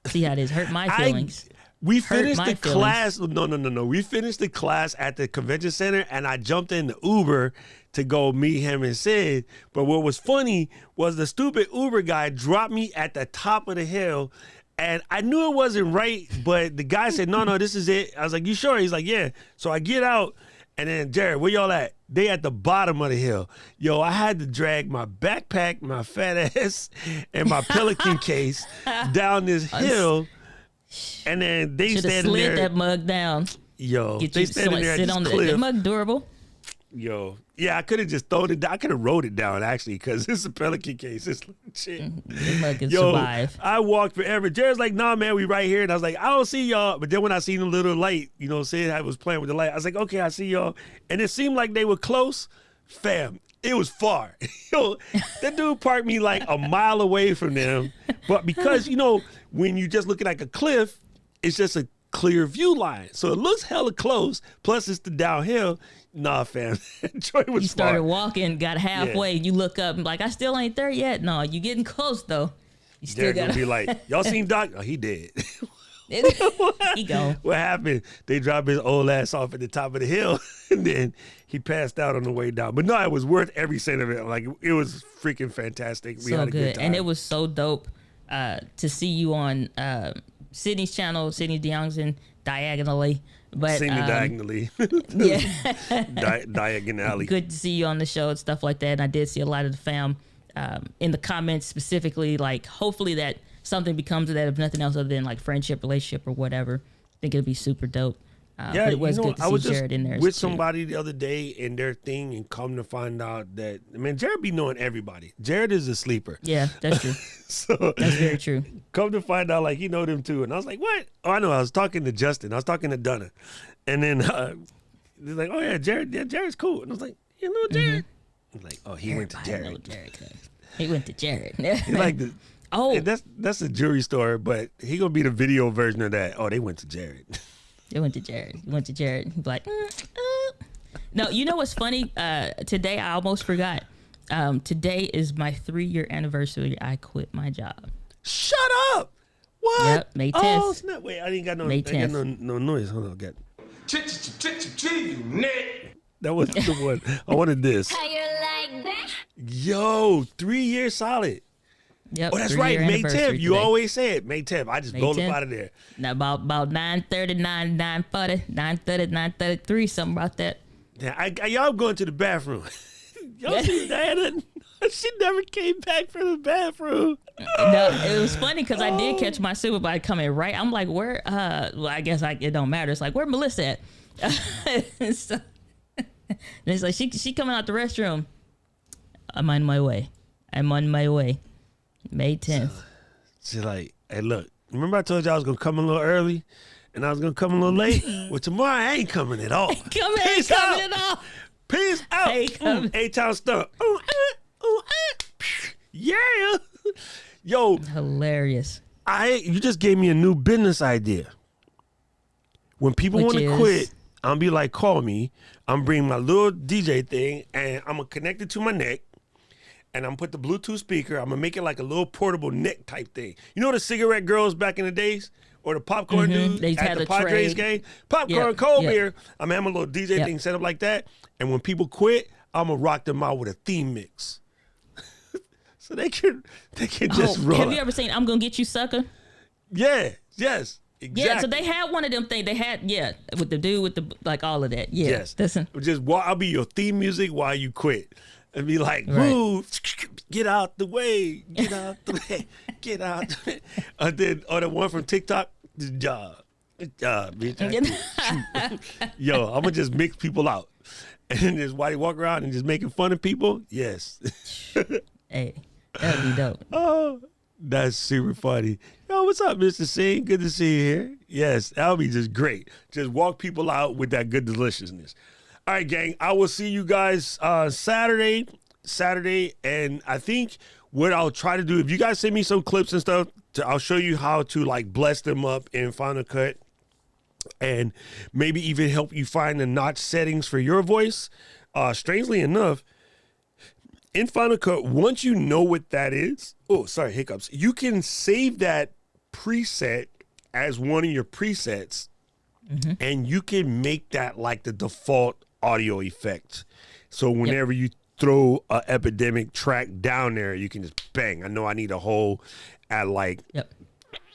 Hurt my feelings. We finished the class. No. We finished the class at the convention center, and I jumped in the Uber to go meet him and Sid. But what was funny was the stupid Uber guy dropped me at the top of the hill. And I knew it wasn't right, but the guy said, no, this is it. I was like, you sure? He's like, yeah. So I get out, and then, Jared, where y'all at? They at the bottom of the hill. Yo, I had to drag my backpack, my fat ass, and my Pelican case down this hill. And then they standing there. Slid that mug down. Yo, they standing there at this cliff. The mug durable. Yo, yeah, I could have just thrown it down. I could have wrote it down, actually, because it's a Pelican case. It's legit. The mug can survive. I walked forever. Jared's like, nah, man, we right here. And I was like, I don't see y'all. But then when I seen the little light, saying I was playing with the light, I was like, okay, I see y'all. And it seemed like they were close. Fam, it was far. Yo, that dude parked me like a mile away from them. But because, when you just looking like a cliff, it's just a clear view line. So it looks hella close. Plus it's the downhill. Nah, fam. Joy was You started far. walking, got halfway, you look up and like, I still ain't there yet. No, you getting close though. You still got to be like, y'all seen Doc? Oh, he dead. He gone. What happened? They dropped his old ass off at the top of the hill, and then he passed out on the way down. But no, it was worth every cent of it. Like, it was freaking fantastic. We had a good time. And it was so dope to see you on Sydney's channel, Sydney DeYoung's Diagonally. But Sydney Diagonally. Yeah. Diagonally. Good to see you on the show and stuff like that. And I did see a lot of the fam in the comments specifically, like, hopefully that something becomes of that, if nothing else other than like friendship, relationship, or whatever. I think it'd be super dope. But it was good to see Jared in there. I was with somebody the other day in their thing, and come to find out that, Jared be knowing everybody. Jared is a sleeper. Yeah, that's true. So that's very true. Come to find out, like, he know them too. And I was like, what? Oh, I know. I was talking to Justin. I was talking to Donna. And then he's like, oh, yeah, Jared's cool. And I was like, you know Jared? He's like, oh, he went to Jared. He went to Jared. He like the... Oh, that's a jury story, but he gonna be the video version of that. Oh, they went to Jared. They went to Jared. He went to Jared. He'd be like, No, you know what's funny? Today I almost forgot. Today is my 3-year anniversary. I quit my job. Shut up! What? Yep, May 10th. Oh, snap! Wait, I didn't got no. May 10th. I got no noise. Hold on, got. That wasn't the one. I wanted this. How you like that? Yo, 3 years solid. Yep. Oh, that's right. May 10th. You always say it. May 10th. I just rolled up out of there. Now about 9:30, 9:40, 9:30, 9:33, something about that. Yeah, y'all going to the bathroom. Y'all see Diana? She never came back from the bathroom. No, it was funny because I did catch my supervisor coming right. I'm like, where? Well, I guess it don't matter. It's like, where Melissa at? So, and it's like she coming out the restroom. I'm on my way. May 10th. She's like, hey, look, remember I told you I was going to come a little early and I was going to come a little late? Well, tomorrow I ain't coming at all. Peace out. Peace out. A-Town Stump. Yeah. Yo. Hilarious. You just gave me a new business idea. When people want to quit, I'm going to be like, call me. I'm bringing my little DJ thing and I'm going to connect it to my neck. And I'm going to put the Bluetooth speaker. I'm going to make it like a little portable neck type thing. You know the cigarette girls back in the days? Or the popcorn dudes at the Padres game? Popcorn, cold beer. I'm having a little DJ thing set up like that. And when people quit, I'm going to rock them out with a theme mix. So they can just roll. Have you ever seen I'm Gonna Get You Sucker? Yeah, yes. Exactly. Yeah, so they had one of them things. They had, with the dude with the, like all of that. Yeah. Yes. I'll be your theme music while you quit. And be like, move, get out the way, get out the way, get out the way. And then, the one from TikTok, good job, bitch. Yo, I'm going to just mix people out. and then just while you walk around and just making fun of people, yes. Hey, that'd be dope. Oh, that's super funny. Yo, what's up, Mr. Singh? Good to see you here. Yes, that would be just great. Just walk people out with that good deliciousness. All right, gang, I will see you guys Saturday, and I think what I'll try to do, if you guys send me some clips and stuff, I'll show you how to like bless them up in Final Cut and maybe even help you find the notch settings for your voice. Strangely enough, in Final Cut, once you know what that is, hiccups, you can save that preset as one of your presets, and you can make that like the default audio effect. So whenever you throw a Epidemic track down there, you can just bang. I know I need a whole at like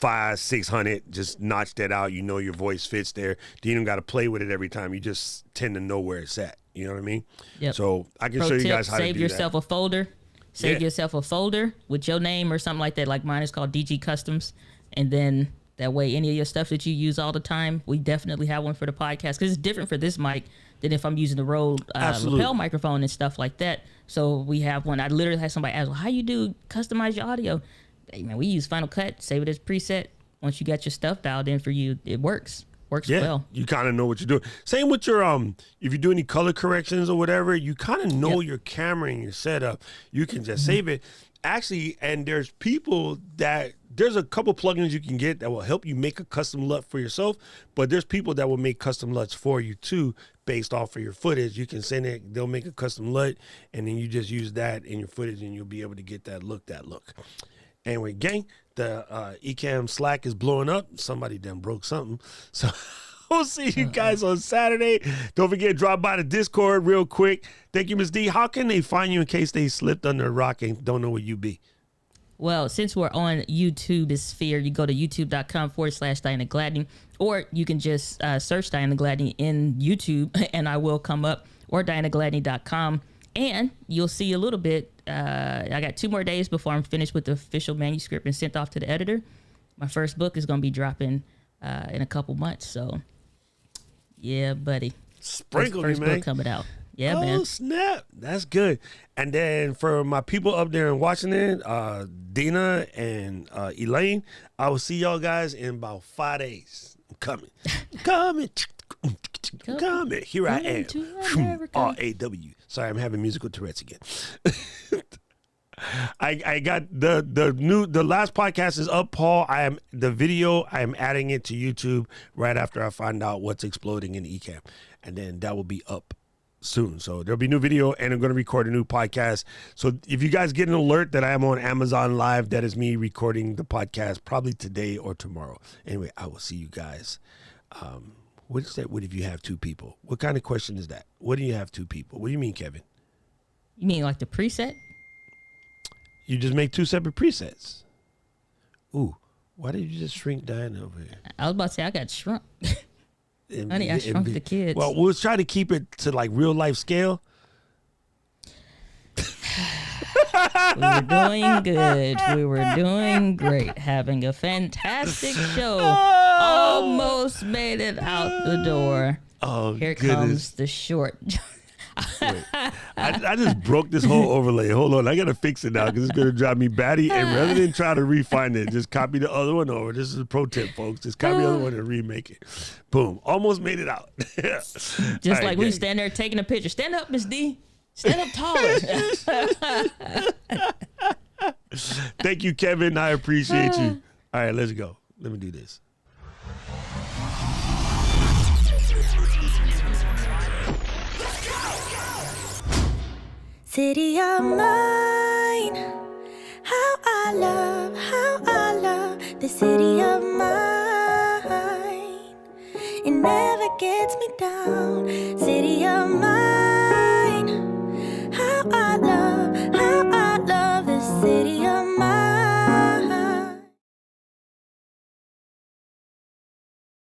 500-600, just notch that out. You know your voice fits there. You don't got to play with it every time. You just tend to know where it's at. You know what I mean? Yep. So I can Pro show you tip, guys how to do save yourself that. a folder. Save yourself a folder with your name or something like that. Like mine is called DG Customs. And then that way, any of your stuff that you use all the time, we definitely have one for the podcast, because it's different for this mic than if I'm using the Rode lapel microphone and stuff like that. So we have one. I literally had somebody ask, well, how you do customize your audio? Hey, man, we use Final Cut, save it as preset. Once you got your stuff dialed in for you, it works. Works well. You kind of know what you're doing. Same with your if you do any color corrections or whatever, you kind of know your camera and your setup. You can just save it. Actually, and there's a couple plugins you can get that will help you make a custom LUT for yourself, but there's people that will make custom LUTs for you too, based off of your footage. You can send it, they'll make a custom LUT, and then you just use that in your footage and you'll be able to get that look. Anyway, gang, the Ecamm Slack is blowing up. Somebody done broke something. So we'll see you guys on Saturday. Don't forget, drop by the Discord real quick. Thank you, Ms. D. How can they find you in case they slipped under a rock and don't know where you be? Well, since we're on YouTube sphere, you go to youtube.com/Diana Gladney, or you can just search Diana Gladney in YouTube and I will come up, or DianaGladney.com. And you'll see a little bit. I got 2 more days before I'm finished with the official manuscript and sent off to the editor. My first book is going to be dropping in a couple months. So, yeah, buddy. Sprinkle me, first man. book coming out. Yeah, man. Oh, snap. That's good. And then for my people up there in Washington, Dina and Elaine, I will see y'all guys in about 5 days. I'm coming. Coming. Here I am. RAW. Sorry, I'm having musical Tourette's again. I got the last podcast is up, Paul. I am adding it to YouTube right after I find out what's exploding in Ecamm, and then that will be up soon. So there'll be new video, and I'm going to record a new podcast. So if you guys get an alert that I am on Amazon Live, that is me recording the podcast probably today or tomorrow. Anyway, I will see you guys. What is that? What if you have 2 people? What kind of question is that? What do you have 2 people? What do you mean, Kevin? You mean like the preset? You just make 2 separate presets. Ooh, why did you just shrink Diana over here? I was about to say I got shrunk. Honey, I shrunk the kids. Well, we'll try to keep it to like real life scale. We were doing good. We were doing great. Having a fantastic show. Almost made it out the door. Oh, Here goodness. comes the short. Wait, I just broke this whole overlay. Hold on. I got to fix it now because it's going to drive me batty. And rather than try to refine it, just copy the other one over. This is a pro tip, folks. Just copy the other one and remake it. Boom. Almost made it out. Just right, like we stand there taking a picture. Stand up, Miss D. Stand up taller. Thank you, Kevin. I appreciate you. All right, let's go. Let me do this. City of mine, how I love the city of mine. It never gets me down. City